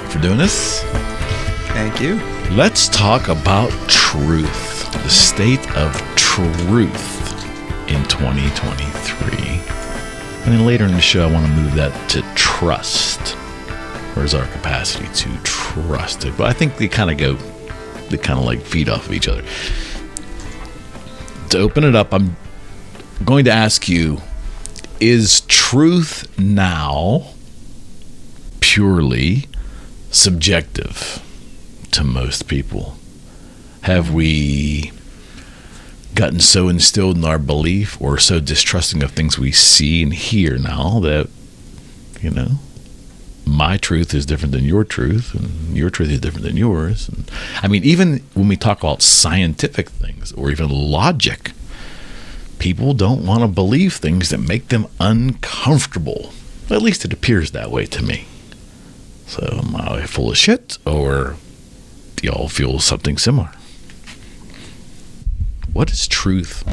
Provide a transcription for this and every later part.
for doing this. Thank you. Let's talk about truth, the state of truth in 2023. And then later in the show, I want to move that to trust. Where's our capacity to trust it? But I think they kind of like feed off of each other. To open it up, I'm going to ask you, is truth now purely subjective to most people? Have we gotten so instilled in our belief or so distrusting of things we see and hear now that, my truth is different than your truth and your truth is different than yours? And I mean, even when we talk about scientific things or even logic, people don't want to believe things that make them uncomfortable. At least it appears that way to me. So am I full of shit, or do y'all feel something similar? What is truth?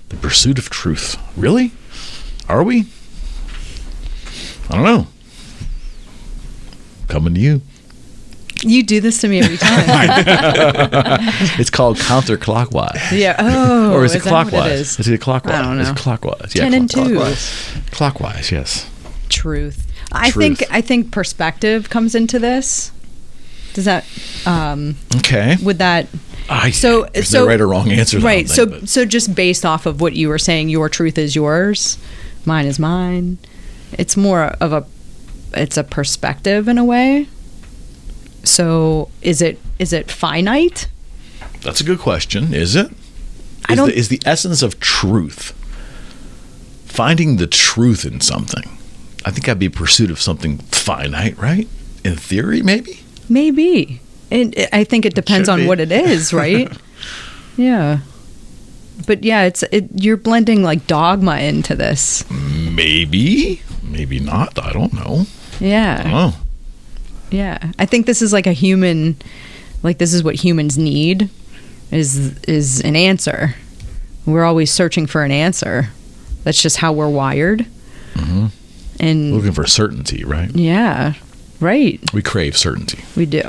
The pursuit of truth. Really? Are we? I don't know. Coming to you. You do this to me every time. It's called counterclockwise. Yeah. Oh, or is it clockwise? That what it is? Is it clockwise? I don't know. It's clockwise. Yeah, 10 and 2. Clockwise, yes. Truth. I think perspective comes into this. Does that okay. Would that there's no right or wrong answer. Right. So just based off of what you were saying, your truth is yours, mine is mine. It's more of it's a perspective in a way. So is it finite? That's a good question. Is it? Is the essence of truth finding the truth in something? I think that'd be a pursuit of something finite, right? In theory, maybe. Maybe. And I think it depends on what it is, right? Yeah. But yeah, you're blending like dogma into this. Maybe not. I don't know. Yeah. I don't know. Yeah. I think this is like this is what humans need is an answer. We're always searching for an answer. That's just how we're wired. Mm-hmm. And looking for certainty, right? Yeah. Right. We crave certainty. We do.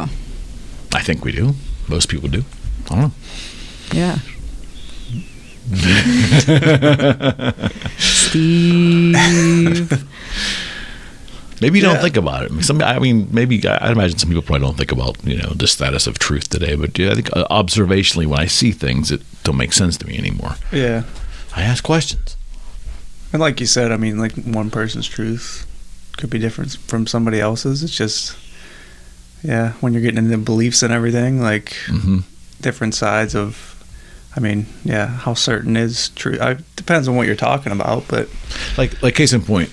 I think we do. Most people do. I don't know. Yeah. Steve. Maybe you don't think about it. I'd imagine some people probably don't think about, the status of truth today. But I think observationally, when I see things, it don't make sense to me anymore. Yeah. I ask questions. And like you said, like one person's truth could be different from somebody else's. It's just, when you're getting into beliefs and everything, like different sides of, how certain is true. It depends on what you're talking about, but like case in point,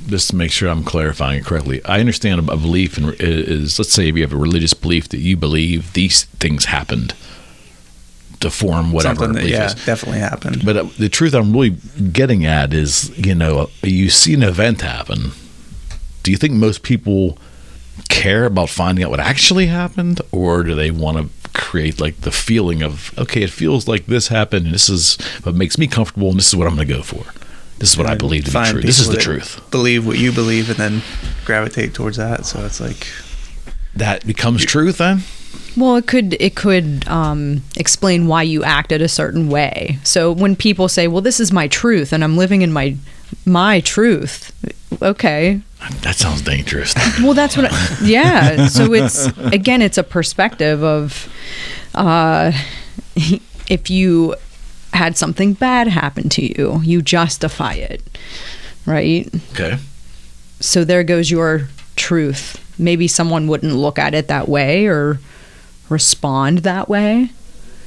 just to make sure I'm clarifying it correctly, I understand a belief is, let's say if you have a religious belief that you believe these things happened to form whatever something belief that, is. Definitely happened. But the truth I'm really getting at is, you see an event happen. Do you think most people care about finding out what actually happened, or do they want to create like the feeling of, okay, it feels like this happened, and this is what makes me comfortable, and this is what I'm going to go for. This is what I believe to be true. This is the truth. Believe what you believe and then gravitate towards that. So it's like that becomes truth then? Well, it could explain why you acted a certain way. So when people say, well, this is my truth and I'm living in my truth. Okay. That sounds dangerous. Well, that's what so it's a perspective of if you had something bad happen to you, you justify it, right? Okay. So there goes your truth. Maybe someone wouldn't look at it that way or respond that way.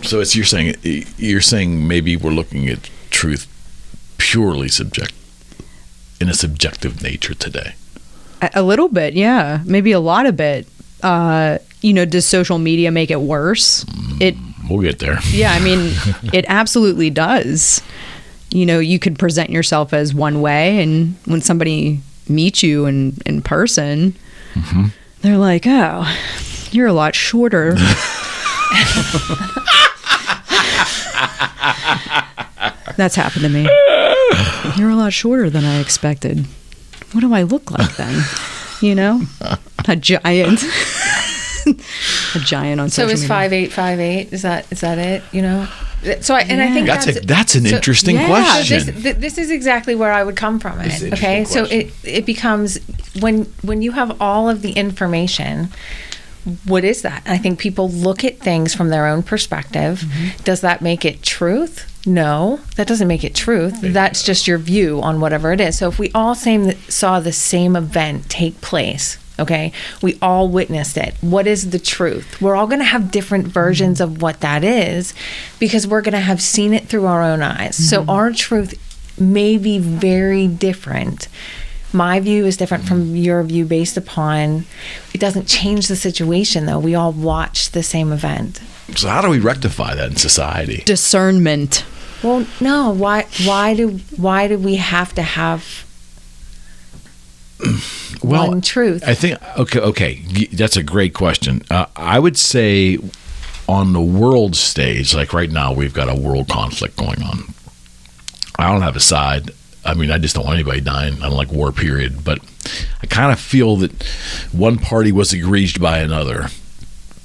So you're saying maybe we're looking at truth purely in a subjective nature today. A little bit, yeah. Maybe a lot of it. Does social media make it worse? We'll get there. Yeah, it absolutely does. You could present yourself as one way, and when somebody meets you in person, they're like, oh, you're a lot shorter. That's happened to me. You're a lot shorter than I expected. What do I look like then? a giant. A giant on So social is media. 5858? Is that it? You know. So I think That's an interesting question. So this is exactly where I would come from It's an it. Okay, interesting so it becomes when you have all of the information. What is that? I think people look at things from their own perspective. Does that make it truth? No, that doesn't make it truth. That's just your view on whatever it is. So if we all saw the same event take place, okay, we all witnessed it. What is the truth? We're all going to have different versions of what that is because we're going to have seen it through our own eyes. So our truth may be very different. My view is different from your view based upon, it doesn't change the situation though. We all watch the same event. So how do we rectify that in society? Discernment. Well, no. Why do we have to have one truth? I think okay, that's a great question. I would say on the world stage, like right now, we've got a world conflict going on. I don't have a side. I mean, I just don't want anybody dying. I don't like war, period. But I kind of feel that one party was aggrieved by another.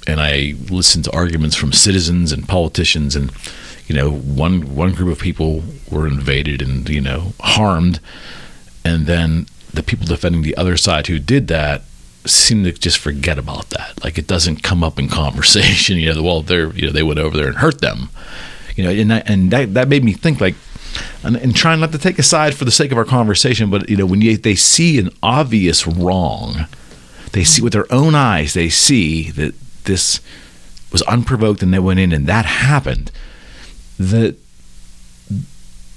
And I listened to arguments from citizens and politicians, and one group of people were invaded and harmed, and then the people defending the other side who did that seem to just forget about that. Like it doesn't come up in conversation. Well, they went over there and hurt them. And that made me think like. And trying not to take a side for the sake of our conversation, but when they see an obvious wrong, they see with their own eyes, they see that this was unprovoked and they went in and that happened. That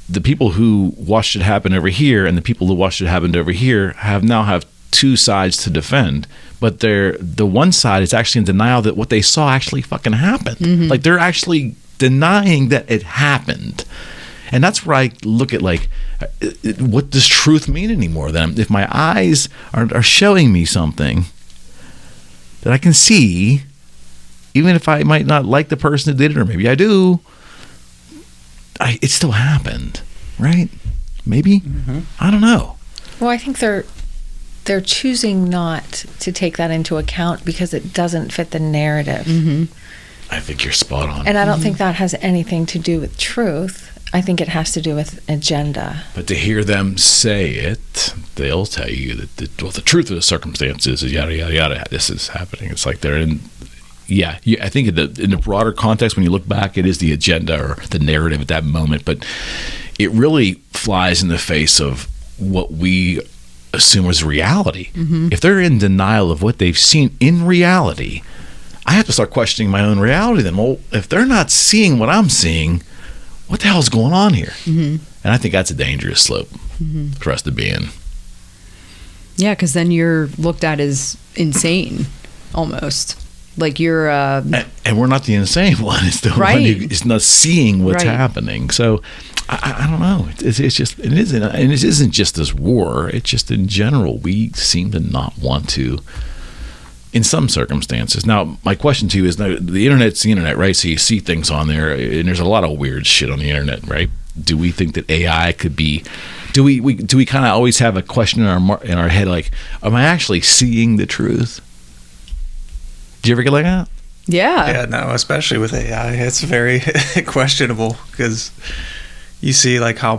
the people who watched it happen over here and the people who watched it happen over here have two sides to defend, but the one side is actually in denial that what they saw actually fucking happened. Like they're actually denying that it happened. And that's where I look at like, what does truth mean anymore? Then, if my eyes are showing me something that I can see, even if I might not like the person who did it, or maybe I do, it still happened, right? Maybe I don't know. Well, I think they're choosing not to take that into account because it doesn't fit the narrative. I think you're spot on. And I don't think that has anything to do with truth. I think it has to do with agenda. But to hear them say it, they'll tell you that the truth of the circumstances is yada, yada, yada. This is happening. It's like they're in, I think in the broader context, when you look back, it is the agenda or the narrative at that moment. But it really flies in the face of what we assume was reality. If they're in denial of what they've seen in reality, I have to start questioning my own reality then. Well, if they're not seeing what I'm seeing, what the hell's going on here? And I think that's a dangerous slope for us to be in. Yeah, because then you're looked at as insane, almost. Like you're... And we're not the insane one. It's the one who is not seeing what's happening. So, I don't know. It isn't just this war. It's just in general, we seem to not want to... in some circumstances. Now, my question to you is, now, the internet's the internet, right? So you see things on there, and there's a lot of weird shit on the internet, right? Do we think that AI could be? Do we kind of always have a question in our head, like, am I actually seeing the truth? Do you ever get like that? Yeah, no, especially with AI, it's very questionable because you see like how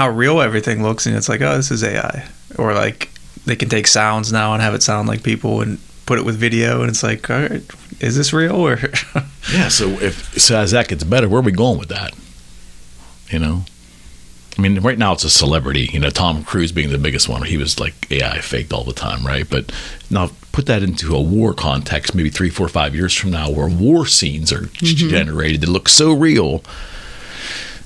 real everything looks, and it's like, oh, this is AI, or like. They can take sounds now and have it sound like people and put it with video, and it's like, all right, is this real? Or yeah, so as that gets better, where are we going with that? I mean, right now it's a celebrity. Tom Cruise being the biggest one. He was like AI faked all the time, right? But now put that into a war context, maybe 3, 4, 5 years from now, where war scenes are generated that look so real,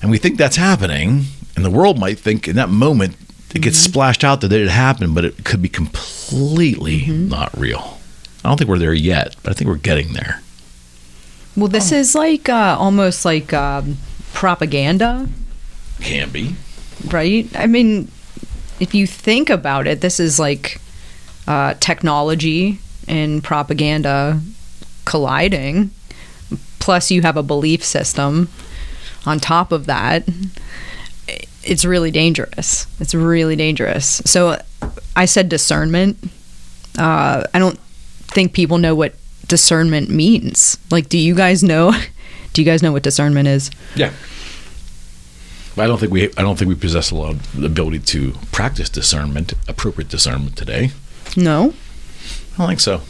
and we think that's happening, and the world might think in that moment. It gets splashed out that it happened, but it could be completely not real. I don't think we're there yet, but I think we're getting there. Well, this is like almost like propaganda. Can be. Right? I mean, if you think about it, this is like technology and propaganda colliding. Plus, you have a belief system on top of that. It's really dangerous. It's really dangerous. So I said discernment. I don't think people know what discernment means. Like, do you guys know? Do you guys know what discernment is? Yeah. I don't think we possess a lot of the ability to practice discernment, appropriate discernment today. No. I don't think so.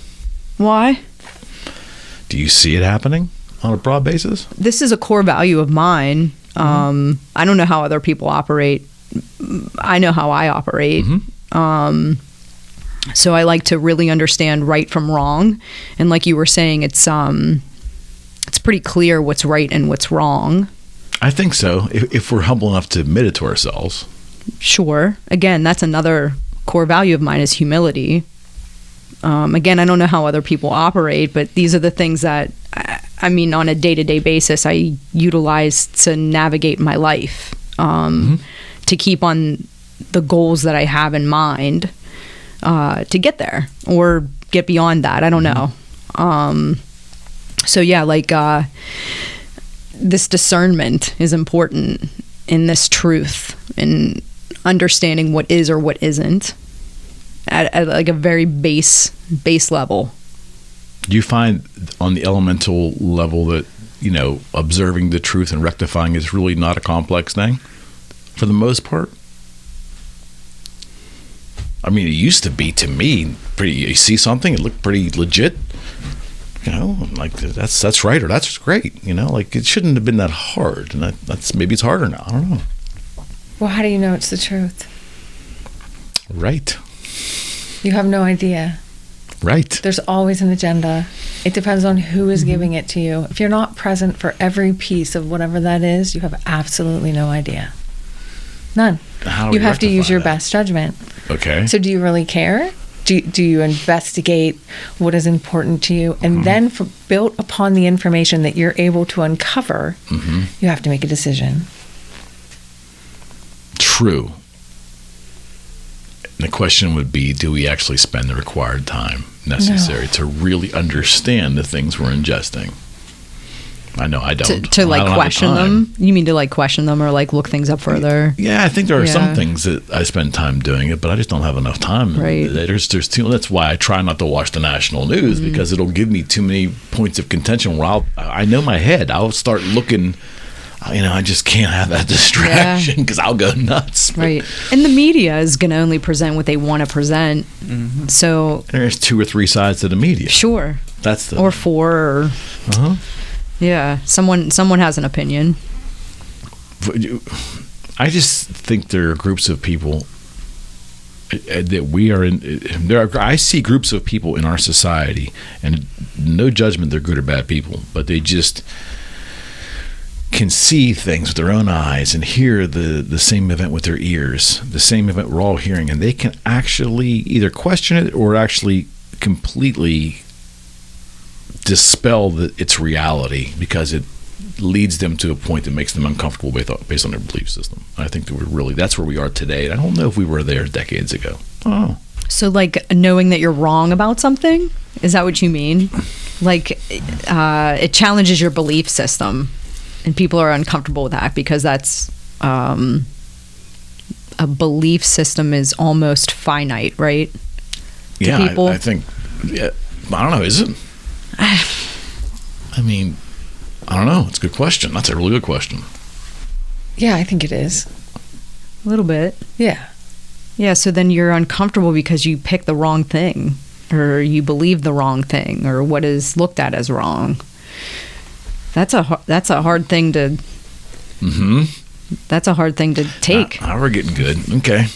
Why? Do you see it happening on a broad basis? This is a core value of mine. I don't know how other people operate. I know how I operate. So I like to really understand right from wrong. And like you were saying, it's pretty clear what's right and what's wrong. I think so, if we're humble enough to admit it to ourselves. Sure. Again, that's another core value of mine is humility. Again, I don't know how other people operate, but these are the things that, I mean, on a day-to-day basis, I utilize to navigate my life, to keep on the goals that I have in mind, to get there or get beyond that. I don't know. So yeah, like, this discernment is important in this truth and understanding what is or what isn't at like a very base level. Do you find on the elemental level that, you know, observing the truth and rectifying is really not a complex thing for the most part? I mean, it used to be, to me, you see something, it looked pretty legit. You know, like that's right, or that's great. You know, like it shouldn't have been that hard, and that's maybe it's harder now. I don't know. Well, how do you know it's the truth? Right. You have no idea. Right. There's always an agenda. It depends on who is giving it to you. If you're not present for every piece of whatever that is, you have absolutely no idea. None. How do you we have to use rectify your that? best judgment. Okay. So do you really care? Do you investigate what is important to you? And then built upon the information that you're able to uncover, you have to make a decision. True. And the question would be, do we actually spend the required time necessary to really understand the things we're ingesting? I know I don't. To I like don't have the question time. them? You mean to like question them or like look things up further? Yeah, I think there are Yeah. some things that I spend time doing it, but I just don't have enough time. Right. There's too. That's why I try not to watch the national news, because it'll give me too many points of contention where I know my head. I'll start looking. You know, I just can't have that distraction because I'll go nuts. Right. And the media is going to only present what they want to present. So There's 2 or 3 sides to the media. sure. That's the Or 4 or Uh-huh. yeah, someone has an opinion. I just think there are groups of people that we are in. I see groups of people in our society, and no judgment, they're good or bad people, but they just can see things with their own eyes and hear the same event with their ears, the same event we're all hearing, and they can actually either question it or actually completely dispel its reality because it leads them to a point that makes them uncomfortable based on their belief system. I think that that's where we are today. And I don't know if we were there decades ago. Oh. So like knowing that you're wrong about something, is that what you mean? Like it challenges your belief system, and people are uncomfortable with that because that's a belief system is almost finite, right? Yeah, people? I think. Yeah, I don't know. Is it? I mean, I don't know. It's a good question. That's a really good question. Yeah, I think it is. A little bit. Yeah. Yeah, so then you're uncomfortable because you pick the wrong thing, or you believe the wrong thing, or what is looked at as wrong. That's a hard thing to. That's a hard thing to take. We're getting good. Okay.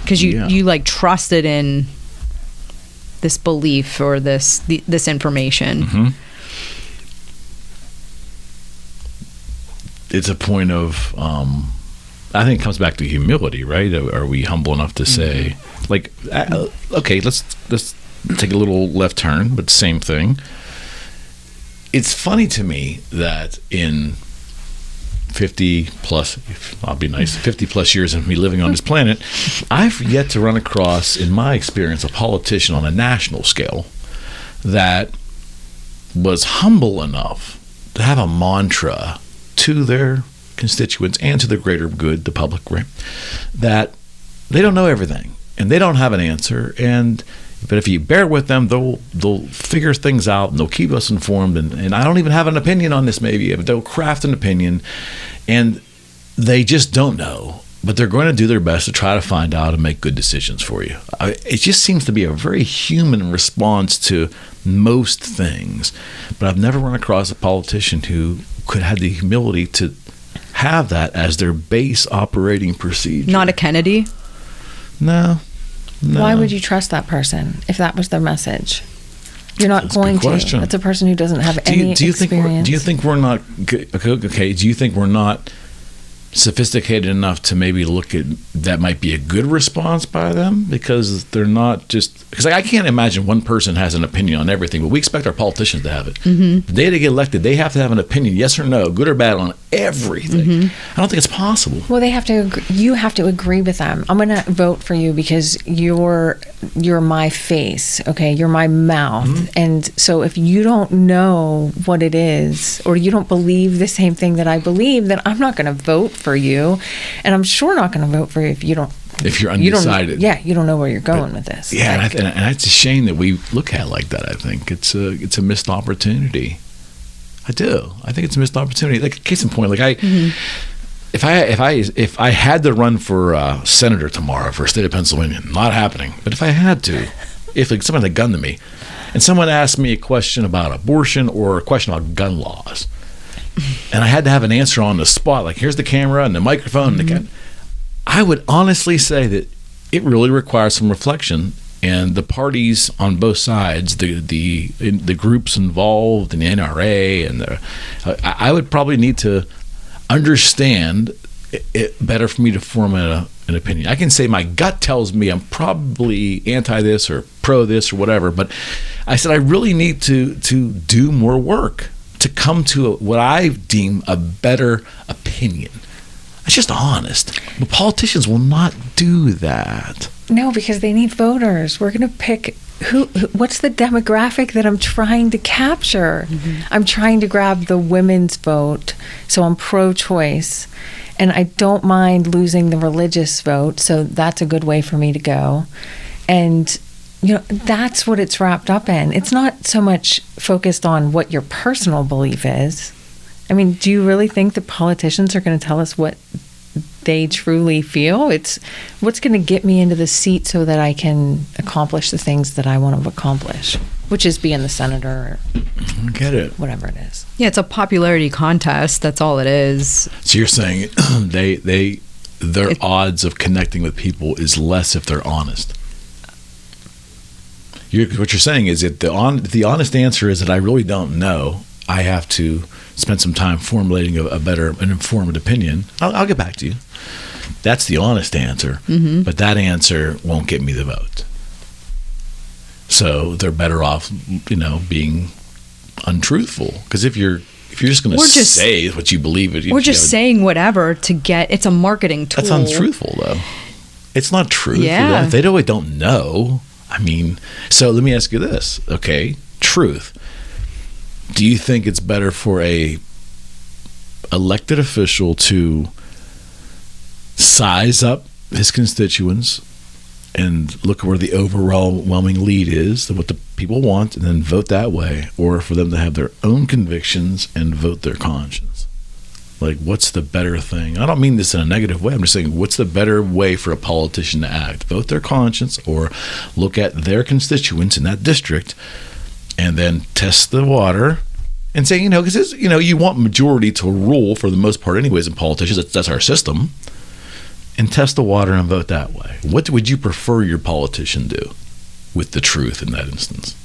Because you like trusted in this belief or this information. It's a point of. I think it comes back to humility, right? Are we humble enough to say, like, okay, let's take a little left turn, but same thing. It's funny to me that in 50 plus, I'll be nice, 50 plus years of me living on this planet, I've yet to run across, in my experience, a politician on a national scale that was humble enough to have a mantra to their constituents and to the greater good, the public, right? That they don't know everything. and they don't have an answer. But if you bear with them, they'll figure things out, and they'll keep us informed. And I don't even have an opinion on this, maybe, but they'll craft an opinion, and they just don't know. But they're going to do their best to try to find out and make good decisions for you. It just seems to be a very human response to most things. But I've never run across a politician who could have the humility to have that as their base operating procedure. Not a Kennedy? No. Why would you trust that person if that was their message? You're not going to. That's a person who doesn't have any experience. Do you think we're not okay? Do you think we're not sophisticated enough to maybe look at that might be a good response by them, because they're not just because I can't imagine one person has an opinion on everything, but we expect our politicians to have it. The day they get elected, they have to have an opinion, yes or no, good or bad, on everything. I don't think it's possible. Well, they have to. You have to agree with them. I'm going to vote for you because you're my face. Okay, you're my mouth. And so if you don't know what it is, or you don't believe the same thing that I believe, then I'm not going to vote for you, and I'm sure not going to vote for you if you don't. If you're undecided, you don't know where you're going with this. Yeah, and it's a shame that we look at it like that. I think it's a missed opportunity. I do. I think it's a missed opportunity. Like, case in point, like if I had to run for senator tomorrow for the state of Pennsylvania, not happening. But if I had to, if like someone had a gun to me, and someone asked me a question about abortion or a question about gun laws, and I had to have an answer on the spot, like here's the camera and the microphone, and I would honestly say that it really requires some reflection, and the parties on both sides, the groups involved in the NRA, and I would probably need to understand it better for me to form an opinion. I can say my gut tells me I'm probably anti this or pro this or whatever, but I said I really need to do more work to come to what I deem a better opinion. It's just honest. But politicians will not do that. No, because they need voters. We're going to pick what's the demographic that I'm trying to capture. I'm trying to grab the women's vote, so I'm pro-choice. And I don't mind losing the religious vote, so that's a good way for me to go. And that's what it's wrapped up in. It's not so much focused on what your personal belief is. I mean, do you really think that politicians are going to tell us what they truly feel? It's what's going to get me into the seat so that I can accomplish the things that I want to accomplish, which is being the senator or I get it. Whatever it is. Yeah, it's a popularity contest. That's all it is. So you're saying their odds of connecting with people is less if they're honest. What you're saying is that the honest answer is that I really don't know. I have to spend some time formulating an informed opinion. I'll get back to you. That's the honest answer, but that answer won't get me the vote. So they're better off, being untruthful. Because if you're just going to say what you believe, saying whatever to get. It's a marketing tool. That's untruthful, though. It's not truth. Yeah. They really don't know. I mean, so let me ask you this. Okay, truth. Do you think it's better for a elected official to size up his constituents and look at where the overwhelming lead is, what the people want, and then vote that way, or for them to have their own convictions and vote their conscience? Like, what's the better thing? I don't mean this in a negative way. I'm just saying, what's the better way for a politician to act? Vote their conscience or look at their constituents in that district and then test the water and say, because you want majority to rule for the most part anyways in politicians. That's our system. And test the water and vote that way. What would you prefer your politician do with the truth in that instance?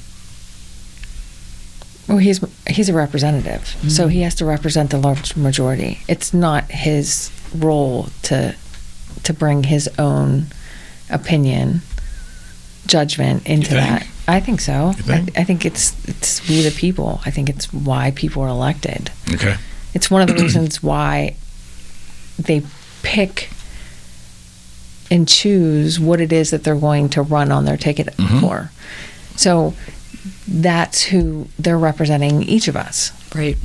Well, he's a representative, so he has to represent the large majority. It's not his role to bring his own opinion, judgment into that. I think so. I think it's we the people. I think it's why people are elected. Okay. It's one of the reasons why they pick and choose what it is that they're going to run on their ticket for. So that's who they're representing, each of us. Right.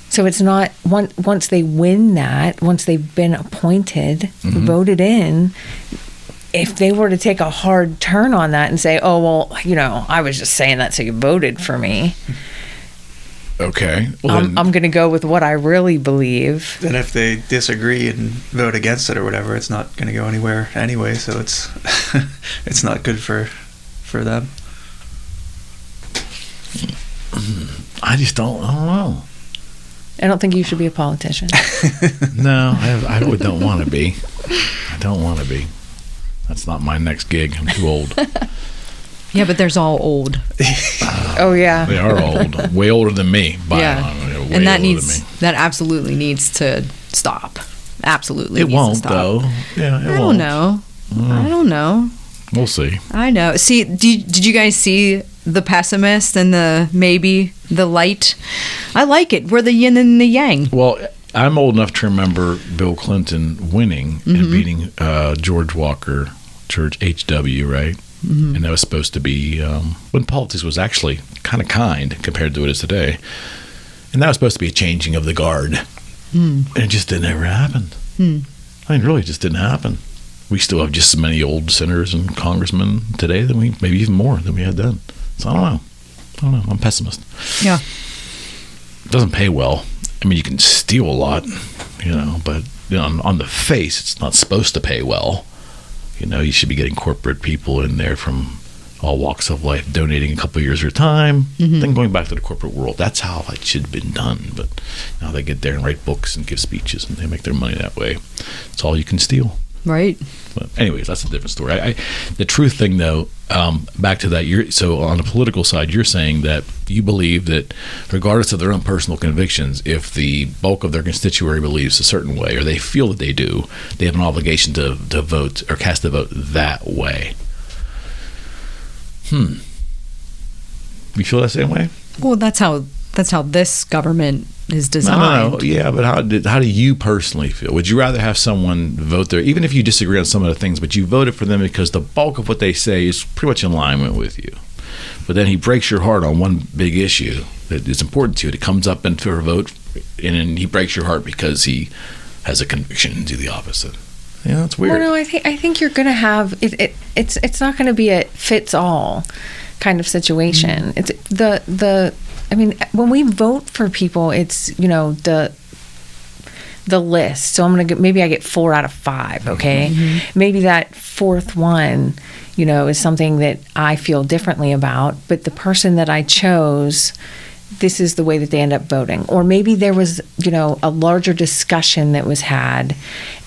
So it's not once they win that, once they've been appointed, voted in, if they were to take a hard turn on that and say, oh, well, you know, I was just saying that so you voted for me. Okay. Well, I'm going to go with what I really believe. Then if they disagree and vote against it or whatever, it's not going to go anywhere anyway. So it's it's not good for them. I don't know. I don't think you should be a politician. No, I really don't want to be. I don't want to be. That's not my next gig. I'm too old. Yeah, but there's all old. Oh yeah, They are old. Way older than me. Yeah. Way And that older than me. that absolutely needs to stop. Absolutely. It needs to won't, stop. though. Yeah, it I won't. don't know. I don't know. We'll see. I know. See, did you guys see the pessimist and the maybe the light? I like it. We're the yin and the yang. Well, I'm old enough to remember Bill Clinton winning and beating George Walker, George H.W., right? And that was supposed to be when politics was actually kind of kind compared to what it is today. And that was supposed to be a changing of the guard. And it just didn't ever happen. I mean, really, it just didn't happen. We still have just as many old senators and congressmen today than maybe even more than we had then. So I don't know. I'm a pessimist. Yeah. It doesn't pay well. I mean, you can steal a lot, but on the face, it's not supposed to pay well. You should be getting corporate people in there from all walks of life, donating a couple of years of your time, then going back to the corporate world. That's how it should have been done. But now they get there and write books and give speeches, and they make their money that way. It's all you can steal. Right. But anyways, that's a different story. The truth thing, though, back to that, so on the political side, you're saying that you believe that regardless of their own personal convictions, if the bulk of their constituency believes a certain way, or they feel that they do, they have an obligation to vote or cast a vote that way. You feel that same way? Well, that's how this government is designed. No. Yeah, but how do you personally feel? Would you rather have someone vote there, even if you disagree on some of the things, but you voted for them because the bulk of what they say is pretty much in alignment with you? But then he breaks your heart on one big issue that is important to you. It comes up in for a vote, and then he breaks your heart because he has a conviction to do the opposite. Yeah, that's weird. Well, no, I think you're going to have it. It's not going to be a fits all kind of situation. It's I mean, when we vote for people, it's, the list. So maybe I get 4 out of 5, okay? Maybe that fourth one, is something that I feel differently about, but the person that I chose, this is the way that they end up voting. Or maybe there was, a larger discussion that was had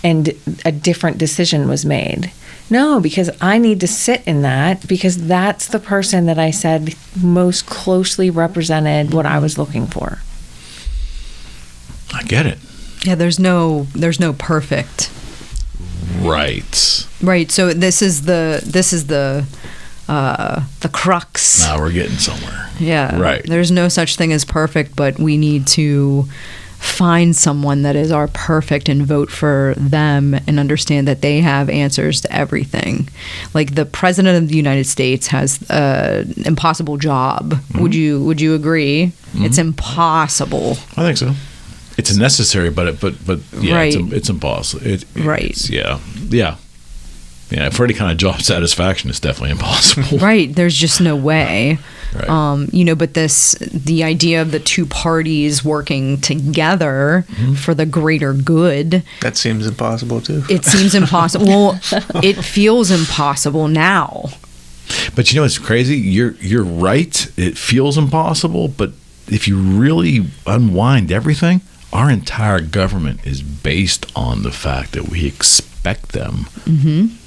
and a different decision was made. No, because I need to sit in that because that's the person that I said most closely represented what I was looking for. I get it. Yeah, there's no perfect. Right. So this is the crux. Now we're getting somewhere. Yeah. Right. There's no such thing as perfect, but we need to find someone that is our perfect and vote for them and understand that they have answers to everything. Like the president of the United States has an impossible job. Would you agree? It's impossible. I think so. It's necessary, but yeah, Right. it's impossible. Right. Yeah, for any kind of job satisfaction, it's definitely impossible. Right. There's just no way. Right. But the idea of the two parties working together for the greater good. That seems impossible too. It seems impossible. Well, it feels impossible now. But it's crazy. You're right. It feels impossible, but if you really unwind everything, our entire government is based on the fact that we expect them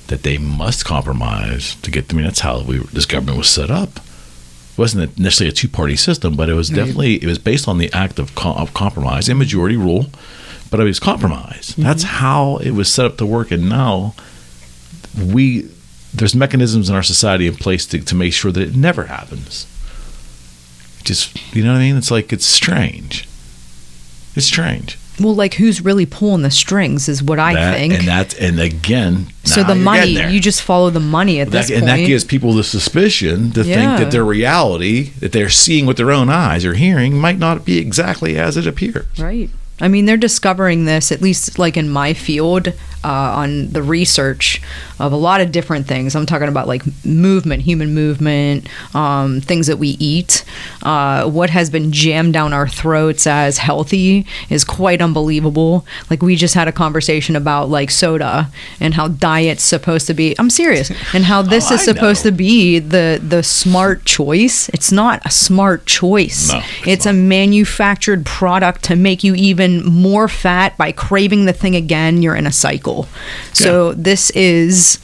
that they must compromise to get. I mean, that's how this government was set up. It wasn't necessarily a two-party system, but it was definitely it was based on the act of compromise and majority rule. But it was compromise. That's how it was set up to work. And now there's mechanisms in our society in place to make sure that it never happens. Just, you know what I mean? It's like, it's strange. It's strange. Well, like, who's really pulling the strings is what I think. And again, so the money, you just follow the money at this point. And that gives people the suspicion to think that their reality, that they're seeing with their own eyes or hearing, might not be exactly as it appears. Right. I mean, they're discovering this, at least like in my field. on the research of a lot of different things. I'm talking about like movement, human movement, things that we eat. What has been jammed down our throats as healthy is quite unbelievable. Like we just had a conversation about like soda and how diet's supposed to be. I'm serious. And how this is supposed to be the smart choice. It's not a smart choice. No, it's a manufactured product to make you even more fat by craving the thing again. You're in a cycle. So this is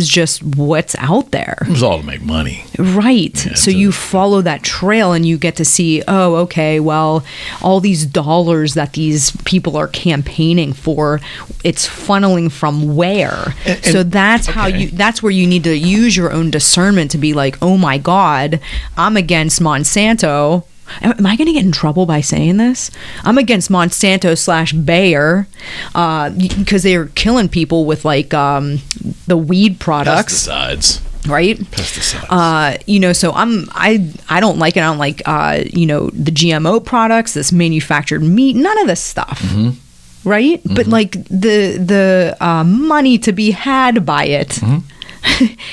just what's out there. It was all to make money. Right. Yeah, so you follow that trail and you get to see, oh, okay, well, all these dollars that these people are campaigning for, it's funneling from where? So that's that's where you need to use your own discernment to be like, oh my God, I'm against Monsanto. Am I going to get in trouble by saying this? I'm against Monsanto / Bayer because they're killing people with like the weed products. Pesticides. Right? Pesticides. So I don't like it. I don't like, the GMO products, this manufactured meat, none of this stuff. Mm-hmm. Right? Mm-hmm. But like the money to be had by it. Mm-hmm.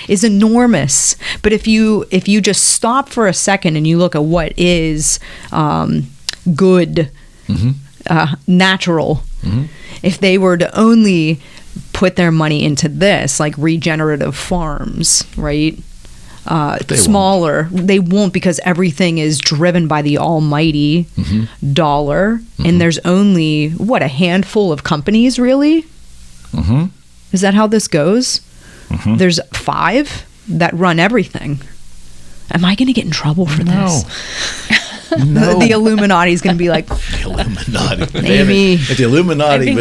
is enormous. But if you just stop for a second and you look at what is good, natural, if they were to only put their money into this, like regenerative farms, right? They won't because everything is driven by the almighty dollar, and there's only a handful of companies, really. Is that how this goes? There's 5 that run everything. Am I going to get in trouble for this? No. The Illuminati is going to be like, the Illuminati. Maybe. If the Illuminati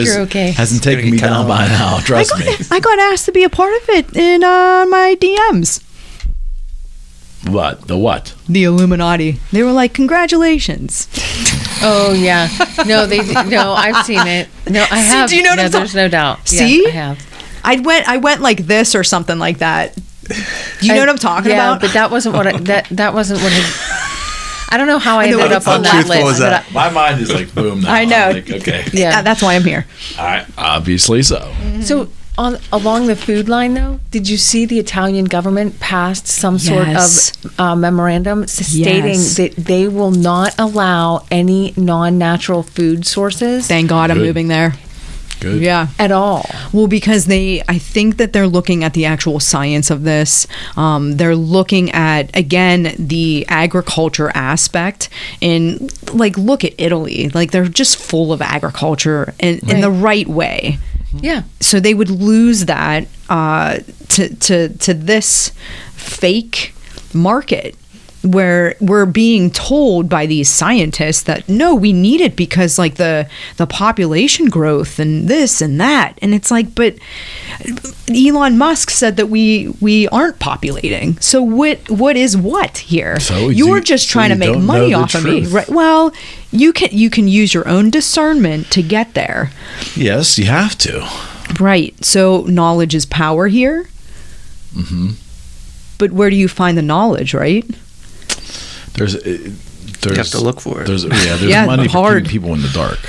hasn't taken me down by now, trust me. I got asked to be a part of it in my DMs. What? The what? The Illuminati. They were like, congratulations. Oh, yeah. No, I've seen it. No, I have. Do you know what I'm talking? There's no doubt. See? Yeah, I have. I went like this or something like that. Do you know what I'm talking about? Yeah, but that wasn't what I don't know how I ended up on that list. My mind is like, boom. Now. I know. Like, okay. Yeah, that's why I'm here. All right. Obviously so. So along the food line, though, did you see the Italian government passed some sort of memorandum stating that they will not allow any non-natural food sources? Thank God I'm moving there. Good. Yeah. At all. Well, because I think that they're looking at the actual science of this. They're looking at, again, the agriculture aspect. And, like, look at Italy. Like, they're just full of agriculture in the right way. Yeah. So they would lose that to this fake market, where we're being told by these scientists that no, we need it because like the population growth and this and that, and it's like, but Elon Musk said that we aren't populating. So what is what here? So you're just trying to make money off of me, right? Well, you can use your own discernment to get there. Yes, you have to. Right. So knowledge is power here. But where do you find the knowledge, right? You have to look for it. There's money for keeping people in the dark.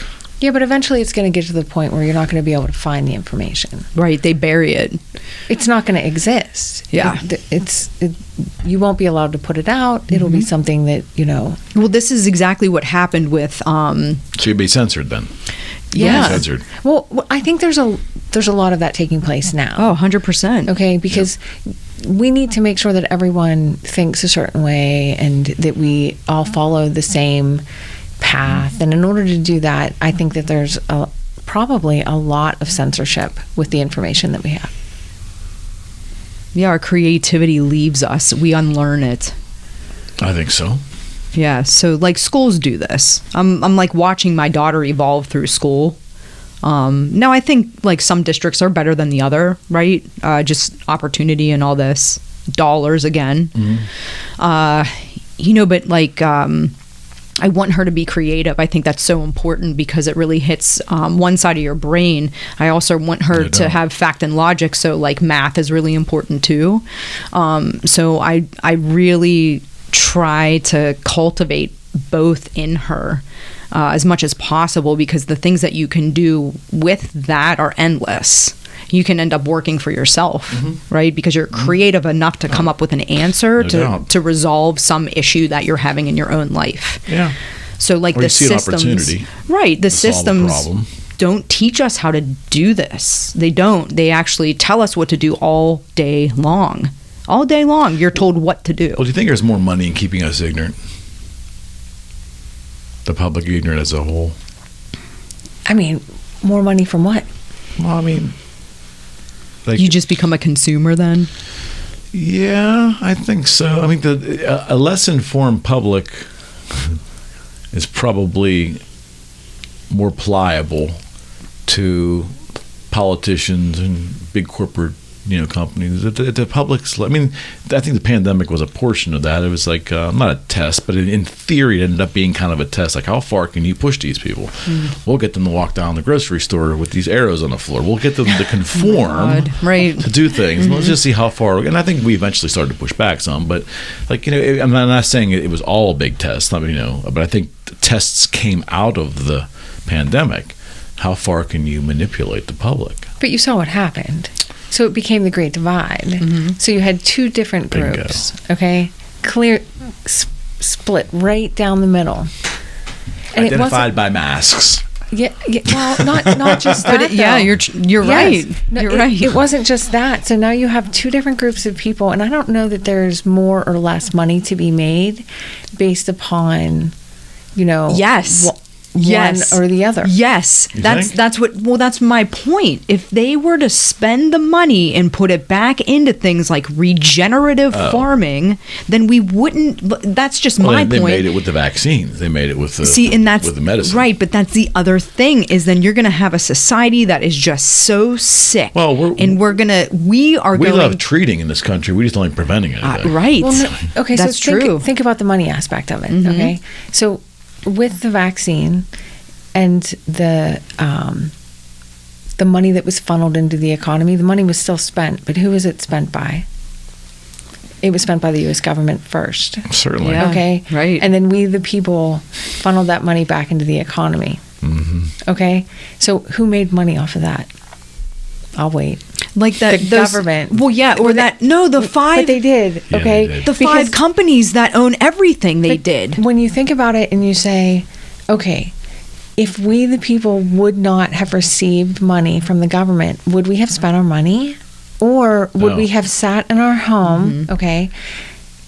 Yeah, but eventually it's going to get to the point where you're not going to be able to find the information. Right, they bury it. It's not going to you'll Yeah. You won't be allowed to put it out. It'll be something that, Well, this is exactly what happened with... So you'd be censored then? Yeah. Censored. Well, I think there's a lot of that taking place now. Oh, 100%. Okay, because... we need to make sure that everyone thinks a certain way and that we all follow the same path. And in order to do that, I think that there's probably a lot of censorship with the information that we have. Yeah, our creativity leaves us. We unlearn it. I think so. Yeah, so like schools do this. I'm like watching my daughter evolve through school. Now I think like some districts are better than the other, right? Just opportunity and all this, dollars again. But like I want her to be creative. I think that's so important because it really hits one side of your brain. I also want her to have fact and logic. So like math is really important too. So I really try to cultivate both in her. as much as possible, because the things that you can do with that are endless. You can end up working for yourself, right? Because you're creative enough to come up with an answer to resolve some issue that you're having in your own life. Yeah. So like Or the you see an systems, opportunity right? The to solve a systems problem. don't teach us how to do this. They don't. They actually tell us what to do all day long. All day long, you're told what to do. Well, do you think there's more money in keeping us ignorant? The public ignorant as a whole? I mean, more money from what? Well, I mean, like, You just become a consumer then? yeah, I think so. I mean, a less informed public is probably more pliable to politicians and big corporate, companies. The public's, I mean, I think the pandemic was a portion of that. It was like, not a test, but in theory, it ended up being kind of a test. Like, how far can you push these people? We'll get them to walk down the grocery store with these arrows on the floor. We'll get them to conform right. to do things. Let's just see how far. And I think we eventually started to push back some. But, like, I'm not saying it was all a big test. I mean, but I think the tests came out of the pandemic. How far can you manipulate the public? But you saw what happened. So it became the Great Divide. So you had two different Bingo. groups, okay? Clear, split right down the middle. And Identified by masks. Well, not just that. Yeah, though. you're right. Yes. No, You're right. It wasn't just that. So now you have two different groups of people, and I don't know that there's more or less money to be made based upon, Yes. one or the other. Yes, You that's think? that's my point. If they were to spend the money and put it back into things like regenerative farming, then we wouldn't. That's just my They point. made it with the vaccines. They made it with the with the medicine. right. But that's the other thing, is then you're going to have a society that is just so sick. Well, we love treating in this country. We just don't like preventing anything. right. Well, okay, That's so true. think about the money aspect of it. Okay, so with the vaccine and the money that was funneled into the economy, the money was still spent, but who was it spent by? It was spent by the U.S. government first. Certainly. Yeah. Okay, right. And then we, the people, funneled that money back into the economy. Okay, so who made money off of that? I'll wait. Like that, The government. Well, yeah, or that. No, the five. But they did. Yeah, Okay, they did. The five companies that own everything they did. When you think about it and you say, okay, if we, the people, would not have received money from the government, would we have spent our money? Or would No. we have sat in our home, okay,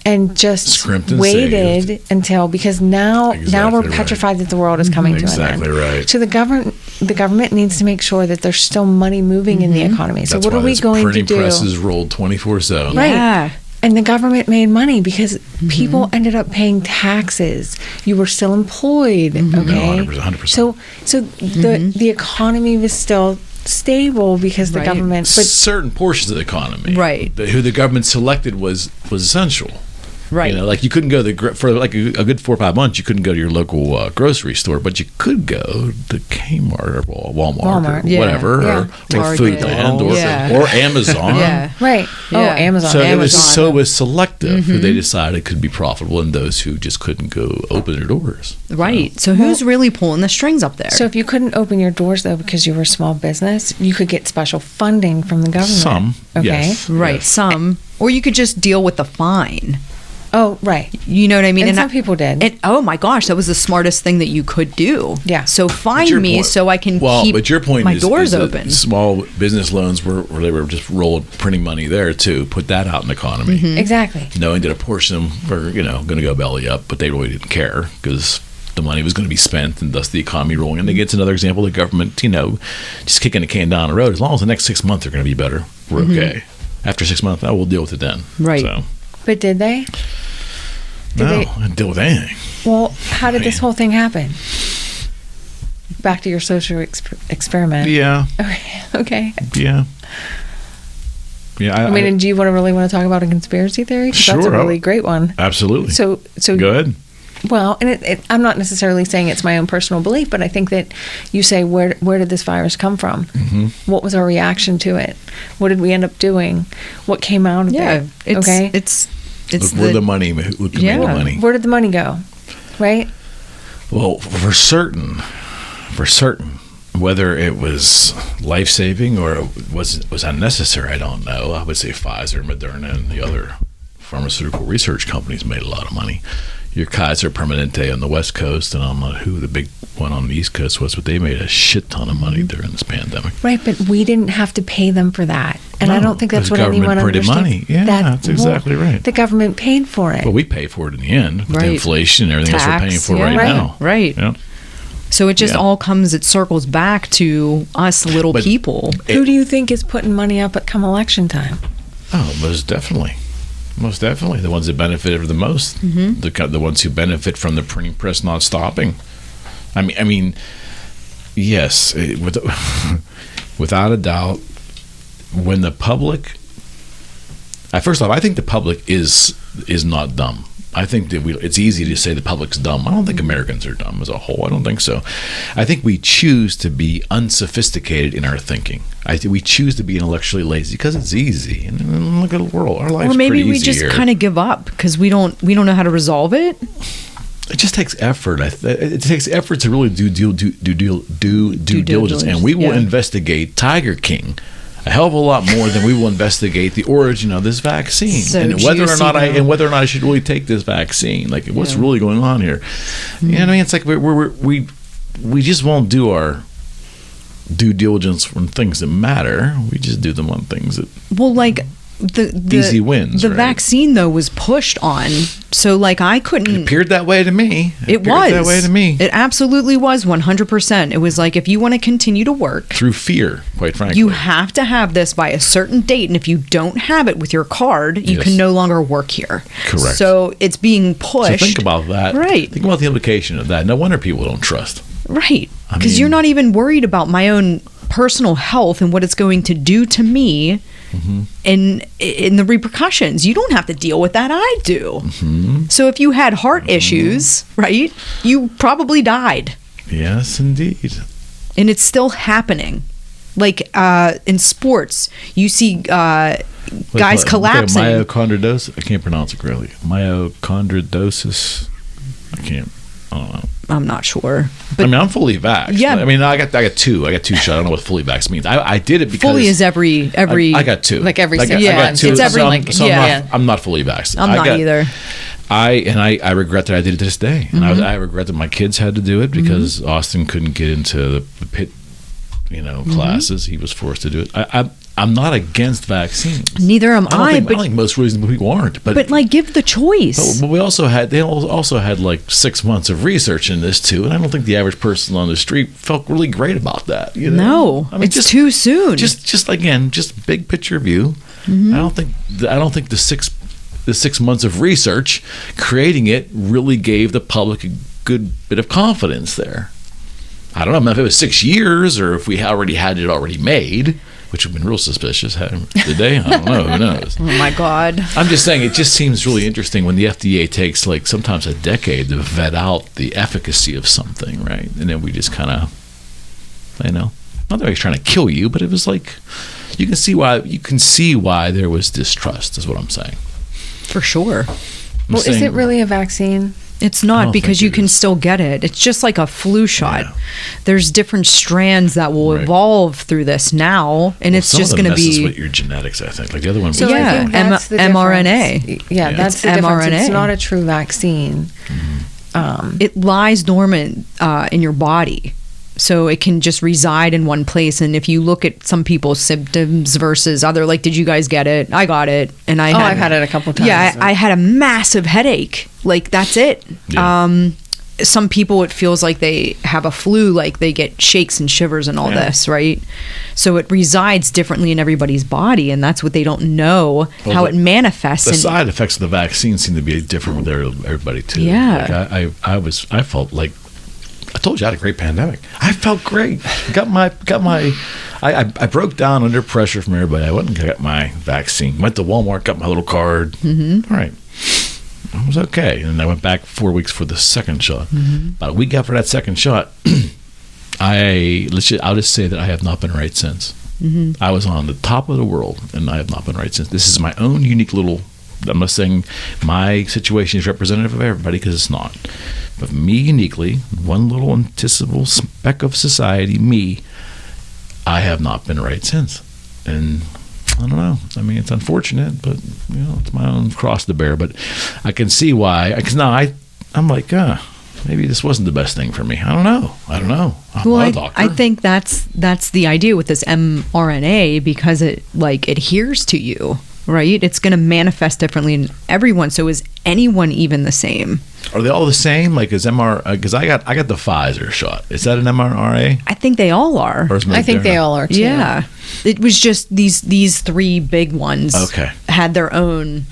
and just Scrimped and waited saved. until, because now we're Exactly right. petrified that the world is coming to an end. Exactly right. So the government needs to make sure that there's still money moving in the economy. So That's what why are we those going to printing do? presses rolled 24/7. Right. Yeah. And the government made money because people ended up paying taxes. You were still employed, okay? No, 100%. So the economy was still stable because the Right. government. But Certain portions of the economy, Right. who the government selected was essential. Right. Like you couldn't go for like a good 4 or 5 months. You couldn't go to your local grocery store, but you could go to Kmart or Walmart or yeah, whatever, yeah. or Target. Foodland Yeah. or Amazon. Yeah. right. Oh, Yeah. Amazon. So Amazon. it was selective who they decided could be profitable, and those who just couldn't go open their doors. Right. So who's really pulling the strings up there? So if you couldn't open your doors though because you were a small business, you could get special funding from the government. Some, Okay. yes. right. Yes. Some. Or you could just deal with the fine. Oh, right. You know what I mean? And some people did. Oh my gosh, that was the smartest thing that you could do. Yeah. So But find your me point- so I can keep but your point my is, doors is that open. Small business loans where they were just rolled printing money there too. Put that out in the economy, Exactly. knowing that a portion of them were going to go belly up, but they really didn't care because the money was going to be spent, and thus the economy rolling. And it's another example of the government, just kicking the can down the road. As long as the next 6 months are going to be better, we're okay. After 6 months, we'll deal with it then. Right. So, But did they? no, I didn't deal with anything. Well, how did this whole thing happen? Back to your social experiment. Yeah. Okay. Yeah. Yeah. I mean, and do you really want to talk about a conspiracy theory? 'Cause that's a Sure. really great one. absolutely. So Go ahead. well, and I'm not necessarily saying it's my own personal belief, but I think that you say, where did this virus come from? What was our reaction to it? What did we end up doing? What came out of Yeah. it? It's Look where the money, who made the money. Where did the money go? Right? Well, for certain, whether it was life-saving or it was unnecessary, I don't know. I would say Pfizer, Moderna, and the other pharmaceutical research companies made a lot of money. Your Kaiser Permanente on the West Coast, and I don't know who the big one on the East Coast was, but they made a shit ton of money during this pandemic. Right, but we didn't have to pay them for that. And I don't think that's what anyone understands. understands. Money. Yeah, that's exactly right. The government paid for it. Well, we pay for it in the end with Right. the inflation and everything else we're paying for right now. Right. Yeah. So it just Yeah. all comes, it circles back to us little But- people. Who do you think is putting money up at come election time? Oh, most definitely. Most definitely. The ones that benefited the most. The ones who benefit from the printing press not stopping. I mean, yes, without a doubt, when the public... First off, I think the public is not dumb. I think that it's easy to say the public's dumb. I don't think Americans are dumb as a whole. I don't think so. I think we choose to be unsophisticated in our thinking. I think we choose to be intellectually lazy because it's easy. And look at the world. Our life's Or maybe pretty we easy just here. kind of give up because we don't know how to resolve it. It just takes effort. It takes effort to really do due diligence. And we will yeah. investigate Tiger King a hell of a lot more than we will investigate the origin of this vaccine So and whether or juicy, not though. whether or not I should really take this vaccine. Like, what's Yeah. really going on here? You know what I mean? It's like we just won't do our due diligence on things that matter. We just do them on things that Well, like the easy wins. The right? vaccine though was pushed on, so like I couldn't. It appeared that way to me. It appeared was that way to me. It absolutely was 100%. It was like if you want to continue to work, Through fear, quite frankly. you have to have this by a certain date, and if you don't have it with your card, you Yes. can no longer work here. Correct. So it's being pushed. So think about that. Right. Think about the implication of that. No wonder people don't trust. Right. I Because mean- you're not even worried about my own personal health and what it's going to do to me Mm-hmm. and in the repercussions. You don't have to deal with that. I do. Mm-hmm. So if you had heart issues, right, you probably died. Yes, indeed. And it's still happening. Like in sports, you see guys collapsing. Myochondridosis. I can't pronounce it correctly. Myochondridosis. I don't know. I'm not sure. I mean, I'm fully vaxxed. Yeah. I mean, I got two. I got 2 shots. I don't know what fully vaxxed means. I did it because Fully is every I got 2. Like every I got, 6 Yeah, I got months. 2. it's every, so like, so yeah. I'm not fully vaxxed. I'm not either. I regret that I did it to this day, and Mm-hmm. I regret that my kids had to do it because Austin couldn't get into the pit, Mm-hmm. classes. He was forced to do it. I'm not against vaccines. Neither am I, I but think most reasonable people aren't. But like give the choice. we also had like 6 months of research in this too, and I don't think the average person on the street felt really great about that. You know? No, I mean, it's too soon. Just big picture view. Mm-hmm. I don't think the 6 months of research creating it really gave the public a good bit of confidence there. I don't know if it was 6 years or if we already had it already made, which would have been real suspicious. Did they? I don't know. Who knows? Oh my God. I'm just saying, it just seems really interesting when the FDA takes like sometimes a decade to vet out the efficacy of something, right? And then we just kind of, not that he's trying to kill you, but it was like you can see why there was distrust, is what I'm saying. For sure. Well, is it really a vaccine? It's I not don't because think you it can is. still get it. It's just like a flu shot. Yeah. There's different strands that will Right. evolve through this now, and it's Some just of them going to messes be. with your genetics, I think. Like the other one. So Yeah, I think that's the mRNA. difference. Yeah, Yeah. that's the It's difference. It's mRNA. not a true vaccine. It lies dormant in your body. So it can just reside in one place. And if you look at some people's symptoms versus other, like, did you guys get it? I got it. And I've had it a couple times. Yeah, I had a massive headache. Like, that's it. Yeah. Some people, it feels like they have a flu, like they get shakes and shivers and all Yeah. this, right? So it resides differently in everybody's body, and that's what they don't know, Well, how the- it manifests. The And side effects of the vaccine seem to be different with everybody too. Yeah. Like I felt like, I told you I had a great pandemic. I felt great. I broke down under pressure from everybody. I went and got my vaccine. Went to Walmart, got my little card. Mm-hmm. All right. I was okay. And I went back 4 weeks for the second shot. Mm-hmm. About a week after that second shot, I'll just say that I have not been right since. Mm-hmm. I was on the top of the world, and I have not been right since. This is my own unique little. I'm not saying my situation is representative of everybody, because it's not. But me uniquely, one little intisable speck of society, me, I have not been right since. And I don't know. I mean, it's unfortunate, but it's my own cross to bear. But I can see why. Because now I'm like, maybe this wasn't the best thing for me. I don't know. I'm not a doctor. I think that's the idea with this mRNA, because it adheres to you, right? It's going to manifest differently in everyone. So is anyone even the same? Are they all the same? Like, is because I got the Pfizer shot. Is that an mRNA? I think they all are. I think they all are too. Yeah. It was just these three big ones had their own,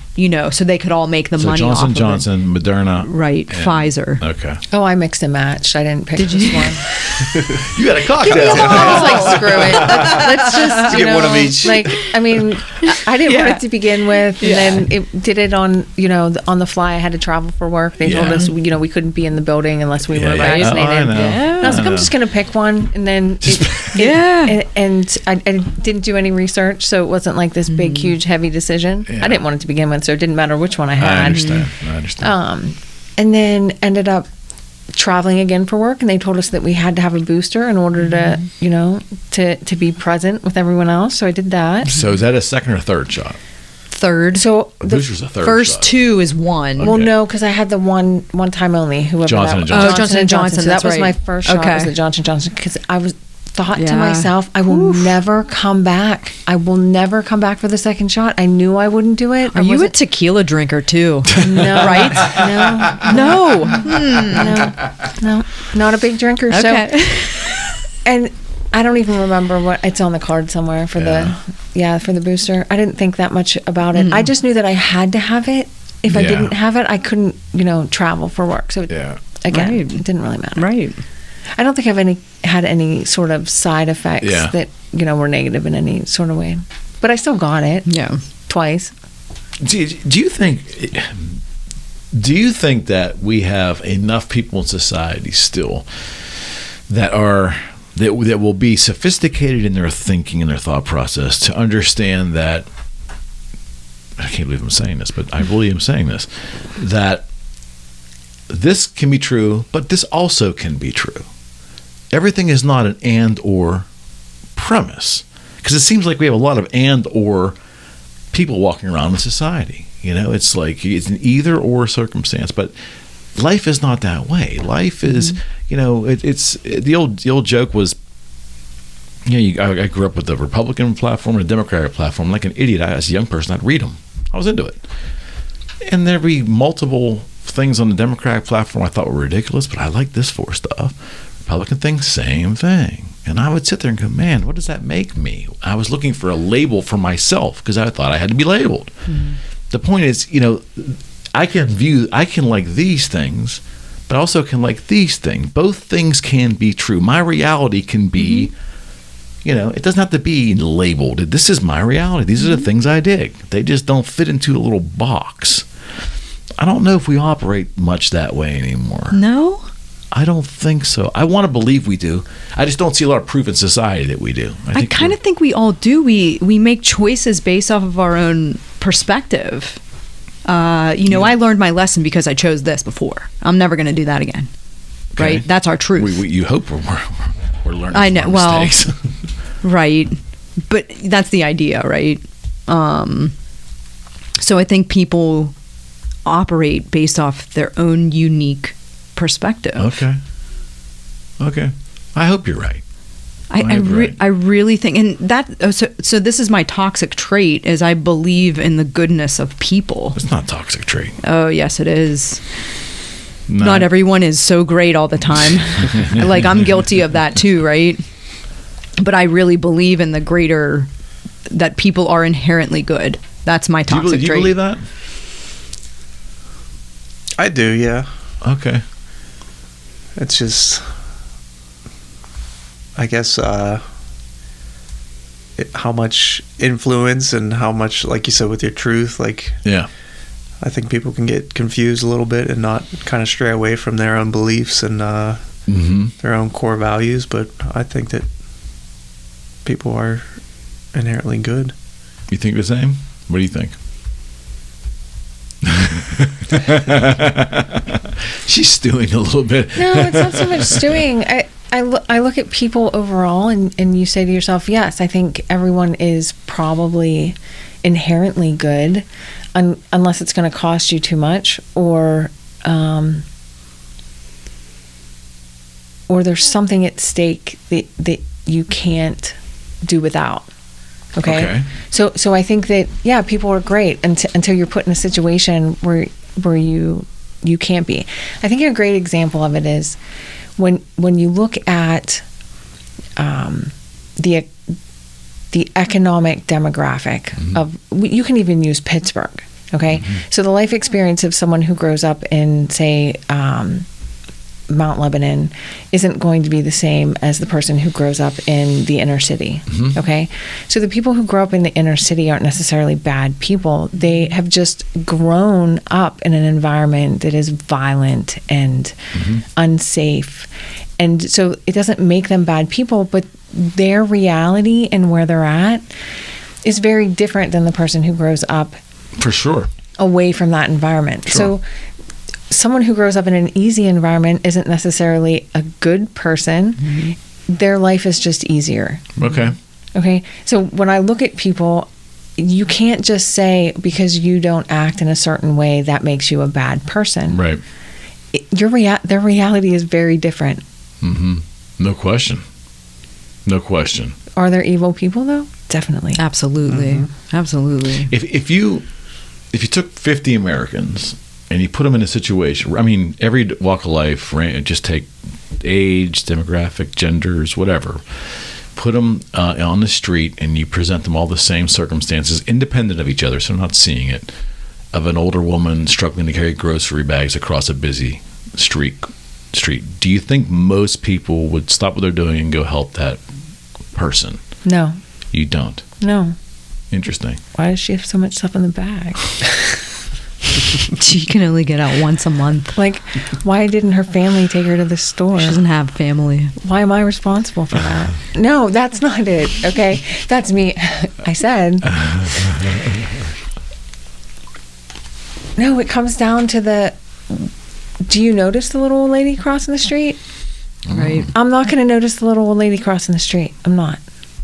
so they could all make the money off of Johnson, it. Moderna. Right, Pfizer. Okay. Oh, I mixed and matched. I didn't pick this one. You got a cocktail. I was like, screw it. Let's just, get one of each. Like, I mean, I didn't want it to begin with. And then it did it on, on the fly. I had to travel for work. They told us, we couldn't be in the building unless we were vaccinated. Oh, I know. And I was like, I'm just going to pick one. And then, and I didn't do any research. So it wasn't like this big, huge, heavy decision. Yeah. I didn't want it to begin with. So it didn't matter which one I had. I understand. And then ended up traveling again for work, and they told us that we had to have a booster in order to to be present with everyone else. So I did that. So is that a second or third shot? Third. So The booster's a third first shot. two is one. Well, no, because I had the one time only. Whoever Johnson that & was. Johnson. Johnson & Johnson, So that that's was right. my first shot. Okay. Was the Johnson & Johnson, because I was thought to Yeah. myself, I will never come back. I will never come back for the second shot. I knew I wouldn't do it. Are you a tequila drinker too? No, right? No, No. not a big drinker. Okay. So, and I don't even remember what it's on the card somewhere for for the booster. I didn't think that much about it. I just knew that I had to have it. If I didn't have it, I couldn't, travel for work. So again, Right. it didn't really matter. Right. I don't think I've had any sort of side effects that were negative in any sort of way. But I still got it. Yeah. Twice. Do you think that we have enough people in society still that will be sophisticated in their thinking and their thought process to understand that, I can't believe I'm saying this, but I really am saying this, that this can be true, but this also can be true. Everything is not an and or premise, because it seems like we have a lot of and or people walking around in society. It's like it's an either or circumstance, but life is not that way. Life is, it's the old joke was, I grew up with the Republican platform and a Democratic platform. Like an idiot, as a young person, I'd read them. I was into it, and there'd be multiple things on the Democratic platform I thought were ridiculous, but I like this for stuff. Republican thing, same thing. And I would sit there and go, man, what does that make me? I was looking for a label for myself because I thought I had to be labeled. The point is, I can like these things, but I also can like these things. Both things can be true. My reality can be, it doesn't have to be labeled. This is my reality. These are the things I dig. They just don't fit into a little box. I don't know if we operate much that way anymore. No? I don't think so. I want to believe we do. I just don't see a lot of proof in society that we do. I kind of think we all do. We make choices based off of our own perspective. I learned my lesson because I chose this before. I'm never going to do that again. Okay. Right? That's our truth. You hope we're learning I know. from our mistakes. Right. But that's the idea, right? So I think people operate based off their own unique perspective. Okay. I hope you're right. I really think, and that so this is my toxic trait, is I believe in the goodness of people. It's not a toxic trait. Oh yes, it is. No. Not everyone is so great all the time. Like, I'm guilty of that too, right? But I really believe in the greater, that people are inherently good. That's my toxic trait. Do you believe that? I do, yeah. Okay. It's just, I guess, how much influence and how much, like you said, with your truth, like, yeah, I think people can get confused a little bit and not kind of stray away from their own beliefs and their own core values. But I think that people are inherently good. You think the same? What do you think? She's stewing a little bit. No, it's not so much stewing. I look at people overall, and you say to yourself, yes, I think everyone is probably inherently good, unless it's going to cost you too much, or there's something at stake that you can't do without. Okay. So I think that, yeah, people are great until you're put in a situation where you can't be. I think a great example of it is when you look at the economic demographic of, you can even use Pittsburgh. Okay. So the life experience of someone who grows up in, say, Mount Lebanon isn't going to be the same as the person who grows up in the inner city. Okay. So the people who grow up in the inner city aren't necessarily bad people. They have just grown up in an environment that is violent and unsafe. And so it doesn't make them bad people, but their reality and where they're at is very different than the person who grows up for sure away from that environment. So someone who grows up in an easy environment isn't necessarily a good person. Their life is just easier. Okay. So when I look at people, you can't just say because you don't act in a certain way that makes you a bad person. Right. Their reality is very different. Mm-hmm. No question. No question. Are there evil people though? Definitely. Absolutely. Mm-hmm. Absolutely. If you took 50 Americans and you put them in a situation, I mean, every walk of life, just take age, demographic, genders, whatever, put them on the street and you present them all the same circumstances, independent of each other, so they're not seeing it, of an older woman struggling to carry grocery bags across a busy street. Do you think most people would stop what they're doing and go help that person? No. You don't? No. Interesting. Why does she have so much stuff in the bag? She can only get out once a month. Like, why didn't her family take her to the store? She doesn't have family. Why am I responsible for that? No, that's not it. Okay, that's me. I said. No, it comes down to do you notice the little old lady crossing the street? Right. I'm not going to notice the little old lady crossing the street. I'm not.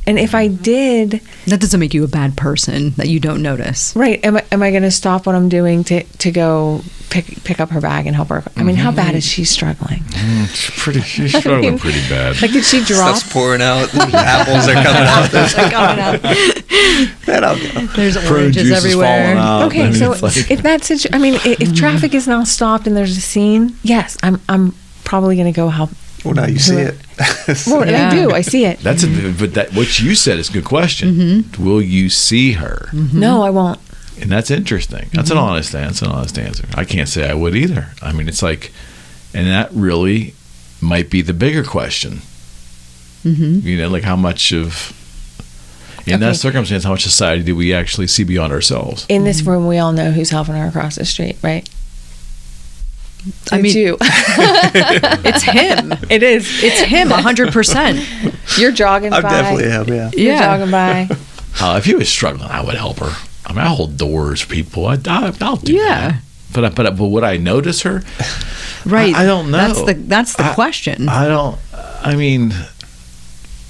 And if I did, that doesn't make you a bad person that you don't notice. Right. Am I going to stop what I'm doing to go pick up her bag and help her? I mean, how bad is she struggling? She's struggling pretty bad. Like, did she drop? Stuff's pouring out. Apples are coming out. Then I'll go. There's oranges everywhere. Okay, I mean, so if that's if traffic is now stopped and there's a scene, yes, I'm probably going to go help. Well, now you see it. Well, yeah. I do. I see it. That's but what you said is a good question. Mm-hmm. Will you see her? Mm-hmm. No, I won't. And that's interesting. That's an honest answer. I can't say I would either. I mean, it's like, and that really might be the bigger question. Mm-hmm. You know, like how much of, in that circumstance, how much society do we actually see beyond ourselves? In this room, we all know who's helping her across the street, right? I mean, you. It's him. It is. It's him, 100%. You're jogging by. I definitely am, yeah. You're jogging by. If he was struggling, I would help her. I mean, I hold doors for people. I'll do that. But would I notice her? Right. I don't know. That's the question. I don't. I mean,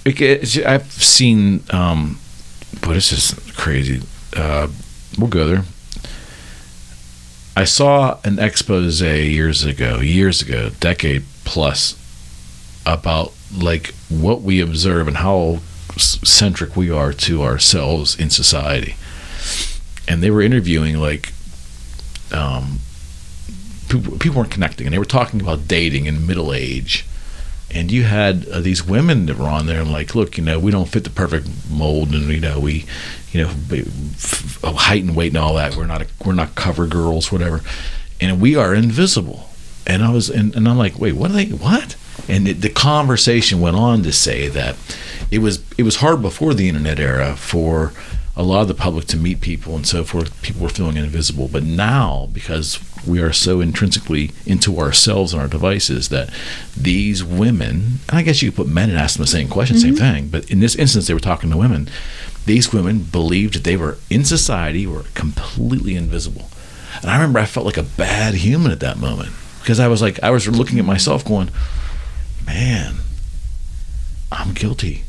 I've seen. But it's just crazy. We'll go there. I saw an expose years ago, decade plus, about like what we observe and how centric we are to ourselves in society. And they were interviewing like people weren't connecting, and they were talking about dating in middle age. And you had these women that were on there and like, look, we don't fit the perfect mold, and we, height and weight and all that. We're not cover girls, whatever, and we are invisible. And I'm like, wait, what? And the conversation went on to say that it was hard before the internet era for a lot of the public to meet people and so forth. People were feeling invisible, but now, because we are so intrinsically into ourselves and our devices, that these women, and I guess you could put men and ask them the same question, same thing, but in this instance they were talking to women. These women believed that they were in society, were completely invisible. And I remember I felt like a bad human at that moment. because I was looking at myself going, man, I'm guilty.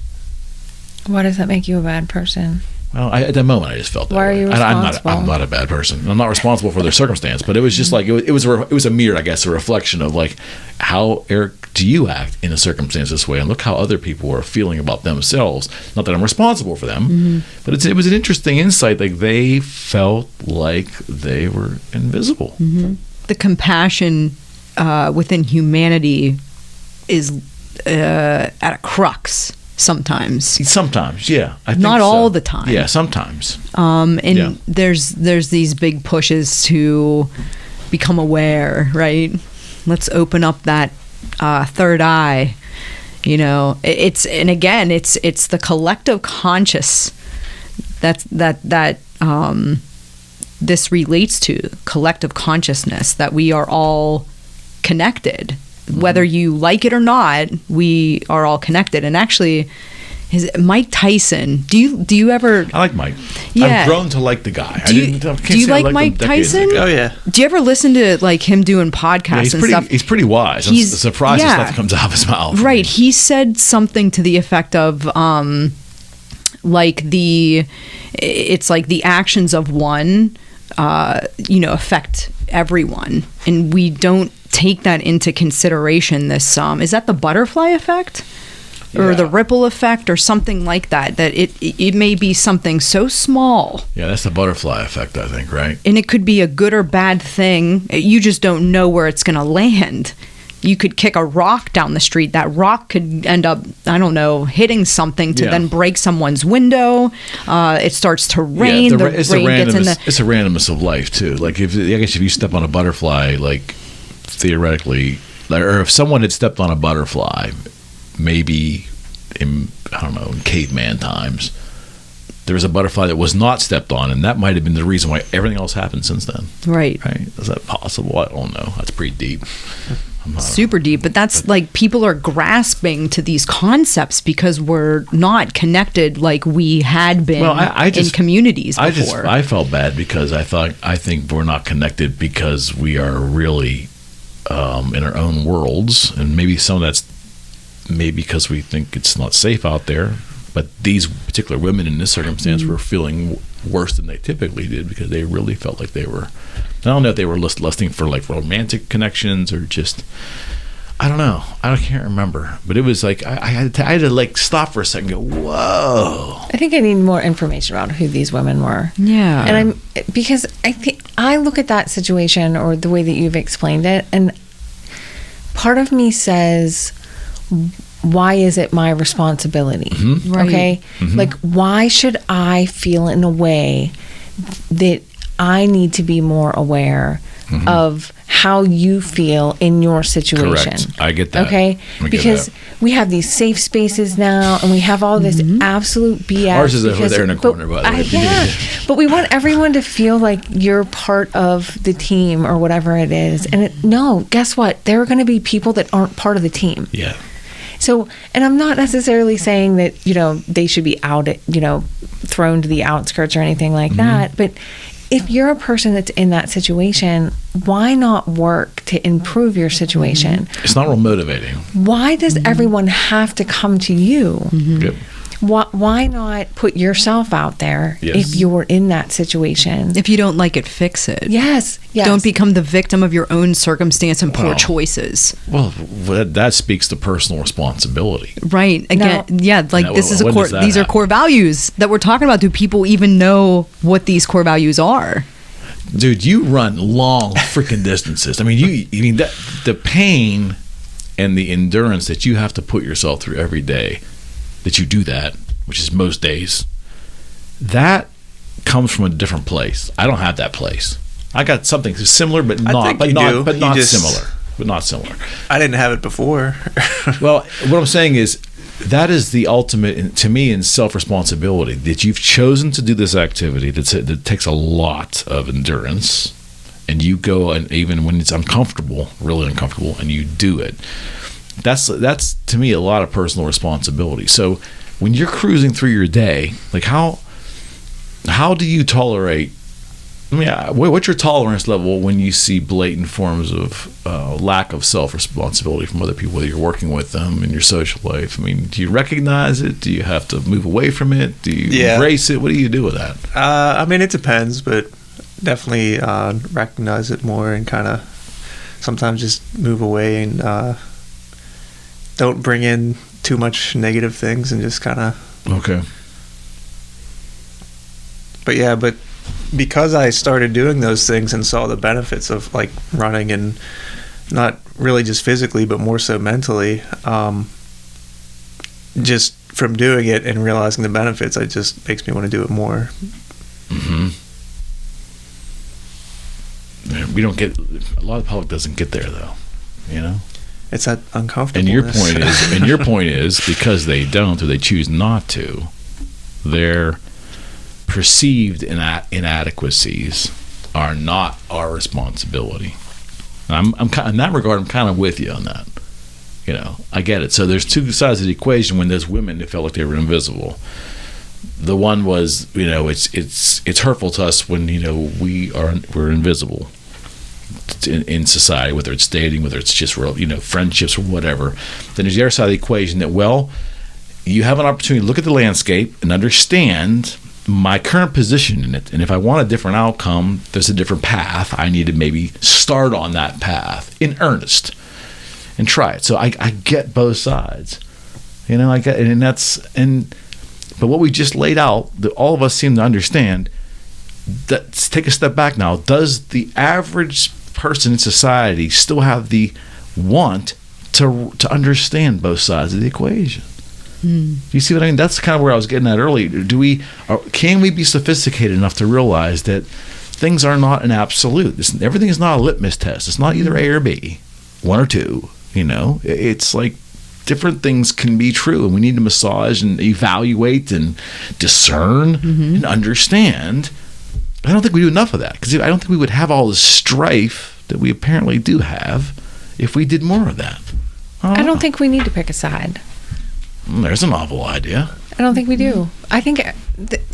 Why does that make you a bad person? Well, at that moment, I just felt that Why are way. you responsible? I'm not a bad person. I'm not responsible for their circumstance, but it was just like it was a mirror, I guess, a reflection of like how, Eric, do you act in a circumstance this way, and look how other people are feeling about themselves. Not that I'm responsible for them, but it was an interesting insight. Like they felt like they were invisible. The compassion within humanity is at a crux. Sometimes, yeah. I think not so. all the time. Yeah, sometimes. And there's these big pushes to become aware, right? Let's open up that third eye. You know, it's the collective conscious that this relates to, collective consciousness, that we are all connected. Whether you like it or not, we are all connected. And actually, Mike Tyson, do you ever... I like Mike. Yeah. I've grown to like the guy. Do you like Mike Tyson? Oh, yeah. Do you ever listen to like him doing podcasts and stuff? He's pretty wise. I'm surprised the stuff that comes out of his mouth. Right. He said something to the effect of it's like the actions of one affect everyone, and we don't take that into consideration. This is that the butterfly effect or the ripple effect or something like that, that it may be something so small. Yeah, that's the butterfly effect, I think, right? And it could be a good or bad thing. You just don't know where it's going to land. You could kick a rock down the street. That rock could end up, I don't know, hitting something to then break someone's window. It starts to rain. It's a randomness of life too. Like I guess if you step on a butterfly, like theoretically, or if someone had stepped on a butterfly, maybe in caveman times, there was a butterfly that was not stepped on, and that might have been the reason why everything else happened since then. Right? Is that possible? I don't know. That's pretty deep. Super deep, but that's like people are grasping to these concepts because we're not connected like we had been in communities before. I felt bad because I think we're not connected because we are really in our own worlds, and maybe some of that's maybe because we think it's not safe out there. But these particular women in this circumstance were feeling worse than they typically did because they really felt like they were, I don't know if they were lusting for like romantic connections or just, I don't know. I can't remember. But it was like, I had to like stop for a second and go, whoa. I think I need more information about who these women were. Yeah. And because I think I look at that situation or the way that you've explained it, and part of me says, why is it my responsibility? Right. Okay? Like, why should I feel in a way that I need to be more aware of how you feel in your situation? Correct. I get that. Okay? Because we have these safe spaces now, and we have all this absolute BS. Ours is over there in a corner, by the way. Yeah. But we want everyone to feel like you're part of the team or whatever it is. And no, guess what? There are going to be people that aren't part of the team. Yeah. So, and I'm not necessarily saying that, they should be thrown to the outskirts or anything like that. But if you're a person that's in that situation, why not work to improve your situation? It's not real motivating. Why does everyone have to come to you? Yep. Why not put yourself out there if you're in that situation? If you don't like it, fix it. Yes. Don't become the victim of your own circumstance and poor choices. Well, that speaks to personal responsibility. Right. Again, these are core values that we're talking about. Do people even know what these core values are? Dude, you run long freaking distances. I mean, the pain and the endurance that you have to put yourself through every day, that you do that, which is most days, that comes from a different place. I don't have that place. I got something similar, but not similar. I didn't have it before. Well, what I'm saying is that is the ultimate, to me, in self-responsibility, that you've chosen to do this activity that takes a lot of endurance, and you go, and even when it's uncomfortable, really uncomfortable, and you do it. That's to me a lot of personal responsibility. So when you're cruising through your day, like how do you tolerate What's your tolerance level when you see blatant forms of lack of self-responsibility from other people, whether you're working with them in your social life? I mean, do you recognize it? Do you have to move away from it? Do you embrace it? What do you do with that? I mean, it depends, but definitely recognize it more and kind of sometimes just move away and don't bring in too much negative things and just kind of... Okay. But because I started doing those things and saw the benefits of like running, and not really just physically but more so mentally, just from doing it and realizing the benefits, it just makes me want to do it more. Mm-hmm. We don't get, a lot of the public doesn't get there though, you know? It's that uncomfortable. And your point is because they don't, or they choose not to, their perceived inadequacies are not our responsibility. I'm in that regard, I'm kind of with you on that. You know, I get it. So there's two sides of the equation. When there's women that felt like they were invisible, the one was, you know, it's hurtful to us when, you know, we're invisible in society, whether it's dating, whether it's just, you know, friendships or whatever. Then there's the other side of the equation that, well, you have an opportunity to look at the landscape and understand my current position in it, and if I want a different outcome, there's a different path. I need to maybe start on that path in earnest and try it. So I get both sides, you know. I get, but what we just laid out, that all of us seem to understand. Let's take a step back now. Does the average person in society still have the want to understand both sides of the equation? You see what I mean? That's kind of where I was getting at earlier. Can we be sophisticated enough to realize that things are not an absolute? Everything is not a litmus test. It's not either A or B, one or two. You know, it's like different things can be true, and we need to massage and evaluate and discern and understand. I don't think we do enough of that, because I don't think we would have all the strife that we apparently do have if we did more of that. I don't think we need to pick a side. There's a novel idea. I don't think we do. I think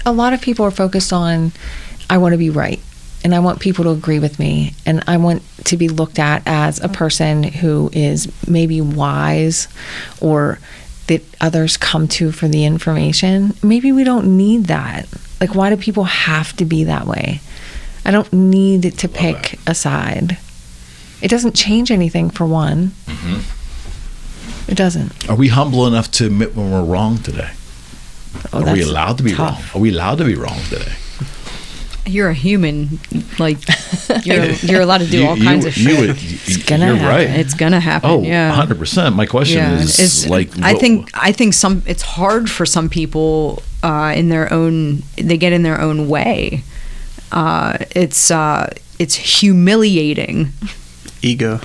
a lot of people are focused on, I want to be right, and I want people to agree with me, and I want to be looked at as a person who is maybe wise, or that others come to for the information. Maybe we don't need that. Like, why do people have to be that way? I don't need to pick a side. It doesn't change anything, for one. Mm-hmm. It doesn't. Are we humble enough to admit when we're wrong today? Are we allowed to be wrong? Are we allowed to be wrong today? You're a human. Like, you're allowed to do all kinds of shit. It's gonna happen. Right. It's gonna happen. Oh, yeah. 100%. My question is like, I think it's hard for some people in their own. They get in their own way. It's humiliating. Ego.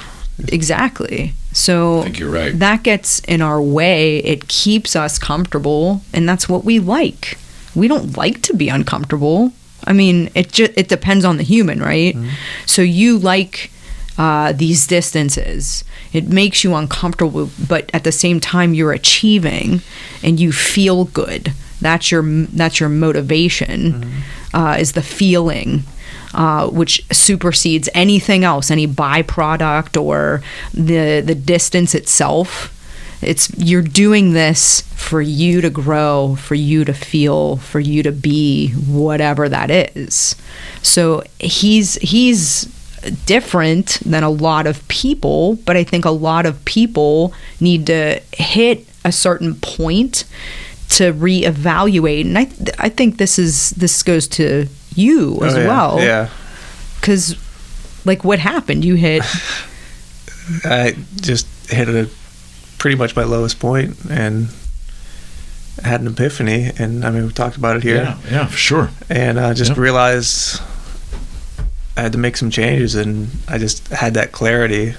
Exactly. So I think you're right. That gets in our way. It keeps us comfortable, and that's what we like. We don't like to be uncomfortable. I mean, it depends on the human, right? Mm-hmm. So you like these distances. It makes you uncomfortable, but at the same time, you're achieving, and you feel good. That's your motivation. Mm-hmm. Is the feeling. Which supersedes anything else, any byproduct or the distance itself. You're doing this for you to grow, for you to feel, for you to be whatever that is. So he's different than a lot of people, but I think a lot of people need to hit a certain point to reevaluate, and I think this goes to you as well. Yeah. Because, like, what happened? You hit... I just hit pretty much my lowest point and had an epiphany. And, I mean, we talked about it here. Yeah, for sure. And I just realized I had to make some changes, and I just had that clarity.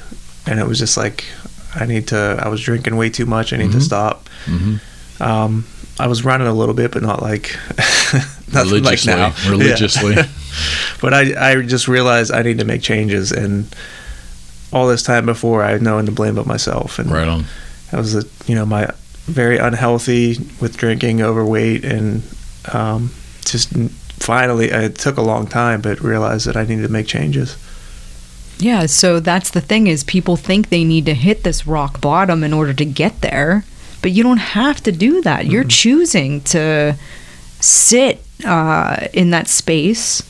And it was just like, I was drinking way too much. I need to stop. Mm-hmm. I was running a little bit, but not like nothing like now. Religiously. Yeah. But I just realized I need to make changes, and all this time before I had no one to blame but myself. And right on. I was my very unhealthy with drinking, overweight, and just finally, it took a long time, but realized that I needed to make changes. Yeah, so that's the thing, is people think they need to hit this rock bottom in order to get there, but you don't have to do that. You're choosing to sit in that space.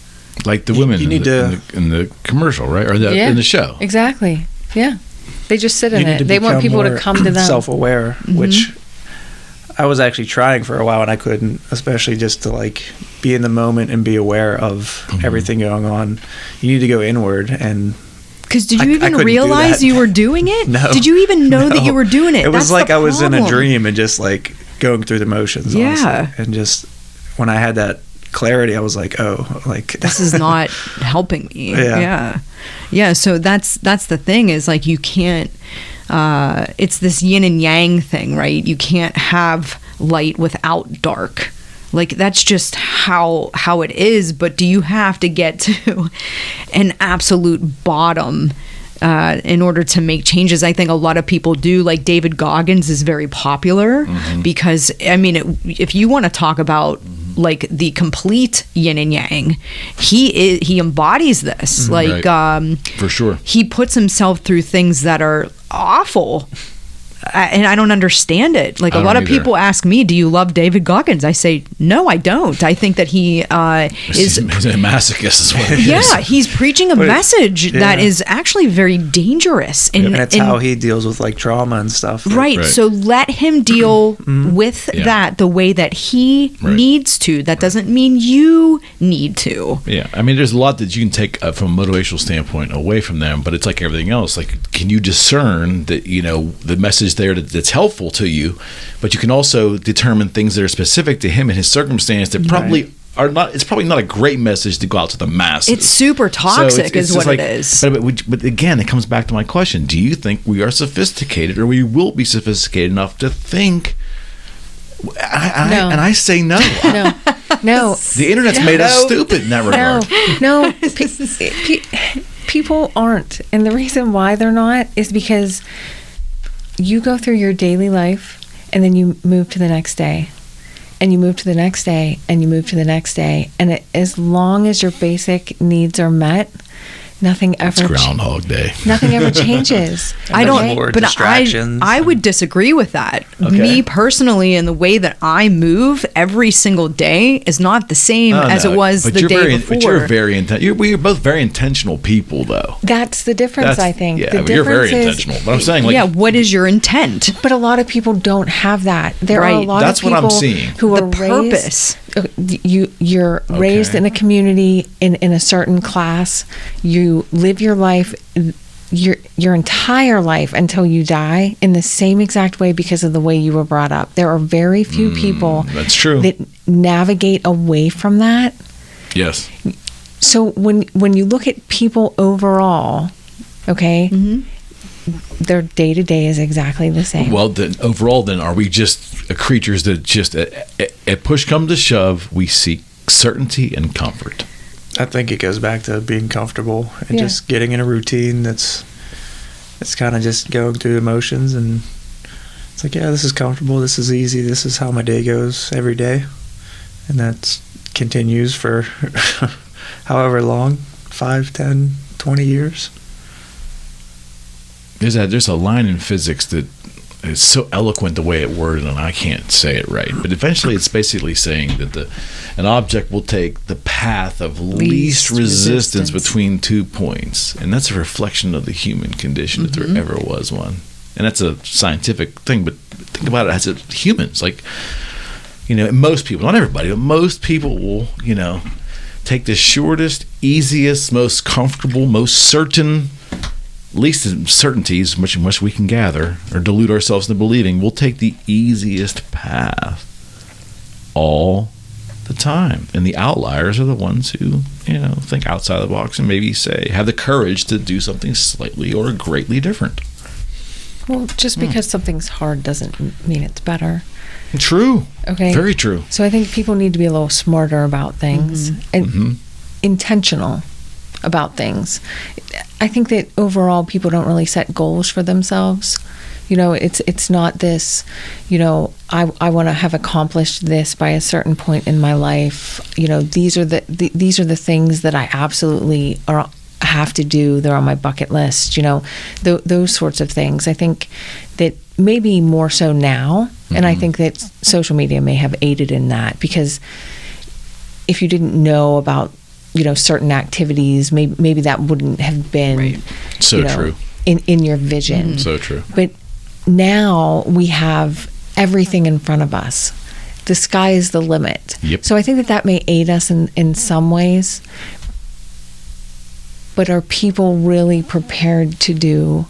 Like the women You need in the commercial, right? Or in the show. Exactly. Yeah. They just sit in You need it. to They want become people to more come to them. self-aware, which I was actually trying for a while and I couldn't, especially just to like be in the moment and be aware of everything going on. You need to go inward. And Because did you I even couldn't do realize that. you were doing it? No. Did you even know that No. you were doing it? It was That's like the I was in a problem. dream and just like going through the motions. Yeah. Honestly. And just when I had that clarity, I was like, oh, like This is not helping me. Yeah. Yeah. So that's the thing, is like you can't, it's this yin and yang thing, right? You can't have light without dark. Like that's just how it is. But do you have to get to an absolute bottom in order to make changes? I think a lot of people do. Like David Goggins is very popular because, I mean, if you want to talk about like the complete yin and yang, he embodies this. Like For sure. he puts himself through things that are awful. And I don't understand it. Like I a lot don't of either. people ask me, do you love David Goggins? I say, no, I don't. I think that he He's is... a masochist is what it is. Yeah, he's preaching a But- message that yeah. is actually very dangerous. and that's how he deals with like trauma and stuff. Right. Right. So let him deal with Yeah. that the way that he Right. needs to. That doesn't mean you need to. Yeah, I mean, there's a lot that you can take from a motivational standpoint away from them, but it's like everything else. Like, can you discern that, you know, the message there that's helpful to you, but you can also determine things that are specific to him and his circumstance that probably are not. It's probably not a great message to go out to the masses. It's super So toxic, it's is just what like- it is. But again, it comes back to my question: do you think we are sophisticated, or we will be sophisticated enough to think? No. And I say no. No. The internet's made us stupid in that regard. No, people aren't. And the reason why they're not is because you go through your daily life and then you move to the next day. And you move to the next day and you move to the next day. And as long as your basic needs are met, nothing It's ever Groundhog Day. nothing ever changes. I there's don't, more but distractions I would disagree with that. Okay. Me personally, and the way that I move every single day is not the same Oh, as no, it was but the you're day very, before. But you're very intentional. We're both very intentional people, though. That's the difference, I think. Yeah, the but you're very difference is- intentional. But I'm saying, like, yeah, what is your intent? But a lot of people don't have that. There are a Right. lot That's of what people I'm seeing. who The are raised. purpose. You're raised in a community in a certain class. You live your life, your entire life until you die in the same exact way because of the way you were brought up. There are very few people that's true. that navigate away from that. Yes. So when you look at people overall, okay, their day to day is exactly the same. Well, then overall, then are we just creatures that just at push comes to shove, we seek certainty and comfort? I think it goes back to being comfortable and Yeah. just getting in a routine that's kind of just going through emotions, and it's like, yeah, this is comfortable, this is easy, this is how my day goes every day, and that continues for however long, 5, 10, 20 years. There's a line in physics that is so eloquent the way it worded, and I can't say it right. But eventually, it's basically saying that an object will take the path of least resistance between 2 points, and that's a reflection of the human condition if there ever was one. And that's a scientific thing, but think about it as humans. Like, you know, most people, not everybody, but most people will, you know, take the shortest, easiest, most comfortable, most certain, least certainties, much we can gather or delude ourselves into believing. We'll take the easiest path all the time, and the outliers are the ones who, you know, think outside the box and maybe say have the courage to do something slightly or greatly different. Well, just because something's hard doesn't mean it's better. True. Okay. Very true. So I think people need to be a little smarter about things and intentional about things. I think that overall people don't really set goals for themselves You know, it's not this, you know, I want to have accomplished this by a certain point in my life. You know, these are the things that I absolutely have to do. They're on my bucket list, you know, those sorts of things. I think that maybe more so now, and I think that social media may have aided in that, because if you didn't know about, you know, certain activities, maybe that wouldn't have been so true in your vision. So true. But now we have everything in front of us. The sky is the limit. Yep. So I think that may aid us in some ways. But are people really prepared to do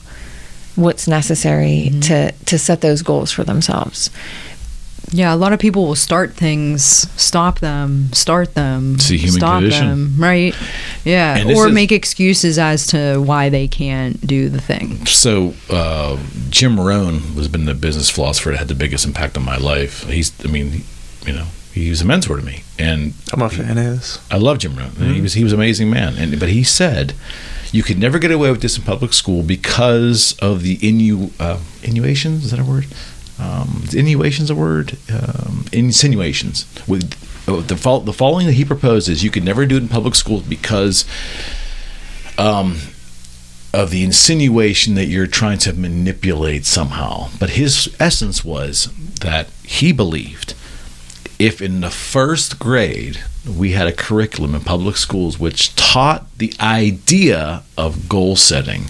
what's necessary to set those goals for themselves? Yeah, a lot of people will start things, stop them, start them, See human stop condition. them, right? Yeah, And this or is- make excuses as to why they can't do the thing. So Jim Rohn has been the business philosopher that had the biggest impact on my life. He was a mentor to me, and I'm a fan of his. I love Jim Rohn. He was an amazing man, but he said you could never get away with this in public school because of the innuations. Is that a word? Is innuations a word? Insinuations. With the following that he proposes, you could never do it in public schools because of the insinuation that you're trying to manipulate somehow. But his essence was that he believed if in the first grade we had a curriculum in public schools which taught the idea of goal setting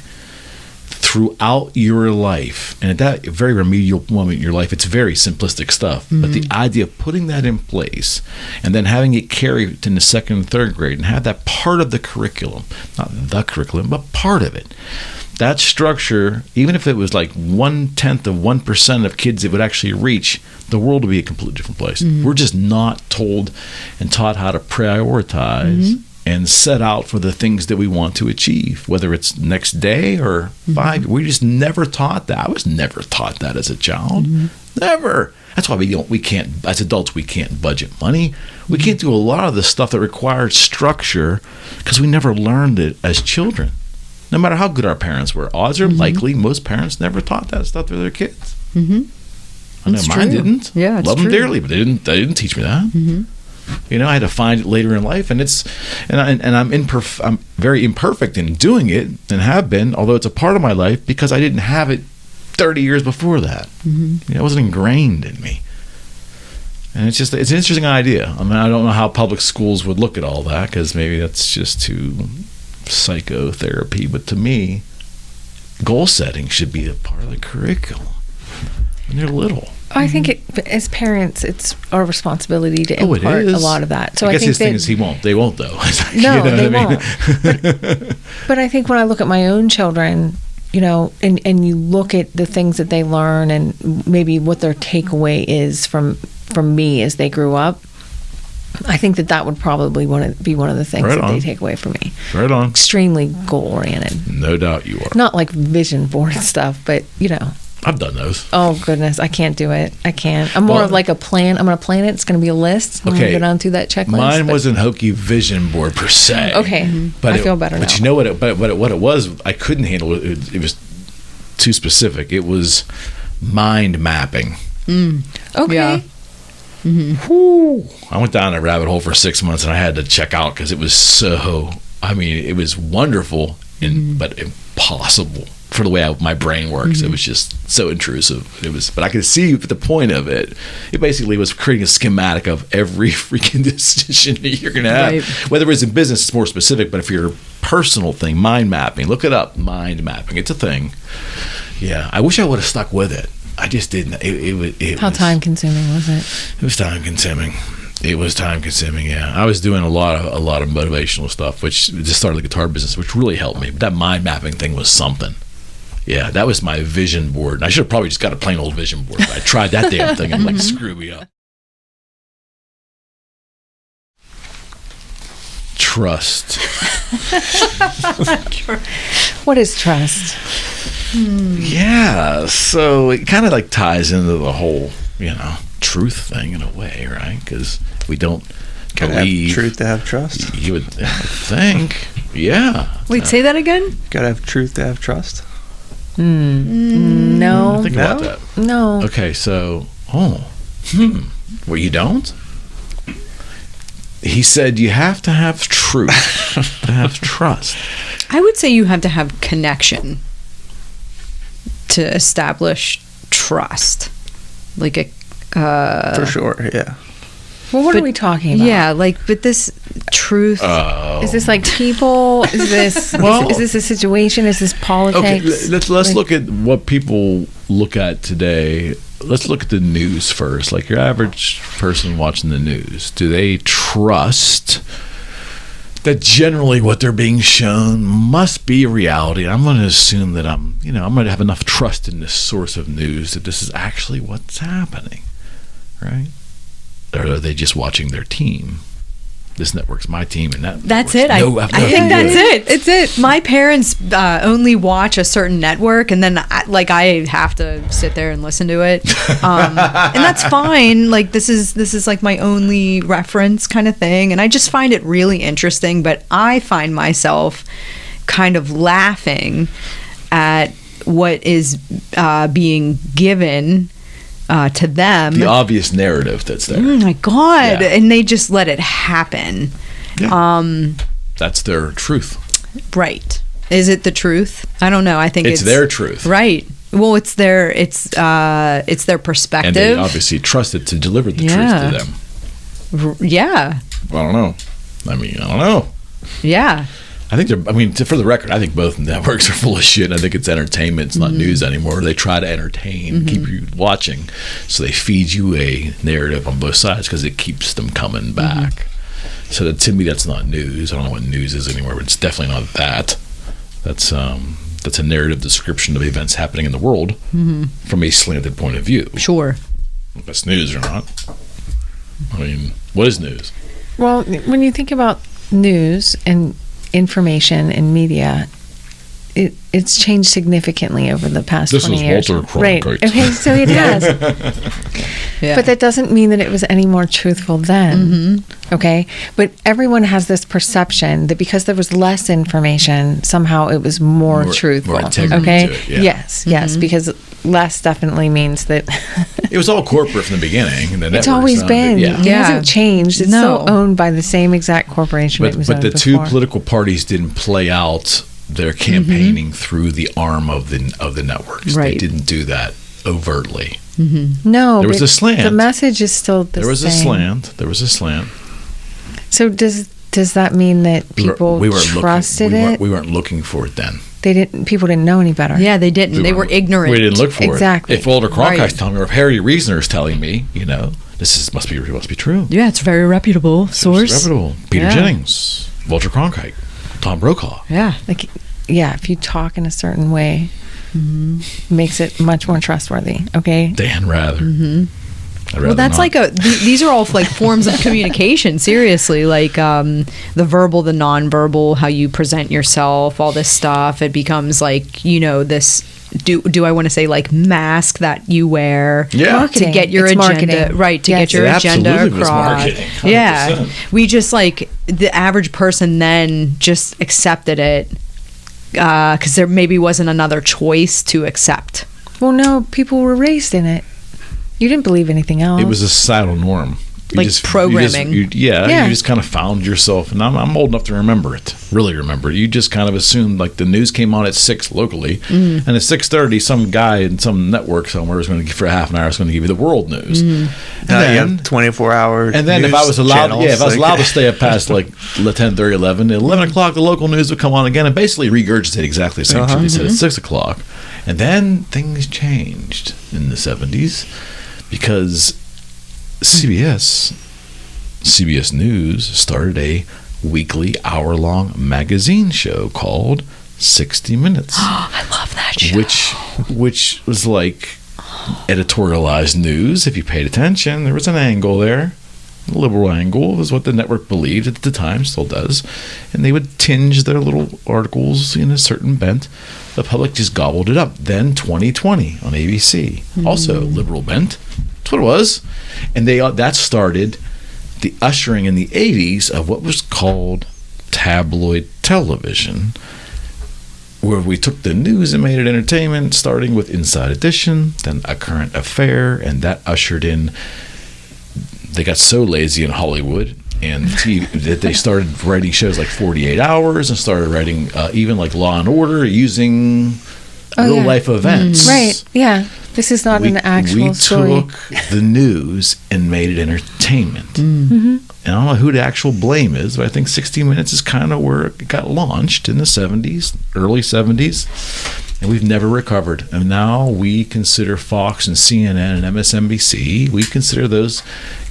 throughout your life, and at that very remedial moment in your life, it's very simplistic stuff, but the idea of putting that in place and then having it carried in the second and third grade and have that part of the curriculum, not the curriculum, but part of it, that structure, even if it was like 1/10 of 1% of kids it would actually reach, the world would be a completely different place. We're just not told and taught how to prioritize and set out for the things that we want to achieve, whether it's next day or 5. We just never taught that. I was never taught that as a child. Never. That's why we can't, as adults, we can't budget money. We can't do a lot of the stuff that requires structure because we never learned it as children. No matter how good our parents were, odds are likely most parents never taught that stuff to their kids. I know That's mine true. didn't. Yeah, it's love them true. dearly, but they didn't teach me that. You know, I had to find it later in life, and I'm very imperfect in doing it, and have been, although it's a part of my life because I didn't have it 30 years before that. You know, it wasn't ingrained in me, and it's an interesting idea. I mean, I don't know how public schools would look at all that because maybe that's just too psychotherapy, but to me, goal setting should be a part of the curriculum when they're little. I think as parents, it's our responsibility to Oh, it impart a is. lot of that. So I guess think his thing is they won't though. No, You know they what I mean? won't. But I think when I look at my own children, you know, and you look at the things that they learn and maybe what their takeaway is from me as they grew up, I think that would probably be one of the things Right that on. they take away from me. Right on. Extremely goal oriented. No doubt you are. Not like vision board stuff, but you know. I've done those. Oh goodness, I can't do it. I can't. I'm more Well- of like a plan. I'm going to plan it. It's going to be a list. I'm going Okay. to go down through that checklist. Mine but- wasn't hokey vision board per se. Okay. I feel better But now. you know what? What it was? I couldn't handle it. It was too specific. It was mind mapping. Okay. Yeah. Whew. I went down a rabbit hole for 6 months and I had to check out because it was so. I mean, it was wonderful, but impossible for the way my brain works. It was just so intrusive. But I could see the point of it. It basically was creating a schematic of every freaking decision that you're going to have. Right. Whether it's in business, it's more specific. But if you're a personal thing, mind mapping, look it up. Mind mapping, it's a thing. Yeah, I wish I would have stuck with it. I just didn't. It How was, time consuming was it? It was time consuming. It was time consuming. Yeah, I was doing a lot of motivational stuff, which just started the guitar business, which really helped me. But that mind mapping thing was something. Yeah, that was my vision board. I should have probably just got a plain old vision board. But I tried that damn thing and like screw me up. Trust. What is trust? Yeah, so it kind of like ties into the whole, truth thing in a way, right? Because we don't Gotta have believe truth to have trust. You would think, yeah. Wait, say that again? Gotta have truth to have trust. No. Think about that. No. Okay, so, well, you don't? He said you have to have truth to have trust. I would say you have to have connection to establish trust. Like a For sure, yeah. Well, what are we talking about? Yeah, but this truth. Is this like people? Is this is this a situation? Is this politics? Okay, let's look at what people look at today. Let's look at the news first. Like your average person watching the news, do they trust that generally what they're being shown must be reality? I'm going to assume that I'm going to have enough trust in this source of news that this is actually what's happening, right? Or are they just watching their team? This network's my team, and that's it. I think that's it. It's it. My parents only watch a certain network, and then I have to sit there and listen to it, and that's fine. Like this is like my only reference kind of thing, and I just find it really interesting. But I find myself kind of laughing at what is being given to them, the obvious narrative that's there. Oh my God! Yeah. And they just let it happen. Yeah. That's their truth, right? Is it the truth? I don't know. I think it's their truth, right? Well, it's their perspective, and they obviously trust it to deliver the truth to them. Yeah. Well, I don't know. Yeah. I think for the record, I think both networks are full of shit. I think it's entertainment. It's not news anymore. They try to entertain, keep you watching. So they feed you a narrative on both sides because it keeps them coming back. So to me, that's not news. I don't know what news is anymore, but it's definitely not that. That's a narrative description of events happening in the world from a slanted point of view. Sure. If it's news or not. I mean, what is news? Well, when you think about news and information and media, it's changed significantly over the past 20 years. Walter Cronkite. Right. Okay, so it has. Yeah. But that doesn't mean that it was any more truthful then. Okay? But everyone has this perception that because there was less information, somehow it was more truthful. More integrity okay? to it, yeah. Yes, because less definitely means that it was all corporate from the beginning. And it's always been. It hasn't changed. It's still owned by the same exact corporation it was owned But the before. two political parties didn't play out their campaigning through the arm of the networks. Right. They didn't do that overtly. No, there was a slant. The message is still the same. There was a slant. So does that mean that people trusted it? We weren't looking for it then. People didn't know any better. Yeah, they didn't. They were ignorant. We didn't look for exactly. it. If Walter Cronkite's telling me, or if Harry Reasoner is telling me, must be true. Yeah, it's a very reputable source. It's reputable. Peter Jennings, Walter Cronkite, Tom Brokaw. Yeah. If you talk in a certain way, makes it much more trustworthy. Okay. Dan Rather. Well, that's not. These are all like forms of communication. Seriously, like the verbal, the nonverbal, how you present yourself, all this stuff. It becomes like this. Do I want to say like mask that you wear to get your agenda marketing. Right? To get your agenda across. Yeah, we just the average person then just accepted it because there maybe wasn't another choice to accept. Well, no, people were raised in it. You didn't believe anything else. It was a societal norm. Programming. You just kind of found yourself, and I'm old enough to remember it, really remember it. You just kind of assumed like the news came on at 6 locally, and at 6:30, some guy in some network somewhere was going to, for half an hour, is going to give you the world news. And then 24-hour. And then if I was allowed to stay up past like 10:30, 11, at 11 o'clock, the local news would come on again and basically regurgitate exactly the same thing they said at 6 o'clock. And then things changed in the 70s. Because CBS News started a weekly hour-long magazine show called 60 Minutes. I love that show. Which was like editorialized news. If you paid attention, there was an angle there. A liberal angle was what the network believed at the time, still does. And they would tinge their little articles in a certain bent. The public just gobbled it up. Then 2020 on ABC, also liberal bent. That's what it was. And that started the ushering in the 80s of what was called tabloid television, where we took the news and made it entertainment, starting with Inside Edition, then A Current Affair, and that ushered in. They got so lazy in Hollywood and that they started writing shows like 48 Hours and started writing even like Law and Order using real life events. Right. Yeah. This is not an actual story. We took the news and made it entertainment. And I don't know who the actual blame is, but I think 60 Minutes is kind of where it got launched in the 70s, early 70s. And we've never recovered. And now we consider Fox and CNN and MSNBC, we consider those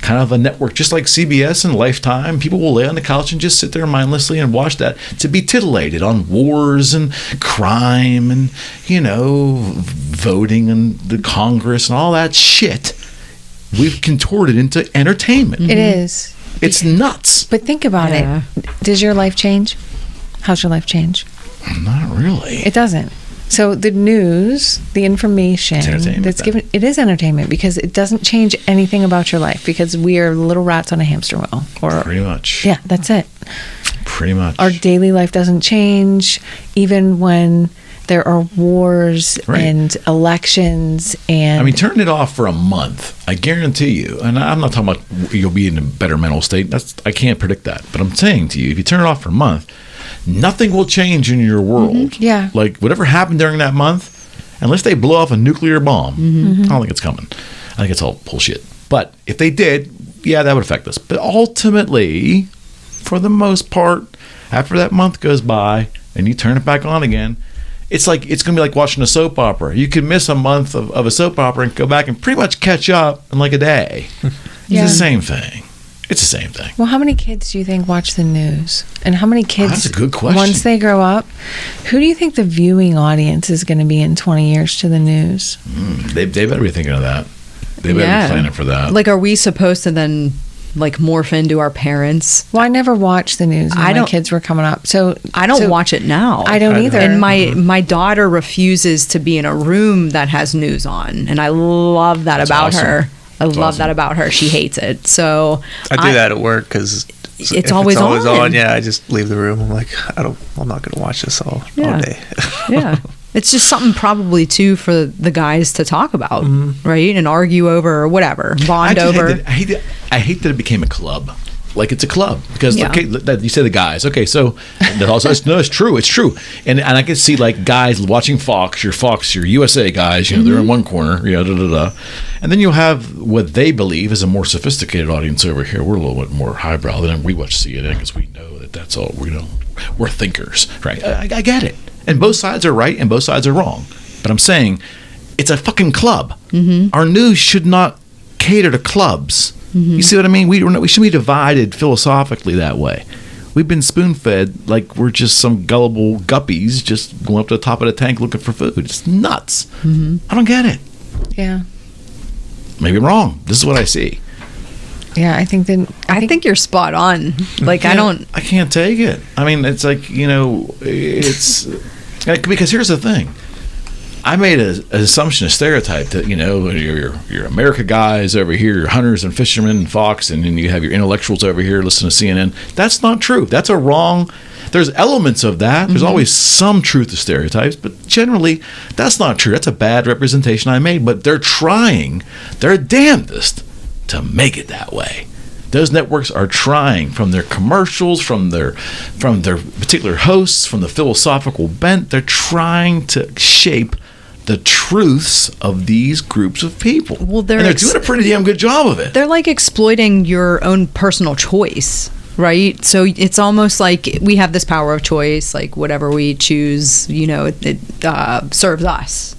kind of a network, just like CBS and Lifetime. People will lay on the couch and just sit there mindlessly and watch that to be titillated on wars and crime and, voting and the Congress and all that shit. We've contorted into entertainment. It is. It's nuts. But think about it. Does your life change? How's your life change? Not really. It doesn't. So the news, the information that's given, it is entertainment because it doesn't change anything about your life because we are little rats on a hamster wheel. Or pretty much. Yeah, that's it. Pretty much. Our daily life doesn't change even when there are wars and elections and... I mean, turn it off for a month. I guarantee you, and I'm not talking about you'll be in a better mental state. I can't predict that. But I'm saying to you, if you turn it off for a month, nothing will change in your world. Yeah. Like, whatever happened during that month, unless they blow off a nuclear bomb, I don't think it's coming. I think it's all bullshit. But if they did, yeah, that would affect us. But ultimately, for the most part, after that month goes by and you turn it back on again, it's going to be like watching a soap opera. You could miss a month of a soap opera and go back and pretty much catch up in like a day. It's the same thing. It's the same thing. Well, how many kids do you think watch the news? And how many kids, that's a good question. Once they grow up, who do you think the viewing audience is going to be in 20 years to the news? They better be thinking of that. They better be planning for that. Like, are we supposed to then morph into our parents? Well, I never watched the news when my kids were coming up. So I don't watch it now. I don't either. And my daughter refuses to be in a room that has news on. And I love that about her. I love that about her. She hates it. So I do that at work because it's always on. Yeah, I just leave the room. I'm like, I'm not going to watch this all day. Yeah. It's just something probably too for the guys to talk about, right? And argue over or whatever, bond over. I hate that it became a club. Like, it's a club because you say the guys. Okay, so that also it's true. It's true, and I can see like guys watching Fox, your USA guys. They're in one corner. And then you have what they believe is a more sophisticated audience over here. We're a little bit more highbrow than we watch CNN because we know that's all we know. We're thinkers, right? I get it, and both sides are right and both sides are wrong. But I'm saying it's a fucking club. Our news should not cater to clubs. You see what I mean? We shouldn't be divided philosophically that way. We've been spoon-fed like we're just some gullible guppies just going up to the top of the tank looking for food. It's nuts. I don't get it. Yeah. Maybe I'm wrong. This is what I see. Yeah, I think you're spot on. I can't take it. I mean, it's like, it's because here's the thing. I made an assumption, a stereotype that, your America guys over here, your hunters and fishermen and Fox, and then you have your intellectuals over here listening to CNN. That's not true. That's a wrong. There's elements of that. There's always some truth to stereotypes, but generally, that's not true. That's a bad representation I made, but they're trying their damnedest to make it that way. Those networks are trying, from their commercials, from their particular hosts, from the philosophical bent, they're trying to shape the truths of these groups of people. Well, they're doing a pretty damn good job of it. They're like exploiting your own personal choice, right? So it's almost like we have this power of choice, like whatever we choose, it serves us.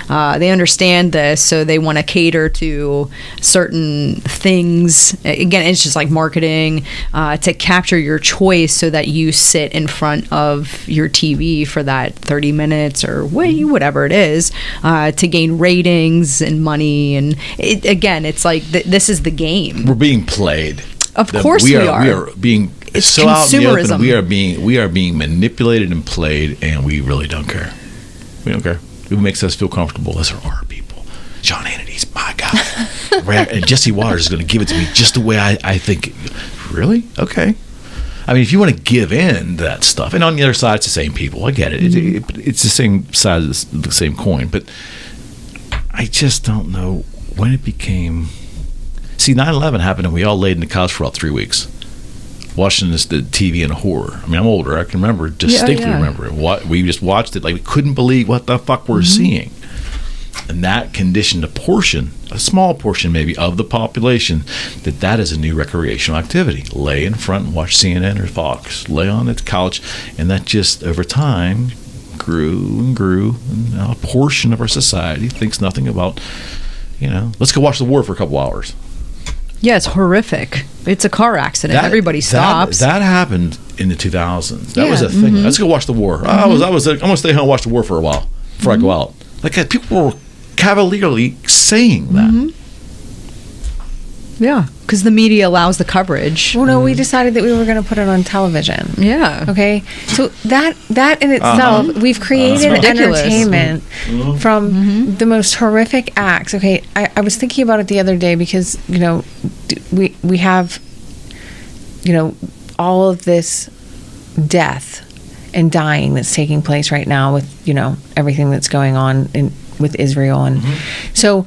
They understand this, so they want to cater to certain things. Again, it's just like marketing to capture your choice so that you sit in front of your TV for that 30 minutes or whatever it is to gain ratings and money. And it's like this is the game. We're being played. Of course we are. We are being so out in the open. We are being manipulated and played, and we really don't care. We don't care. Who makes us feel comfortable? Those are our people. John Hannity's my guy. And Jesse Waters is going to give it to me just the way I think. Really? Okay. I mean, if you want to give in to that stuff, and on the other side, it's the same people. I get it. It's the same side of the same coin. But I just don't know when it became. See, 9/11 happened, and we all laid in the couch for about 3 weeks, watching the TV in horror. I mean, I'm older. I can remember, distinctly remember it. We just watched it like we couldn't believe what the fuck we're seeing. And that conditioned a small portion maybe, of the population that is a new recreational activity. Lay in front and watch CNN or Fox. Lay on the couch. And that just, over time, grew and grew. And now a portion of our society thinks nothing about, let's go watch the war for a couple hours. Yeah, it's horrific. It's a car accident. Everybody stops. That happened in the 2000s. That was a thing. Let's go watch the war. I'm going to stay home and watch the war for a while before I go out. Like, people were cavalierly saying that. Yeah, because the media allows the coverage. Well, no, we decided that we were going to put it on television. Yeah. Okay. So that in itself, we've created entertainment from the most horrific acts. Okay. I was thinking about it the other day because, we have, all of this death and dying that's taking place right now with, everything that's going on with Israel. And so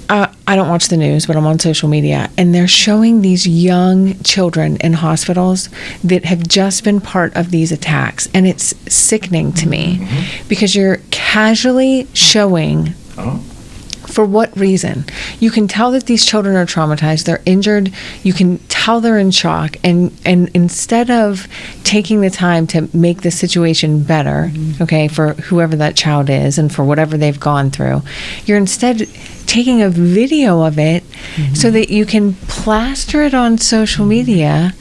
I don't watch the news, but I'm on social media, and they're showing these young children in hospitals that have just been part of these attacks. And it's sickening to me because you're casually showing for what reason. You can tell that these children are traumatized, they're injured, you can tell they're in shock, and instead of taking the time to make the situation better, okay, for whoever that child is and for whatever they've gone through, you're instead taking a video of it so that you can plaster it on social media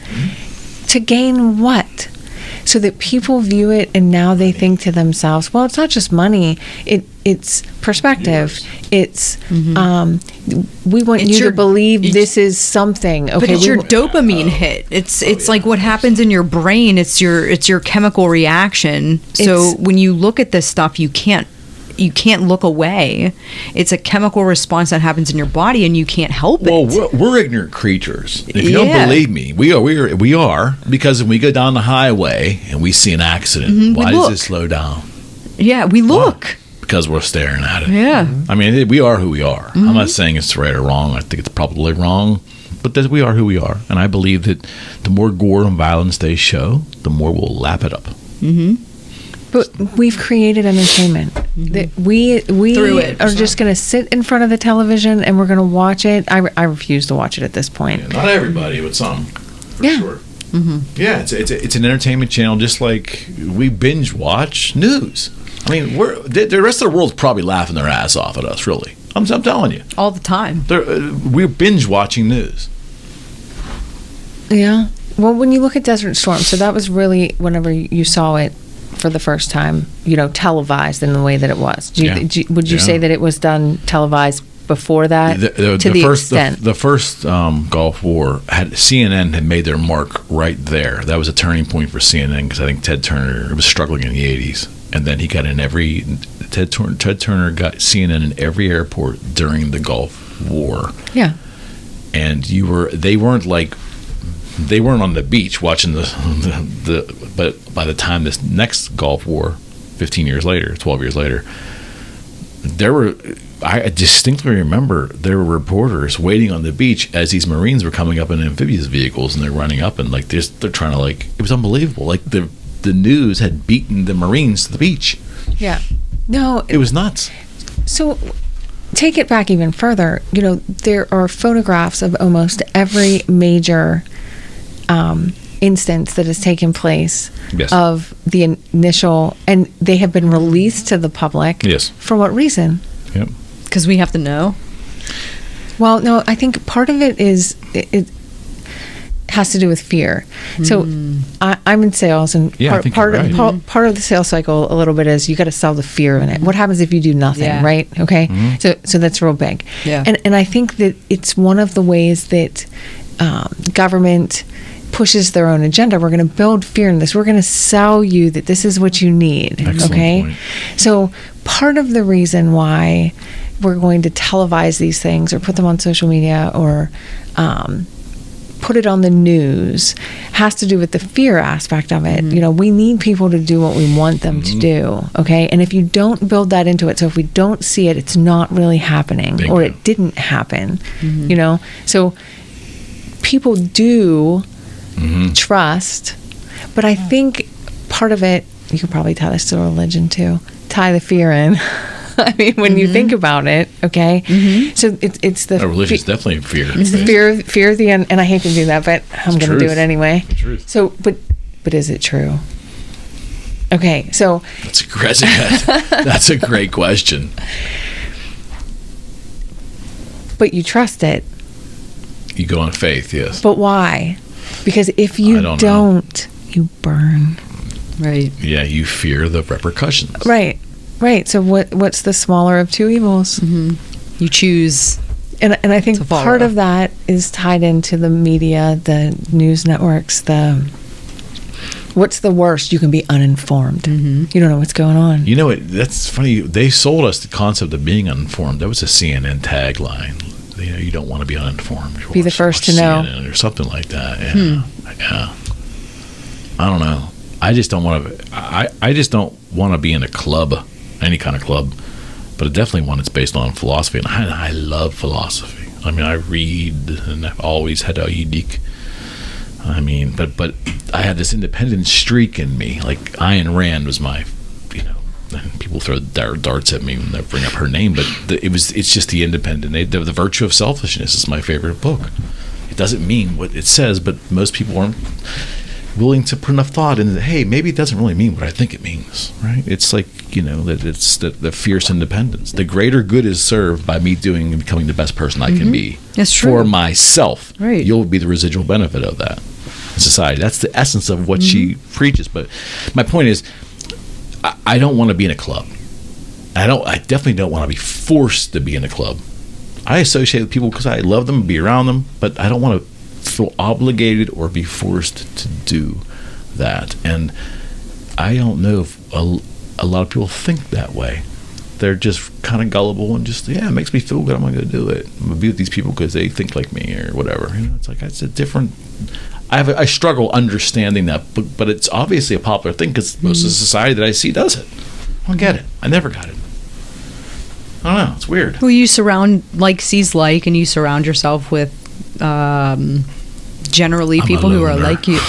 to gain what? So that people view it and now they think to themselves, well, it's not just money, it's perspective. It's we want you to believe this is something. Okay, but it's your dopamine hit. It's like what happens in your brain. It's your chemical reaction. So when you look at this stuff, you can't look away. It's a chemical response that happens in your body, and you can't help it. Well, we're ignorant creatures. If you don't believe me, we are, because when we go down the highway and we see an accident, why does it slow down? Yeah, we look. Why? Because we're staring at it. Yeah. I mean, we are who we are. I'm not saying it's right or wrong. I think it's probably wrong. But we are who we are. And I believe that the more gore and violence they show, the more we'll lap it up. But we've created entertainment. That we are just going to sit in front of the television and we're going to watch it. I refuse to watch it at this point. Yeah, not everybody, but some, for sure. Yeah, it's an entertainment channel, just like we binge watch news. I mean, the rest of the world's probably laughing their ass off at us, really. I'm telling you. All the time. We're binge watching news. Yeah. Well, when you look at Desert Storm, so that was really whenever you saw it for the first time, televised in the way that it was. Would you say that it was done televised before that? The first Gulf War, CNN had made their mark right there. That was a turning point for CNN because I think Ted Turner was struggling in the 80s. And then he got in Ted Turner got CNN in every airport during the Gulf War. Yeah. And they weren't on the beach watching but by the time this next Gulf War, 12 years later, I distinctly remember there were reporters waiting on the beach as these Marines were coming up in amphibious vehicles, and they're running up and they're trying to it was unbelievable. Like the news had beaten the Marines to the beach. Yeah. No. It was nuts. So take it back even further. There are photographs of almost every major instance that has taken place of the initial, and they have been released to the public. Yes. For what reason? Yep. Because we have to know. Well, no, I think part of it is it has to do with fear. So I'm in sales, and part of the sales cycle a little bit is you got to sell the fear in it. What happens if you do nothing, right? Okay, so that's real big. Yeah. And I think that it's one of the ways that government pushes their own agenda. We're going to build fear in this. We're going to sell you that this is what you need. Excellent point. So part of the reason why we're going to televise these things or put them on social media or put it on the news has to do with the fear aspect of it. You know, we need people to do what we want them to do, okay? And if you don't build that into it, so if we don't see it, it's not really happening. Bingo. Or it didn't happen, you know? So people do trust, but I think part of it, you could probably tie this to religion too, tie the fear in. I mean, when you think about it, okay? So it's the... Religion is definitely fear. It's the fear of the end, and I hate to do that, but I'm going to do it anyway. Truth. So, but is it true? Okay, so... That's a great question. But you trust it. You go on faith, yes. But why? Because if you don't, you burn. Right. Yeah, you fear the repercussions. Right. So what's the smaller of two evils? You choose. And I think part of that is tied into the media, the news networks, what's the worst? You can be uninformed. You don't know what's going on. You know, that's funny. They sold us the concept of being uninformed. That was a CNN tagline. You know, you don't want to be uninformed. Be the first to know. CNN or something like that. Yeah. Yeah. I don't know. I just don't want to. I just don't want to be in a club, any kind of club, but definitely one that's based on philosophy. And I love philosophy. I mean, I read, and I've always had a unique. I mean, but I had this independent streak in me. Like Ayn Rand was my, you know. And people throw darts at me when they bring up her name, but it's just the independent. The Virtue of Selfishness is my favorite book. It doesn't mean what it says, but most people aren't willing to put enough thought into, hey, maybe it doesn't really mean what I think it means, right? It's like, you know, that it's the fierce independence. The greater good is served by me doing and becoming the best person I can be. That's true. For myself. Right. You'll be the residual benefit of that in society. That's the essence of what she preaches. But my point is, I don't want to be in a club. I definitely don't want to be forced to be in a club. I associate with people because I love them, be around them, but I don't want to feel obligated or be forced to do that. And I don't know if a lot of people think that way. They're just kind of gullible and just, it makes me feel good, I'm going to do it. I'm going to be with these people because they think like me or whatever. You know, it's like, it's a different... I struggle understanding that, but it's obviously a popular thing because most of the society that I see does it. I don't get it. I never got it. I don't know. It's weird. Well, you surround like sees like, and you surround yourself with generally people who are like you.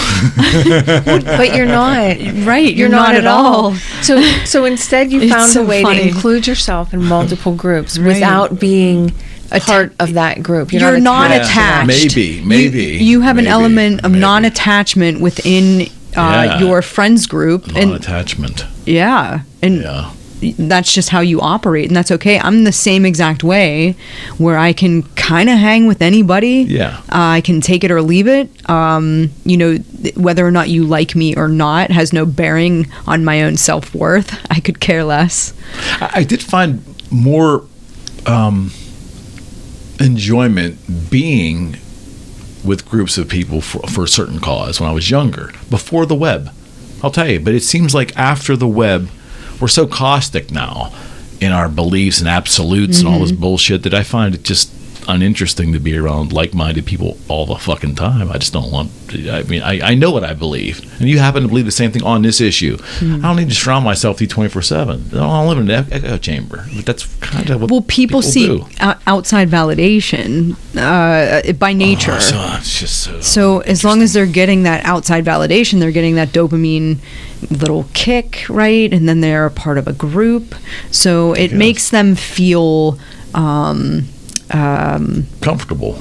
But you're not. Right. You're not at all. So instead you found a way to include yourself in multiple groups without being a part of that group. You're not attached. Maybe. You have an element of non-attachment within your friends group. Non-attachment. And that's just how you operate, and that's okay. I'm the same exact way, where I can kind of hang with anybody. I can take it or leave it. You know, whether or not you like me or not has no bearing on my own self-worth. I could care less. I did find more enjoyment being with groups of people for a certain cause when I was younger, before the web. I'll tell you, but it seems like after the web, we're so caustic now in our beliefs and absolutes and all this bullshit that I find it just uninteresting to be around like-minded people all the fucking time. I just don't want to, I mean, I know what I believe, and you happen to believe the same thing on this issue. I don't need to surround myself with you 24/7. I don't live in an echo chamber. But that's kind of what people seek outside validation by nature. So as long as they're getting that outside validation, they're getting that dopamine little kick, right? And then they're a part of a group. So it makes them feel comfortable,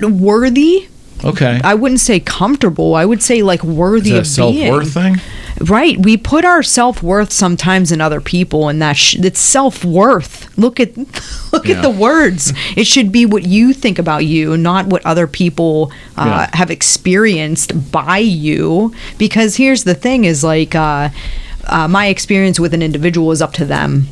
worthy. Okay. I wouldn't say comfortable. I would say like worthy of being. Self-worth thing? Right. We put our self-worth sometimes in other people, and it's self-worth. Look at the words. It should be what you think about you, not what other people have experienced by you. Because here's the thing is like my experience with an individual is up to them.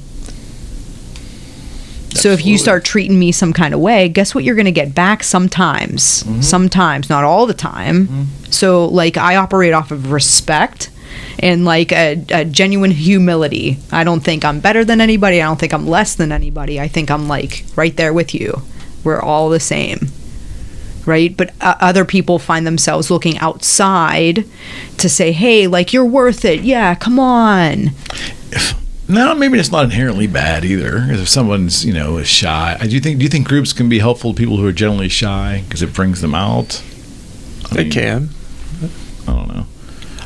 So if you start treating me some kind of way, guess what you're going to get back sometimes. Sometimes, not all the time. So like I operate off of respect and like a genuine humility. I don't think I'm better than anybody. I don't think I'm less than anybody. I think I'm like right there with you. We're all the same. right? But other people find themselves looking outside to say, hey, like, you're worth it. Yeah, come on. No, maybe it's not inherently bad either. If someone's, is shy, do you think groups can be helpful to people who are generally shy because it brings them out? They can. I don't know.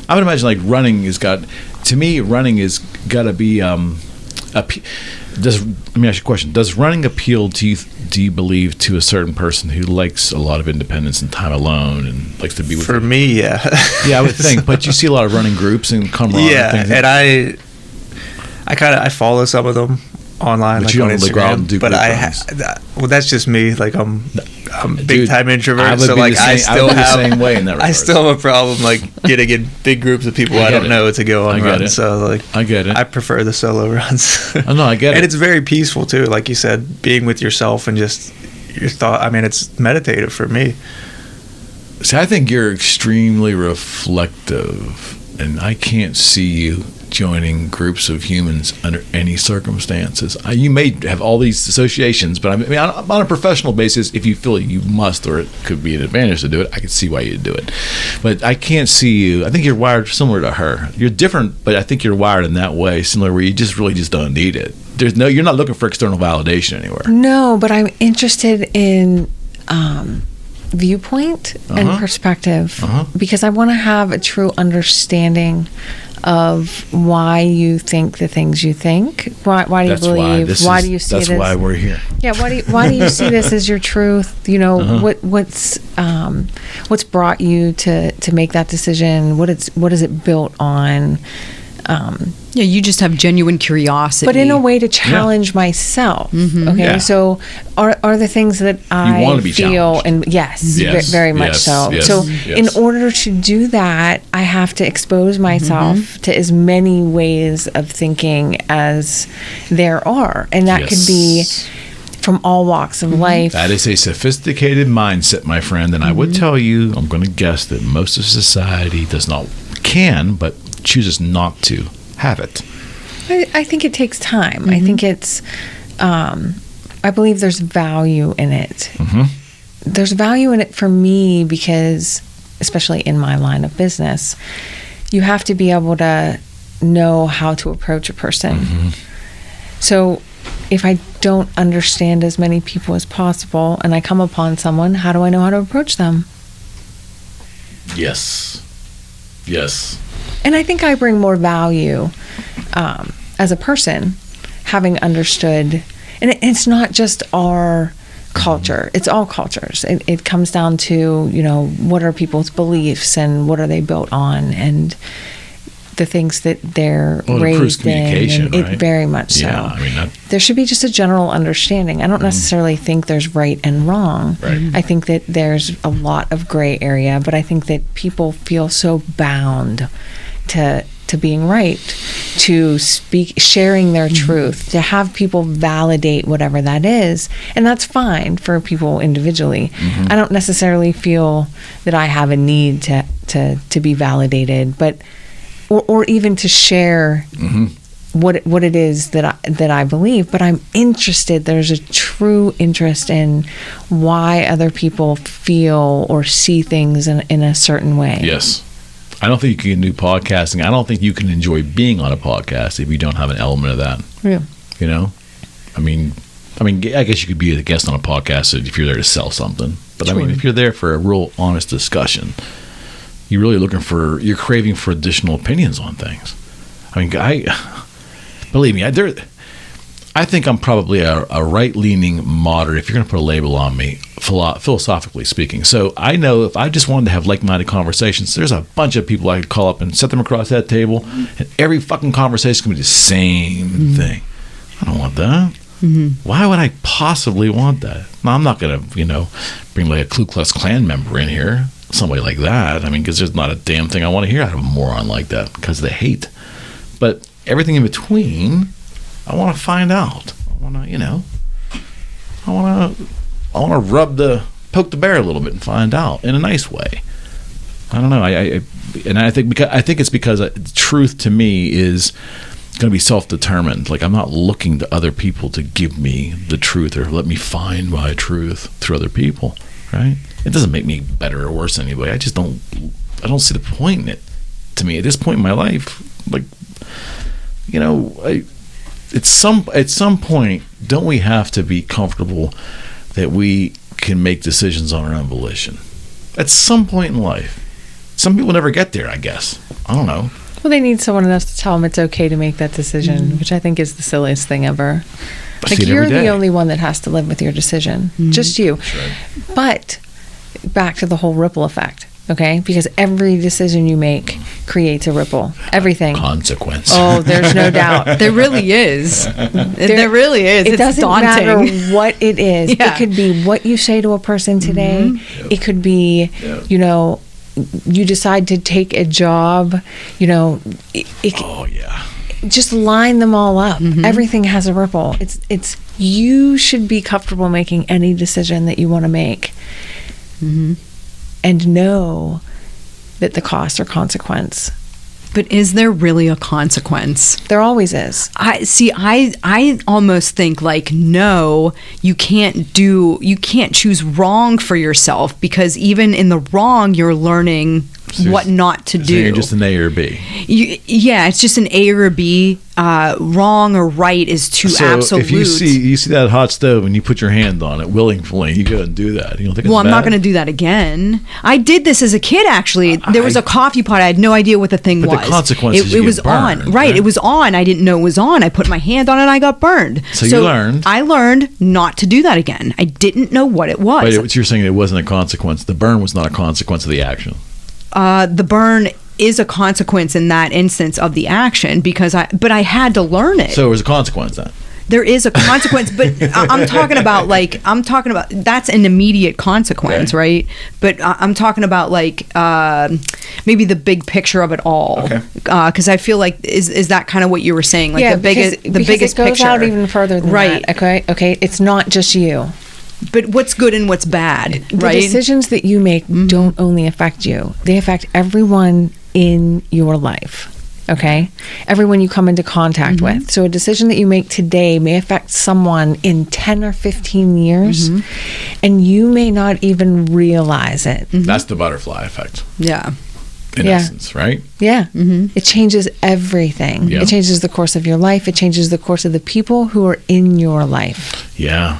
I would imagine like running has got to be. Let me ask you a question. Does running appeal to you? Do you believe to a certain person who likes a lot of independence and time alone and likes to be with? For me, yeah. Yeah, I would think. But you see a lot of running groups and camaraderie. Yeah, and I follow some of them online, but like you don't on go out and Instagram. do But well, that's just me. Like I'm big time introvert, so like I still have the same way in that regard. I still have a problem like getting in big groups of people I don't know to go on runs. So like I get it. I prefer the solo runs. Oh, no, I get it. And it's very peaceful too, like you said, being with yourself and just your thought. I mean, it's meditative for me. See, I think you're extremely reflective, and I can't see you joining groups of humans under any circumstances. You may have all these associations, but I mean, on a professional basis, if you feel you must, or it could be an advantage to do it, I can see why you'd do it. But I can't see you. I think you're wired similar to her. You're different, but I think you're wired in that way, similar where you just don't need it. You're not looking for external validation anywhere. No, but I'm interested in viewpoint and perspective because I want to have a true understanding of why you think the things you think. Why do you believe? Why do you see this? That's why we're here. Yeah. Why do you see this as your truth? What's brought you to make that decision? What is it built on? You just have genuine curiosity, but in a way to challenge myself. Okay, so are the things that I feel, and very much so. So in order to do that, I have to expose myself to as many ways of thinking as there are, and that could be from all walks of life. That is a sophisticated mindset, my friend, and I would tell you, I'm going to guess that most of society but chooses not to have it. I think it takes time. I think it's I believe there's value in it. There's value in it for me because, especially in my line of business, you have to be able to know how to approach a person. So if I don't understand as many people as possible and I come upon someone, how do I know how to approach them? Yes. And I think I bring more value as a person, having understood, and it's not just our culture, it's all cultures. It comes down to, what are people's beliefs and what are they built on and the things that they're raised in. And it very much so. Yeah, I mean, there should be just a general understanding. I don't necessarily think there's right and wrong. I think that there's a lot of gray area, but I think that people feel so bound to being right, to speak, sharing their truth, to have people validate whatever that is, and that's fine for people individually. I don't necessarily feel that I have a need to be validated, but or even to share what it is that I believe. But I'm interested. There's a true interest in why other people feel or see things in a certain way. Yes. I don't think you can do podcasting. I don't think you can enjoy being on a podcast if you don't have an element of that. Yeah. I mean, I guess you could be a guest on a podcast if you're there to sell something. But I mean, if you're there for a real honest discussion, you're really you're craving for additional opinions on things. I mean, believe me, I think I'm probably a right-leaning moderate, if you're going to put a label on me, philosophically speaking. So I know if I just wanted to have like-minded conversations, there's a bunch of people I could call up and set them across that table, and every fucking conversation can be the same thing. I don't want that. Why would I possibly want that? No, I'm not going to, bring like a Ku Klux Klan member in here, somebody like that. I mean, because there's not a damn thing I want to hear out of a moron like that, because they hate. But everything in between, I want to find out. I want to poke the bear a little bit and find out in a nice way. I don't know. I think it's because truth to me is going to be self-determined. Like, I'm not looking to other people to give me the truth or let me find my truth through other people, right? It doesn't make me better or worse anyway. I don't see the point in it. To me, at this point in my life, like, you know, at some point, don't we have to be comfortable that we can make decisions on our own volition? At some point in life. Some people never get there, I guess. I don't know. Well, they need someone else to tell them it's okay to make that decision, which I think is the silliest thing ever. Like, you're the only one that has to live with your decision. Just you. Right. But back to the whole ripple effect, okay? Because every decision you make creates a ripple. Everything. Consequence. Oh, there's no doubt. There really is. There really is. It It's doesn't daunting. matter what it is. Yeah. It could be what you say to a person today. It could be, you know, you decide to take a job, you know. Oh, yeah. Just line them all up. Everything has a ripple. It's you should be comfortable making any decision that you want to make, and know that the cost or consequence. But is there really a consequence? There always is. I almost think like, no, you can't choose wrong for yourself, because even in the wrong, you're learning what not to do. You're just an A or B. Yeah, it's just an A or a B. Wrong or right is too absolute. If you see that hot stove and you put your hand on it willingly, you go and do that. You don't think? Well, it's I'm bad? not going to do that again. I did this as a kid, actually. There was a coffee pot. I had no idea what the thing was. But the consequences, it you was get burned, on. Right, right? it was on. I didn't know it was on. I put my hand on it. I got burned. So you learned. I learned not to do that again. I didn't know what it was. But you're saying it wasn't a consequence. The burn was not a consequence of the action. The burn is a consequence in that instance of the action, because I had to learn it. So it was a consequence then. There is a consequence, but I'm talking about that's an immediate consequence, Okay. right? But I'm talking about like maybe the big picture of it all. Okay. Because I feel like is that kind of what you were saying? Like Yeah, the biggest it goes picture. out even further than Right. that. Okay, it's not just you. But what's good and what's bad, The right? decisions that you make don't only affect you; they affect everyone in your life. Okay, everyone you come into contact with. So a decision that you make today may affect someone in 10 or 15 years, and you may not even realize it. That's the butterfly effect, Yeah. in Yeah. essence, right? Yeah, it changes everything. Yeah. It changes the course of your life. It changes the course of the people who are in your life. Yeah.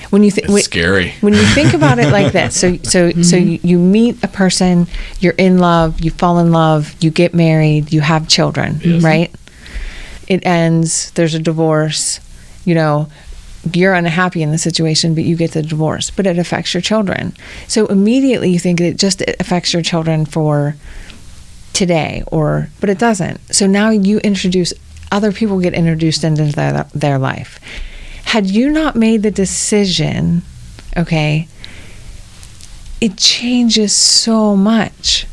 When you It's scary. When you think about it like this, so you meet a person, you're in love, you fall in love, you get married, you have children, Yes. right? It ends, there's a divorce, you know, you're unhappy in the situation, but you get the divorce, but it affects your children. So immediately you think it affects your children for today, but it doesn't. So now you introduce, other people get introduced into their life. Had you not made the decision, okay, it changes so much.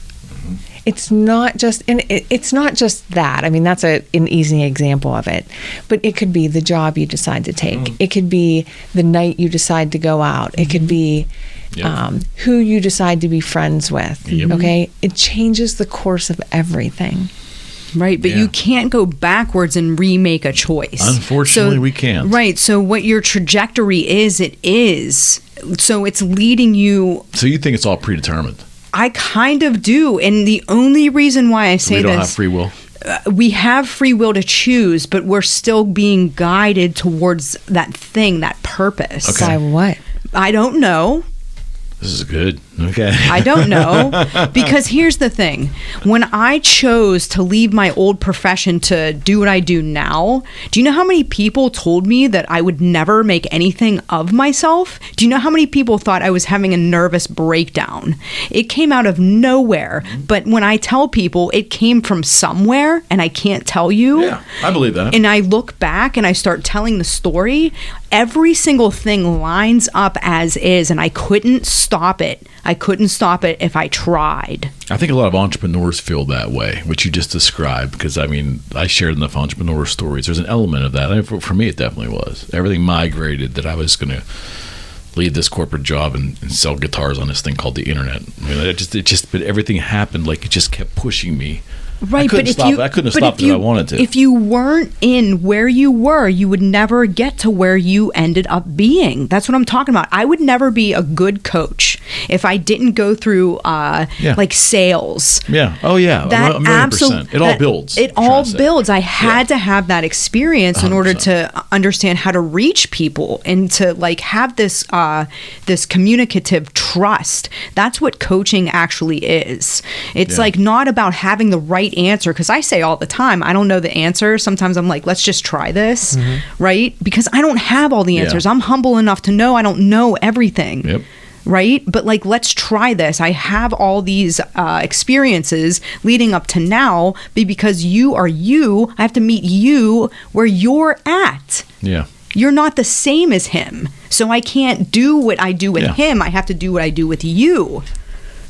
It's not just, and it's not just that. I mean, that's an easy example of it. But it could be the job you decide to take. It could be the night you decide to go out. It could be who you decide to be friends with. Yep. Okay, it changes the course of everything. Right, but Yeah. you can't go backwards and remake a choice. Unfortunately, we can't. Right, so what your trajectory is, it is. So it's leading you. So you think it's all predetermined? I kind of do, and the only reason why I say We don't this, have free will. we have free will to choose, but we're still being guided towards that thing, that purpose. Okay. By what? I don't know. This is good. Okay. I don't know. Because here's the thing. When I chose to leave my old profession to do what I do now, do you know how many people told me that I would never make anything of myself? Do you know how many people thought I was having a nervous breakdown? It came out of nowhere. But when I tell people it came from somewhere and I can't tell you, Yeah, I believe that. and I look back and I start telling the story, every single thing lines up as is, and I couldn't stop it. I couldn't stop it if I tried. I think a lot of entrepreneurs feel that way, which you just described, because I mean, I shared enough entrepreneur stories. There's an element of that. I mean, for me, it definitely was. Everything migrated that I was going to leave this corporate job and sell guitars on this thing called the internet. I mean, but everything happened like it just kept pushing me Right, I couldn't have stopped it if I wanted to. If you weren't in where you were, you would never get to where you ended up being. That's what I'm talking about. I would never be a good coach if I didn't go through like sales. Yeah. Oh yeah. That 1,000,000%. It all builds. It all builds. I had to have that experience in order 100%. to understand how to reach people and to like have this this communicative trust. That's what coaching actually is. It's like not about having the right answer, because I say all the time, I don't know the answer. Sometimes I'm like, let's just try this, right? Because I don't have all the answers. I'm humble enough to know I don't know everything. Yep. Right? But like, let's try this. I have all these experiences leading up to now, but because you are you, I have to meet you where you're at. Yeah. You're not the same as him. So I can't do what I do with him. I have to do what I do with you.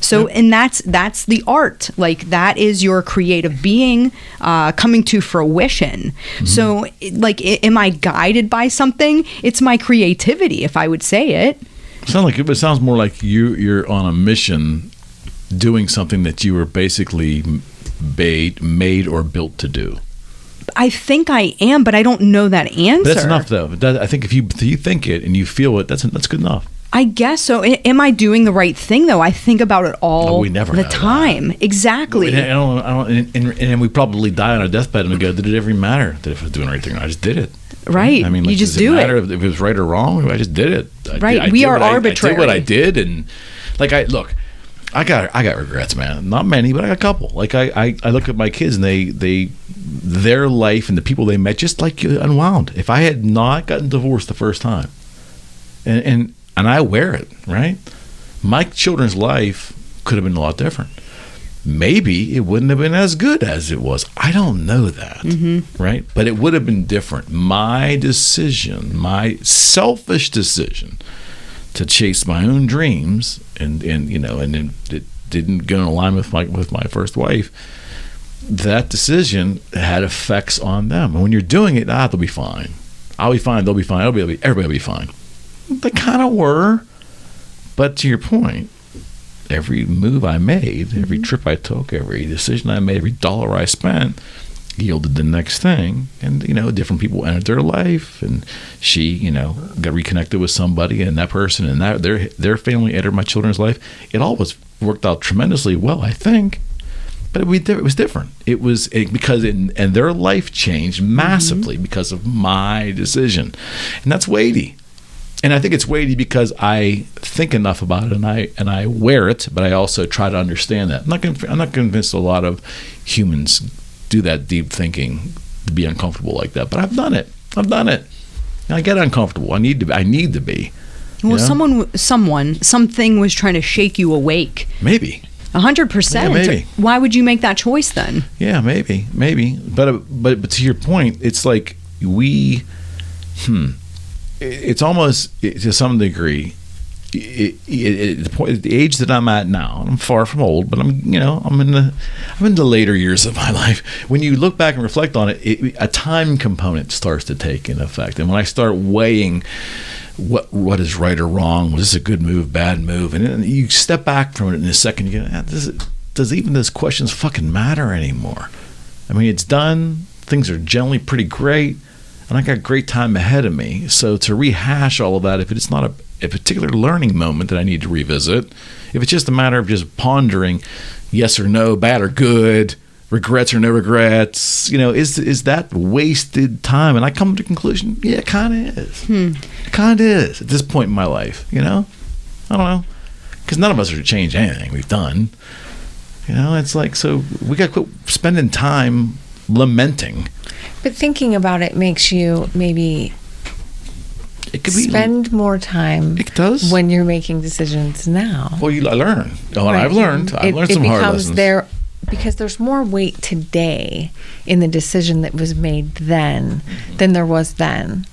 So, and that's the art. Like, that is your creative being coming to fruition. So, like, am I guided by something? It's my creativity, if I would say it. It sounds more like you're on a mission, doing something that you were basically made or built to do. I think I am, but I don't know that answer. But that's enough, though. I think if you think it and you feel it, that's good enough. I guess so. Am I doing the right thing, though? I think about it all the time. That. Exactly. And we probably die on our deathbed and we go, did it ever matter that if I was doing the right thing? I just did it. Right. I mean, like, you just does it do matter it. if it was right or wrong? I just did it. Right. We are arbitrary. I did what I did, and like I got regrets, man. Not many, but I got a couple. Like I look at my kids and their life and the people they met just like unwound. If I had not gotten divorced the first time, and I wear it, right? My children's life could have been a lot different. Maybe it wouldn't have been as good as it was. I don't know that, right? But it would have been different. My decision, my selfish decision to chase my own dreams, and then it didn't go in alignment with my first wife. That decision had effects on them. And when you're doing it, they'll be fine. I'll be fine. They'll be fine. Everybody will be fine. They kind of were, but to your point, every move I made, every trip I took, every decision I made, every dollar I spent yielded the next thing. And, different people entered their life, and she, got reconnected with somebody, and that person and their family entered my children's life. It all worked out tremendously well, I think. But it was different. Because their life changed massively because of my decision. And that's weighty. And I think it's weighty because I think enough about it and I wear it, but I also try to understand that. I'm not convinced a lot of humans do that deep thinking to be uncomfortable like that, but I've done it. And I get uncomfortable. I need to be. Well, something was trying to shake you awake. Maybe. 100%. Yeah, maybe. Why would you make that choice then? Yeah, maybe. But to your point, it's like it's almost, to some degree, the age that I'm at now, I'm far from old, but I'm in the later years of my life. When you look back and reflect on it, a time component starts to take in effect. And when I start weighing what is right or wrong, was this a good move, bad move, and then you step back from it in a second, you go, does even those questions fucking matter anymore? I mean, it's done. Things are generally pretty great. And I got great time ahead of me. So to rehash all of that, if it's not a particular learning moment that I need to revisit, if it's just a matter of just pondering yes or no, bad or good, regrets or no regrets, is that wasted time? And I come to the conclusion, yeah, it kind of is. It kind of is at this point in my life, I don't know. Because none of us are to change anything we've done. It's like, so we got to quit spending time lamenting. But thinking about it makes you maybe spend more time. It does. When you're making decisions now. Well, I learn. I've learned some hard lessons. Because there's more weight today in the decision that was made then than there was then.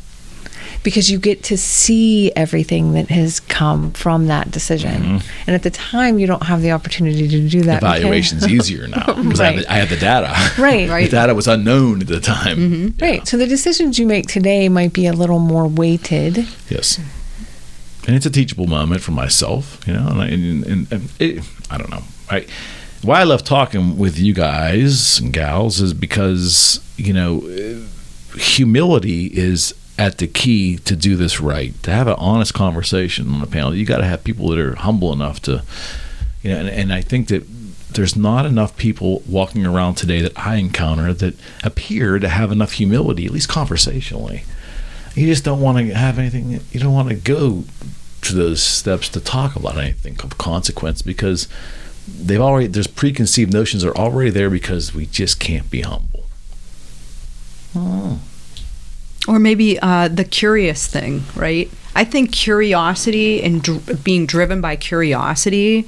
Because you get to see everything that has come from that decision. And at the time, you don't have the opportunity to do that. Evaluation's easier now because I have the data. Right. The data was unknown at the time. Right. So the decisions you make today might be a little more weighted. Yes. And it's a teachable moment for myself, and I don't know. why I love talking with you guys and gals is because, humility is at the key to do this right. To have an honest conversation on a panel, you got to have people that are humble enough to, and I think that there's not enough people walking around today that I encounter that appear to have enough humility, at least conversationally. You just don't want to have anything, you don't want to go to those steps to talk about anything of consequence because there's preconceived notions are already there because we just can't be humble. Oh. Or maybe the curious thing, right? I think curiosity and being driven by curiosity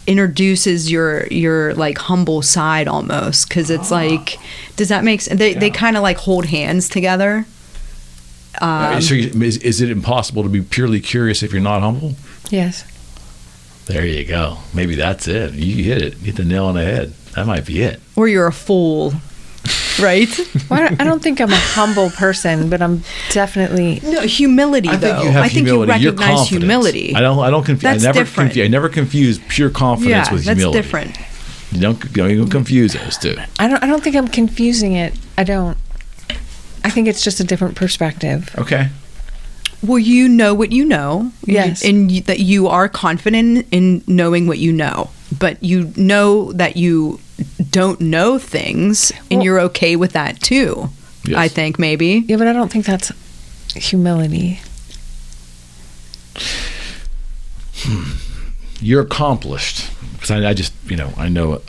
introduces your like humble side almost, because it's like, does that make sense? They kind of like hold hands together. So is it impossible to be purely curious if you're not humble? Yes. There you go. Maybe that's it. You hit it. You hit the nail on the head. That might be it. Or you're a fool, right? Well, I don't think I'm a humble person, but I'm definitely humility. I think you recognize humility. I don't confuse. That's different. I never confuse pure confidence with humility. That's different. You don't confuse those two. I don't think I'm confusing it. I don't. I think it's just a different perspective. Okay. Well, you know what you know. Yes. And that you are confident in knowing what you know. But you know that you don't know things, and you're okay with that too. Yes. I think maybe. Yeah, but I don't think that's humility. You're accomplished. Because I just, I know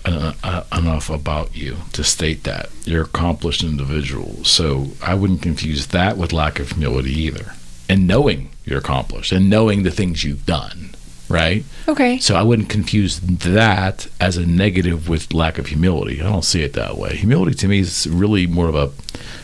enough about you to state that. You're an accomplished individual. So I wouldn't confuse that with lack of humility either. And knowing you're accomplished and knowing the things you've done, right? Okay. So I wouldn't confuse that as a negative with lack of humility. I don't see it that way. Humility to me is really more of a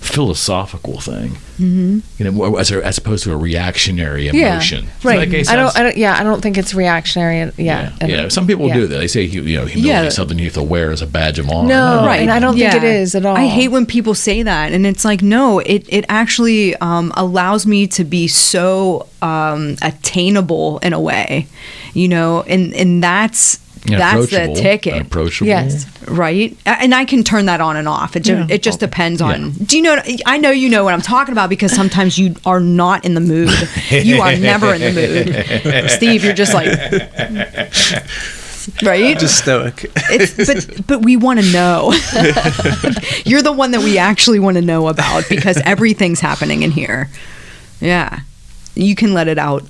philosophical thing, as opposed to a reactionary emotion. Yeah, right. I don't think it's reactionary. Yeah. Some people do that. They say humility is something you have to wear as a badge of honor. No, right. And I don't think it is at all. I hate when people say that, and it's like, no, it actually allows me to be so attainable in a way, and that's the ticket. Approachable. Yes. Right? And I can turn that on and off. It just depends on... Do you know... I know you know what I'm talking about, because sometimes you are not in the mood. You are never in the mood. Steve, you're just like... Right? Just stoic. But we want to know. You're the one that we actually want to know about, because everything's happening in here. Yeah. You can let it out.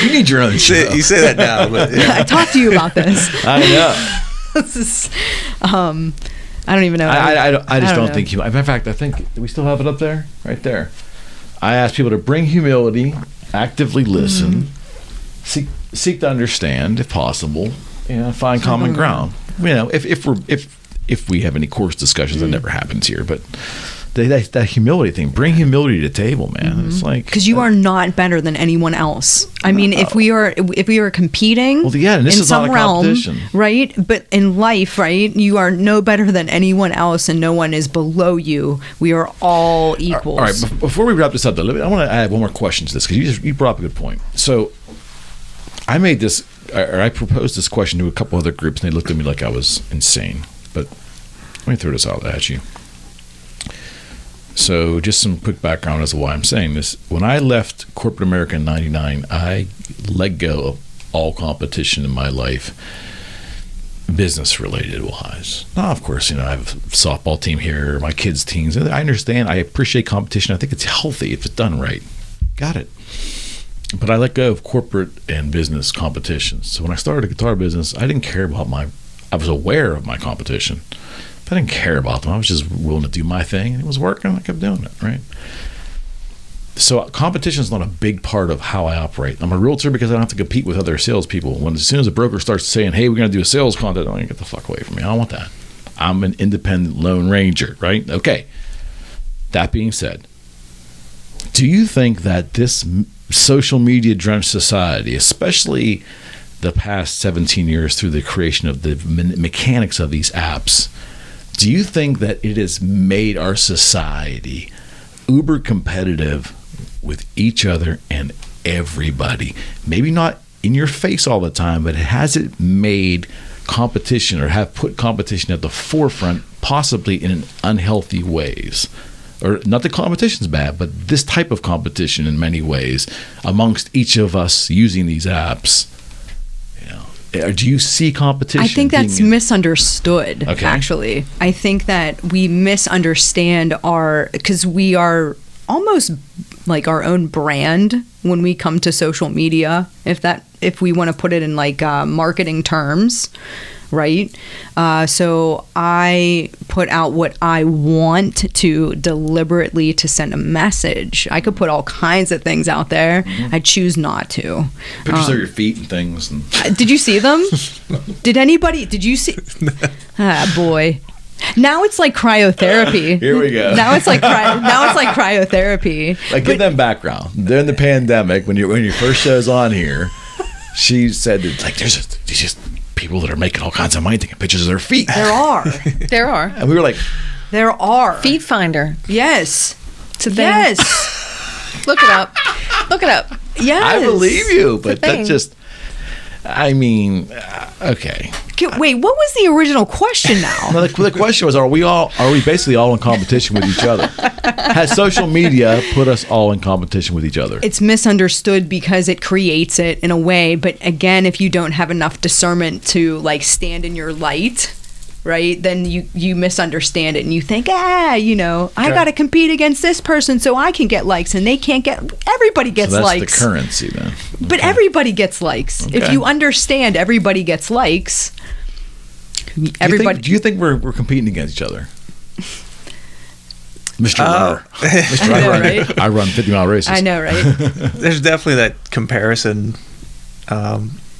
You need your own show. You say that now, but I talked to you about this. I know. This is, I don't even know. I just don't think. In fact, I think, do we still have it up there? Right there. I ask people to bring humility, actively listen, seek to understand if possible, and find common ground. If we have any course discussions, that never happens here, but. That humility thing, bring humility to the table, man. It's like, because you are not better than anyone else. I mean, if we are competing, and this in is some not a realm, competition, right? But in life, right, you are no better than anyone else, and no one is below you. We are all equals. All right. Before we wrap this up, though, I want to add one more question to this, because you brought up a good point. So, I proposed this question to a couple other groups, and they looked at me like I was insane. But let me throw this out at you. So just some quick background as to why I'm saying this. When I left corporate America in 99, I let go of all competition in my life, business related wise. Now, of course, I have a softball team here, my kids' teams. I understand. I appreciate competition. I think it's healthy if it's done right. Got it. But I let go of corporate and business competitions. So when I started a guitar business, I didn't care about I was aware of my competition. I didn't care about them. I was just willing to do my thing, and it was working. I kept doing it, right? So competition is not a big part of how I operate. I'm a realtor because I don't have to compete with other salespeople. As soon as a broker starts saying, "Hey, we're going to do a sales contest," I'm going to get the fuck away from me. I don't want that. I'm an independent lone ranger, right? Okay. That being said, do you think that this social media drenched society, especially the past 17 years through the creation of the mechanics of these apps, do you think that it has made our society uber competitive with each other and everybody? Maybe not in your face all the time, but has it made competition or have put competition at the forefront, possibly in unhealthy ways? Or not that competition's bad, but this type of competition in many ways amongst each of us using these apps. Do you see competition? I think that's misunderstood, actually. I think that we misunderstand because we are almost like our own brand when we come to social media, if we want to put it in like marketing terms, right? So I put out what I want to deliberately to send a message. I could put all kinds of things out there. I choose not to. Pictures of your feet and things. Did you see them? Did you see? Ah, boy. Now it's like cryotherapy. Here we go. Now it's like cryotherapy. Like, give them background. During the pandemic, when your first show's on here, she said that like there's just people that are making all kinds of money taking pictures of their feet. There are. And we were like, there are. Feet finder. Yes. It's a thing. Yes. Look it up. Yes. I believe you, but that's just, I mean, okay. Wait, what was the original question now? No, the question was, are we basically all in competition with each other? Has social media put us all in competition with each other? It's misunderstood because it creates it in a way, but again, if you don't have enough discernment to like stand in your light, right, then you misunderstand it and you think, I got to compete against this person so I can get likes, and they can't get. Everybody gets so that's likes. The currency then. But everybody gets likes. Okay. If you understand everybody gets likes, everybody. Do you think we're competing against each other? Mr. Runner. Right? I run 50-mile races. I know, right? There's definitely that comparison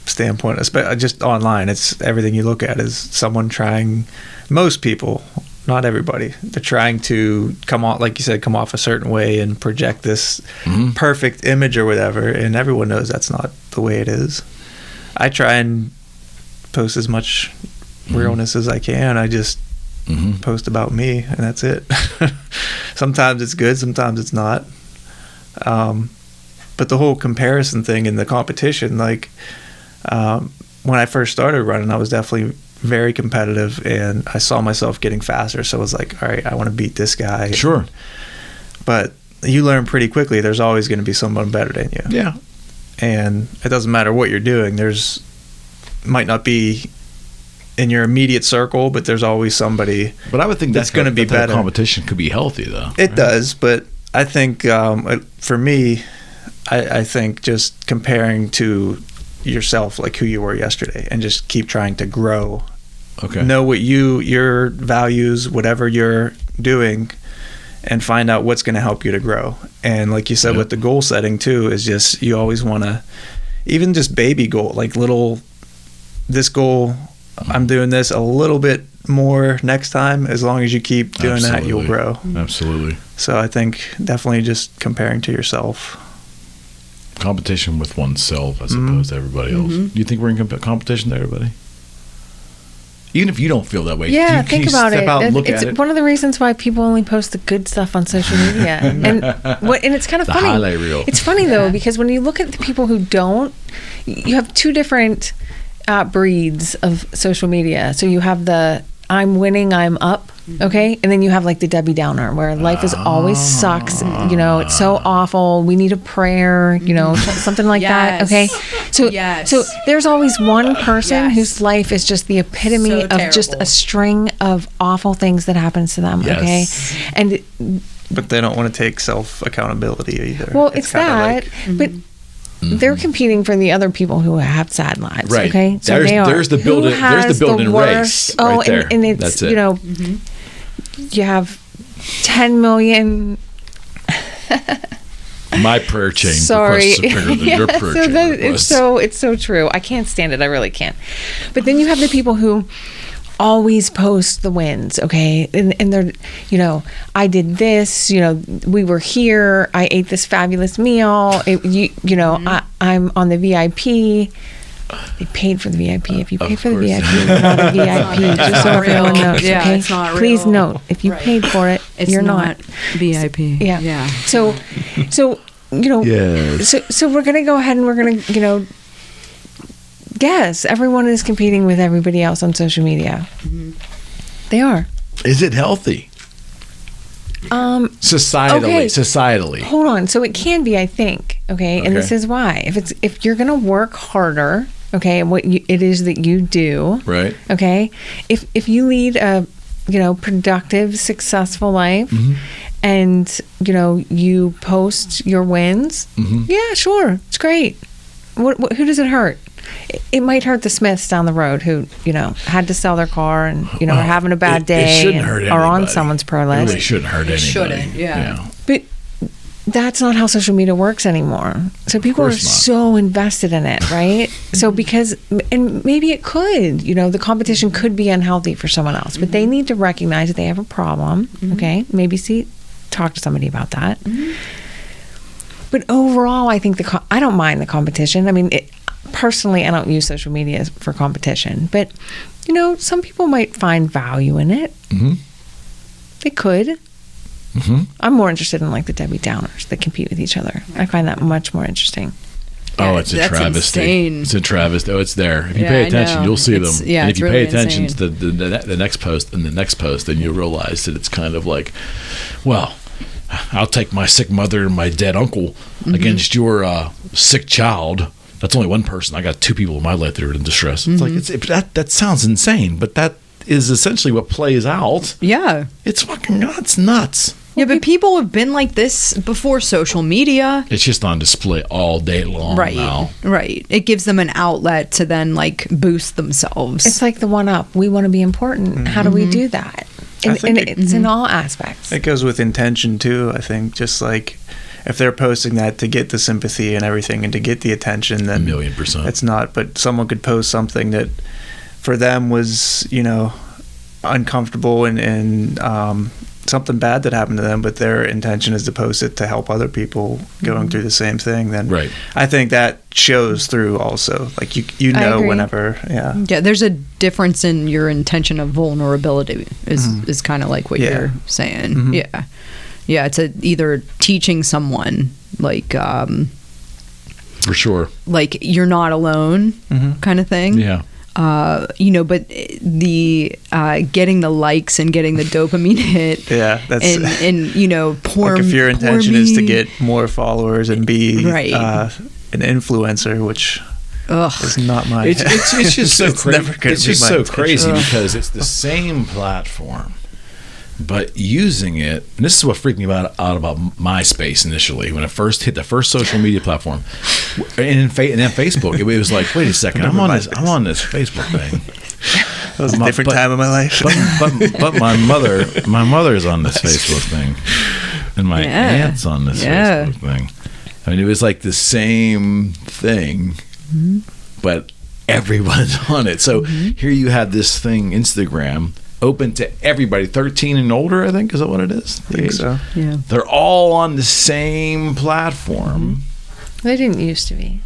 standpoint, just online. It's everything you look at is someone trying. Most people, not everybody, they're trying to come off a certain way and project this perfect image or whatever, and everyone knows that's not the way it is. I try and post as much realness as I can. I just post about me, and that's it. Sometimes it's good, sometimes it's not. But the whole comparison thing and the competition, like when I first started running, I was definitely very competitive, and I saw myself getting faster. So I was like, all right, I want to beat this guy. Sure. But you learn pretty quickly there's always going to be someone better than you. Yeah. And it doesn't matter what you're doing. Might not be in your immediate circle, but there's always somebody. But I would think that's going to be better. Competition could be healthy, though. It does, but I think for me, I think just comparing to yourself, like who you were yesterday, and just keep trying to grow. Okay. Know what your values, whatever you're doing, and find out what's going to help you to grow. And like you said, with the goal setting too, is just you always want to, even just baby goal, like this goal, I'm doing this a little bit more next time. As long as you keep doing that, you'll grow. Absolutely. So I think definitely just comparing to yourself. Competition with oneself as opposed to everybody else. Do you think we're in competition to everybody? Even if you don't feel that way. Yeah, think about it. It's one of the reasons why people only post the good stuff on social media. and it's kind of funny. The highlight reel. It's funny, though, because when you look at the people who don't, you have two different breeds of social media. So you have the I'm winning, I'm up, okay? And then you have like the Debbie Downer, where life is always sucks, it's so awful, we need a prayer, something like that, okay? So there's always one person whose life is just the epitome of just a string of awful things that happens to them, okay? And but they don't want to take self accountability either. Well, it's that, but they're competing for the other people who have sad lives, right? Okay, so there's the built-in race. Oh, right there. and it's that's it. You have 10 million. My prayer chain. Sorry, requests are bigger than your prayer chain requests. It's so true. I can't stand it. I really can't. But then you have the people who always post the wins, okay? And they're, I did this, we were here, I ate this fabulous meal, I'm on the VIP. They paid for the VIP. If you pay for the VIP, you're not a VIP. Just so everyone knows, okay? It's not real. Please note, if you paid for it, you're not VIP. Yeah. So yes. So we're gonna go ahead and we're gonna, Yes, everyone is competing with everybody else on social media. They are. Is it healthy? Societally. Hold on. So it can be, I think. Okay, and this is why. If you're going to work harder, okay, and it is that you do, right? Okay, if you lead a productive, successful life, and you post your wins, yeah, sure, it's great. Who does it hurt? It might hurt the Smiths down the road who, had to sell their car and, are having a bad day. It shouldn't hurt anybody. Are on someone's pro list. It really shouldn't hurt anybody. Shouldn't, yeah. But that's not how social media works anymore. So people are so invested in it, right? So and maybe it could, the competition could be unhealthy for someone else, but they need to recognize that they have a problem, okay? Maybe talk to somebody about that. But overall, I think I don't mind the competition. I mean, personally, I don't use social media for competition, but some people might find value in it. They could. I'm more interested in like the Debbie Downers that compete with each other. I find that much more interesting. Oh, it's a travesty. Insane. It's a travesty. Oh, it's there. If you pay attention, you'll see them. Yeah, and if you really pay attention insane. to the next post and the next post, then you'll realize that it's kind of like, well, I'll take my sick mother and my dead uncle against your sick child. That's only one person. I got two people in my life that are in distress. It's like that sounds insane, but that is essentially what plays out. Yeah. It's fucking nuts. Yeah, but people have been like this before social media. It's just on display all day long now. Right. It gives them an outlet to then like boost themselves. It's like the one up. We want to be important. How do we do that? And it's in all aspects. It goes with intention too, I think. Just like if they're posting that to get the sympathy and everything and to get the attention, then 1,000,000%. it's not. But someone could post something that for them was, uncomfortable and something bad that happened to them, but their intention is to post it to help other people going through the same thing. Then I think that shows through also. Like you know whenever, Yeah, there's a difference in your intention of vulnerability is kind of like what you're saying. Yeah, it's either teaching someone like for sure, like you're not alone kind of thing. Yeah. But the getting the likes and getting the dopamine hit. Yeah, that's and poor. Like if your intention is to get more followers and be an influencer, which is not my. It's just so crazy. It's just so crazy because it's the same platform, but using it. And this is what freaked me out about MySpace initially when it first hit the first social media platform, and then Facebook. It was like, wait a second, I'm on this Facebook thing. That was a different time of my life. But my mother's on this Facebook thing, and my aunt's on this Facebook thing. I mean, it was like the same thing, but everyone's on it. So here you have this thing, Instagram, open to everybody, 13 and older, I think. Is that what it is? I think so. Yeah. They're all on the same platform. They didn't used to be.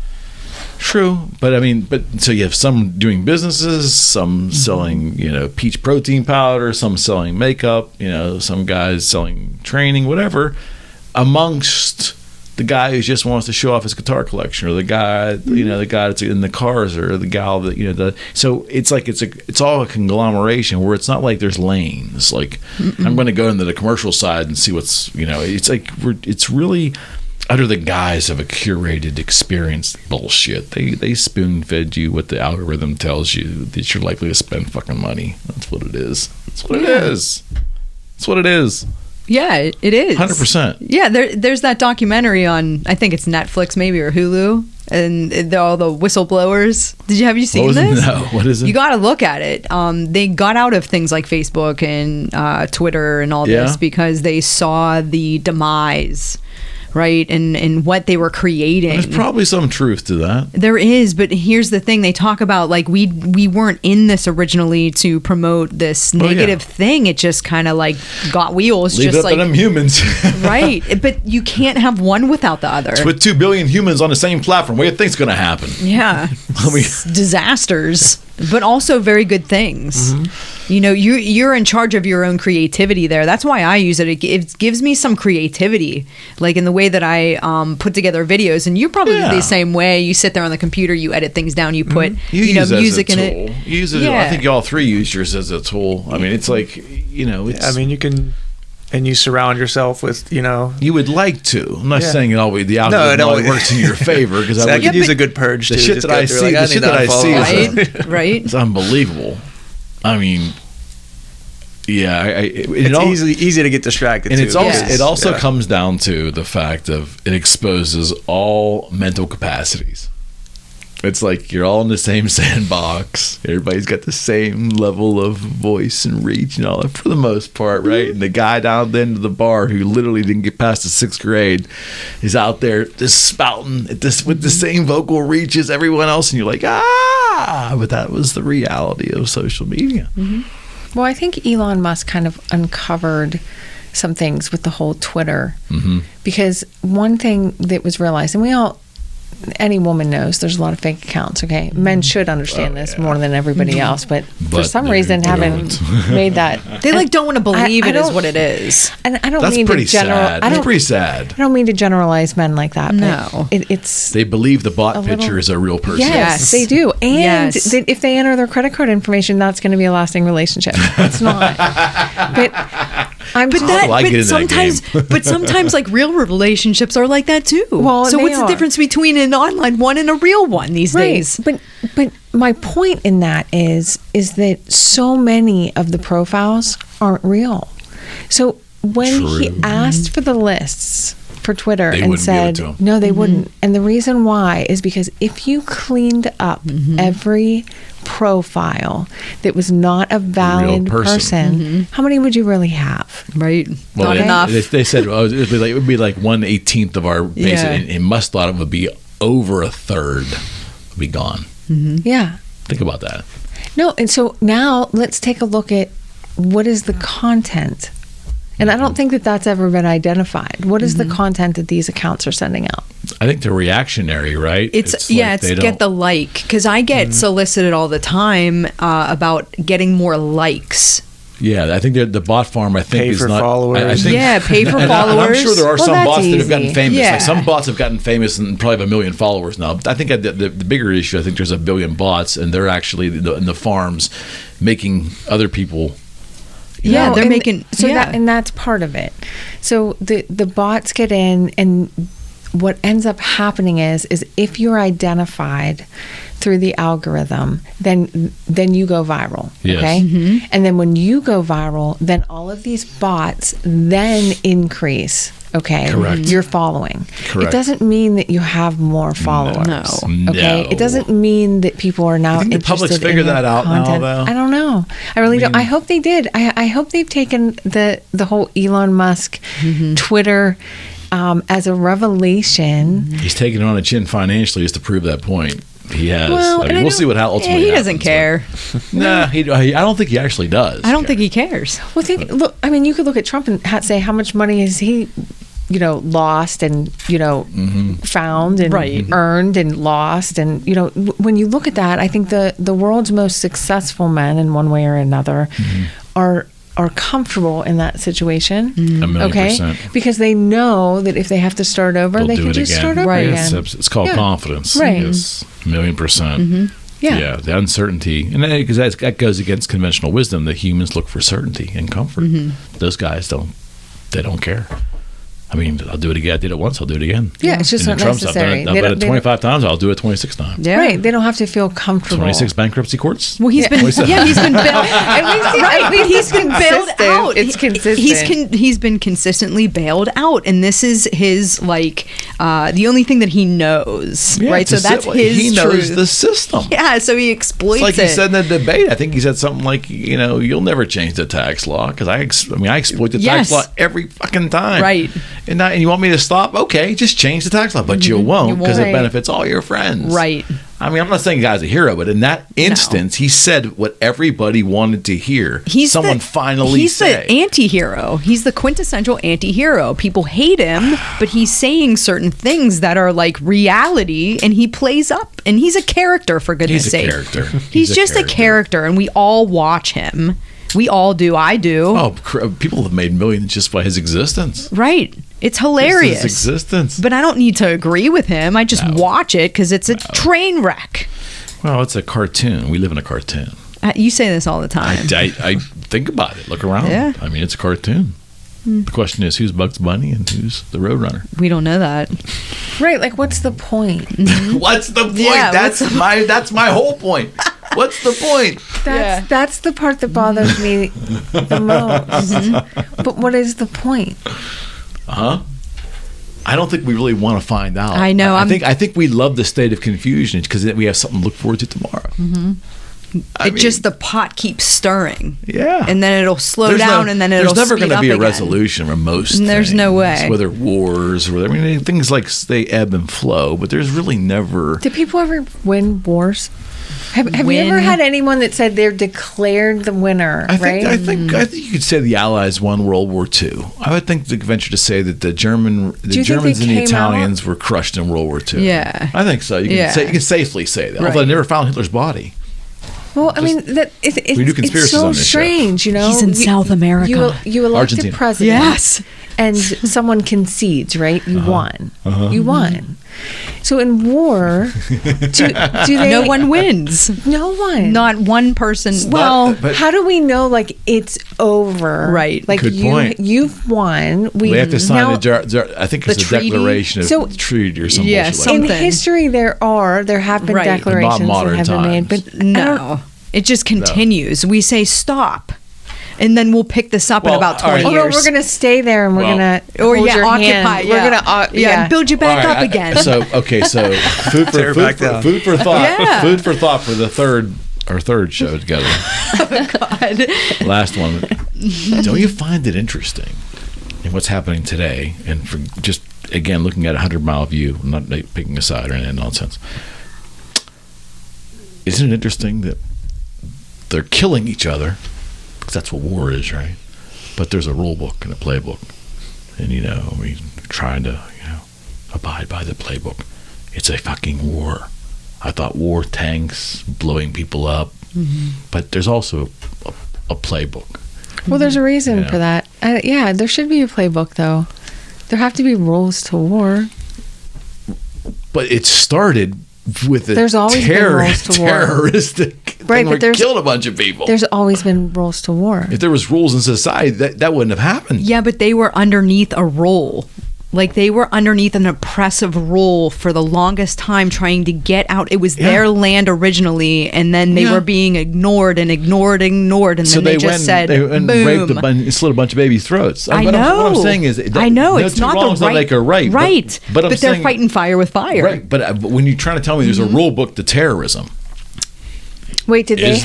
True, but I mean, so you have some doing businesses, some selling, peach protein powder, some selling makeup, some guys selling training, whatever, amongst the guy who just wants to show off his guitar collection, or the guy, the guy that's in the cars, or the gal that, so it's like it's all a conglomeration where it's not like there's lanes. Like I'm going to go into the commercial side and see what's, it's like it's really under the guise of a curated experience bullshit. They spoon fed you what the algorithm tells you that you're likely to spend fucking money. That's what it is. That's what it is. That's what it is. Yeah, it is. 100%. Yeah, there's that documentary on, I think it's Netflix maybe, or Hulu, and all the whistleblowers. Have you seen this? No, what is it? You got to look at it. They got out of things like Facebook and Twitter and all this because they saw the demise, right, and what they were creating. There's probably some truth to that. There is, but here's the thing. They talk about, like, we weren't in this originally to promote this negative thing. It just kind of, like, got wheels. Leave just it up like to them humans. Right. But you can't have one without the other. It's with 2 billion humans on the same platform. What do you think's going to happen? Yeah. Disasters, but also very good things. You know, you're in charge of your own creativity there. That's why I use it. It gives me some creativity, like in the way that I put together videos. And you're probably the same way. You sit there on the computer, you edit things down, you put music in it. You use it. I think y'all three use yours as a tool. I mean, it's like, you know, it's. I mean, you can. And you surround yourself with, you know. You would like to. I'm not saying it always the algorithm always works in your favor, because I could use a good purge. The too. shit that I see, right? It's unbelievable. I mean, it's easy to get distracted. And too. It also comes down to the fact of it exposes all mental capacities. It's like you're all in the same sandbox. Everybody's got the same level of voice and reach and all that for the most part, right? And the guy down at the end of the bar who literally didn't get past the 6th grade is out there just spouting at this with the same vocal reach as everyone else. And you're like, but that was the reality of social media. Mm-hmm. Well, I think Elon Musk kind of uncovered some things with the whole Twitter. Mm-hmm. Because one thing that was realized, and any woman knows there's a lot of fake accounts, okay? Men should understand this more than everybody else, but for some reason haven't made that. They don't want to believe it is what it is. And I don't That's mean pretty to generalize. That's pretty sad. I don't mean to generalize men like that. No. But it's. They believe the bot picture is a real person. Yes, they do. And if they enter their credit card information, that's going to be a lasting relationship. It's not. But sometimes like real relationships are like that too. Well, so what's the difference between an online one and a real one these days? But my point in that is that so many of the profiles aren't real. So when he asked for the lists for Twitter and said no, they wouldn't, and the reason why is because if you cleaned up every profile that was not a valid person, how many would you really have? Right. Well, not enough. They said it would be like 1/18 of our base, and Musk thought it would be over a third would be gone. Yeah. Think about that. No, and so now let's take a look at what is the content. And I don't think that that's ever been identified. What is the content that these accounts are sending out? I think they're reactionary, right? It's get the like, because I get solicited all the time about getting more likes. Yeah, I think the bot farm. I think pay is for not. followers. I think, pay for followers. And I'm sure there are some bots that have gotten famous. Yeah. Like some bots have gotten famous and probably have 1 million followers now. I think the bigger issue. I think there's 1 billion bots, and they're actually in the farms making other people. They're making and that's part of it. So the bots get in, and what ends up happening is if you're identified through the algorithm, then you go viral. Yes. Okay, and then when you go viral, then all of these bots then increase. Okay, correct. Your following. Correct. It doesn't mean that you have more followers. No. Okay, it doesn't mean that people are now think interested the public's figured in that out content. now, though? I don't know. I really don't. I hope they did. I hope they've taken the whole Elon Musk Twitter as a revelation. He's taking it on the chin financially just to prove that point. He has. Well, we'll see what ultimately he doesn't care. Nah, I don't think he actually does. I don't think he cares. Well, look. I mean, you could look at Trump and say how much money has he, lost and found and earned and lost, and when you look at that, I think the world's most successful men in one way or another are comfortable in that situation. 1,000,000%. Because they know that if they have to start over, they can just start over again. It's called confidence. Right. Yes, 1,000,000%. Yeah, the uncertainty, and because that goes against conventional wisdom, that humans look for certainty and comfort. Those guys don't care. I mean, I'll do it again. I did it once. I'll do it again. Yeah, it's just not necessary. I've done it 25 times. I'll do it 26 times. Yeah. Right. They don't have to feel comfortable. 26 bankruptcy courts. Well, he's been bailed. At least he's been bailed out. It's consistent. He's been consistently bailed out, and this is his the only thing that he knows. Yeah, right. So that's his. He knows truth. the system. Yeah. So he exploits it's like it. he said in the debate. I think he said something like, you'll never change the tax law because I exploit the tax law every fucking time. Right. And you want me to stop? Okay, just change the tax law, but you won't because it benefits all your friends. Right. I mean, I'm not saying the guy's a hero, but in that instance, he said what everybody wanted to hear. He's the anti-hero. He's the quintessential anti-hero. People hate him, but he's saying certain things that are like reality, and he plays up. And he's a character, for goodness sake. He's a character. He's just a character, and we all watch him. We all do. I do. Oh, people have made millions just by his existence. Right. It's hilarious. Just his existence. But I don't need to agree with him. I just watch it because it's a train wreck. Well, it's a cartoon. We live in a cartoon. You say this all the time. I think about it. Look around. Yeah. I mean, it's a cartoon. The question is, who's Bugs Bunny and who's the Roadrunner? We don't know that. Right, like what's the point? What's the point? Yeah, that's my whole point. What's the point? That's the part that bothers me the most. But what is the point? I don't think we really want to find out. I know. I think we love the state of confusion because we have something to look forward to tomorrow. Just the pot keeps stirring. Yeah. And then it'll slow down and then it'll There's never going to be a again. resolution for most things. There's no way. Whether wars or whatever. I mean, things like they ebb and flow, but there's really never. Do people ever win wars? Have you ever had anyone that said they're declared the winner? I think Mm-hmm. you could say the Allies won World War II. I would think the venture to say that the Germans and the Italians were crushed in World War II. Yeah. I think so. You can safely say that. Although I never found Hitler's body. Well, I mean, we do conspiracies it's so on this strange, you know. He's in South America. You elect Argentina. a president. Yes. And someone concedes, right? You won. You won. So in war, do they? No one wins. No one. Not one person. Well, How do we know, like, it's over? Right. Like, Good point. You've won. We have to sign I think it's the a treaty. declaration of treaty or some bullshit like something. that. In history, there have been declarations Not modern that have been made, times. but No. It just continues. We say stop. And then we'll pick this up in about 20 Oh no, years. we're gonna stay there and we're gonna or hold your occupy. hand. We're gonna build you back up again. So food for thought. Yeah. Food for thought for our third show together. Oh, God. Last one. Don't you find it interesting in what's happening today? And for just again looking at a 100-mile view, I'm not picking a side or any nonsense. Isn't it interesting that they're killing each other? Because that's what war is, right? But there's a rule book and a playbook, and we trying to abide by the playbook. It's a fucking war. I thought war, tanks, blowing people up, but there's also a playbook. Well, there's a reason for that. There should be a playbook, though. There have to be rules to war. But it started with a There's always been rules to war. terroristic Right, but thing where killed a bunch of people. There's always been rules to war. If there was rules in society, that wouldn't have happened. Yeah, but they were underneath a role. Like they were underneath an oppressive role for the longest time trying to get out. It was their land originally, and then they were being ignored, and so then they just said, and boom. raped slit a bunch of babies' throats. I know. What I'm saying is, I know it's not the right. Like a right. Right. But they're saying, fighting fire with fire. Right. But when you're trying to tell me there's a rule book to terrorism. Wait, did they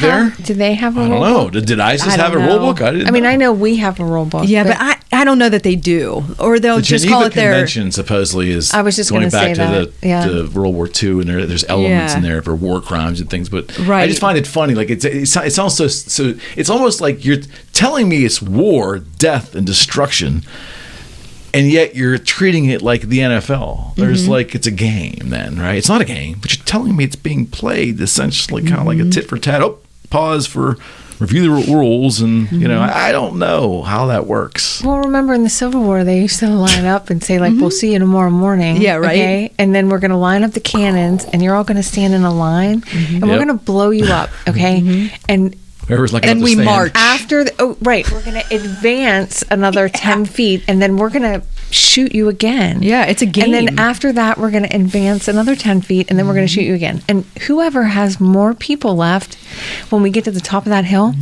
have a rule book? I don't know. Did ISIS have a rule book? I mean, I know we have a rule book. Yeah, but I don't know that they do. Or they'll just call it their... The Convention suppously is I was just going back to to World War II, and there's elements in there for war crimes and things. But I just find it funny. Like it's also so it's almost like you're telling me it's war, death, and destruction, and yet you're treating it like the NFL. There's like it's a game then, right? It's not a game, but you're telling me it's being played essentially kind of like a tit for tat. Oh, pause for review the rules, and I don't know how that works. Well, remember in the Civil War, they used to line up and say, like, we'll see you tomorrow morning. Yeah, right. Okay? And then we're going to line up the cannons, and you're all going to stand in a line, and we're going to blow you up, okay? And then we march. After we're going to advance another 10 feet, and then we're going to shoot you again. Yeah, it's a game. And then after that, we're going to advance another 10 feet, and then we're going to shoot you again. And whoever has more people left when we get to the top of that hill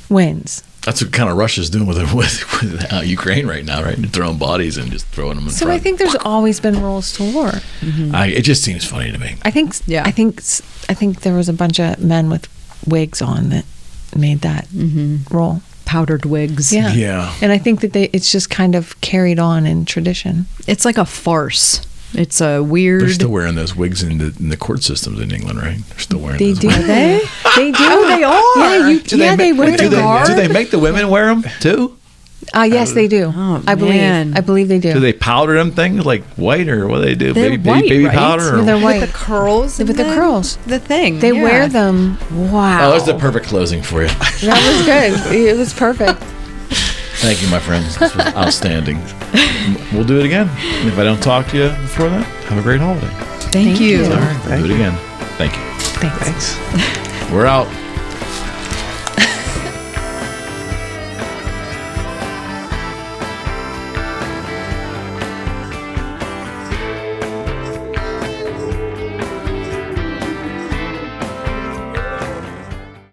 wins. That's what kind of Russia's doing with Ukraine right now, right? They're throwing bodies and just throwing them in front. So I think there's always been rules to war. It just seems funny to me. I think there was a bunch of men with wigs on that made that rule. Powdered wigs. Yeah. And I think that it's just kind of carried on in tradition. It's like a farce. It's a weird... They're still wearing those wigs in the court systems in England, right? They're still wearing those. They do. They do. Oh, they are. Yeah, they wear the garb. Do they make the women wear them too? Yes, they do. Oh, I man. believe they do. Do they powder them things like white, or what do they do? They're baby white, right? powder? Or? Yeah, they're white. With the curls. With the curls. The thing. They yeah. wear them. Wow. Oh, that's the perfect closing for you. That was good. It was perfect. Thank you, my friends. This was outstanding. We'll do it again. And if I don't talk to you before that, have a great holiday. Thank you. All right, we'll do it again. Thank you. Thanks. Thanks. We're out.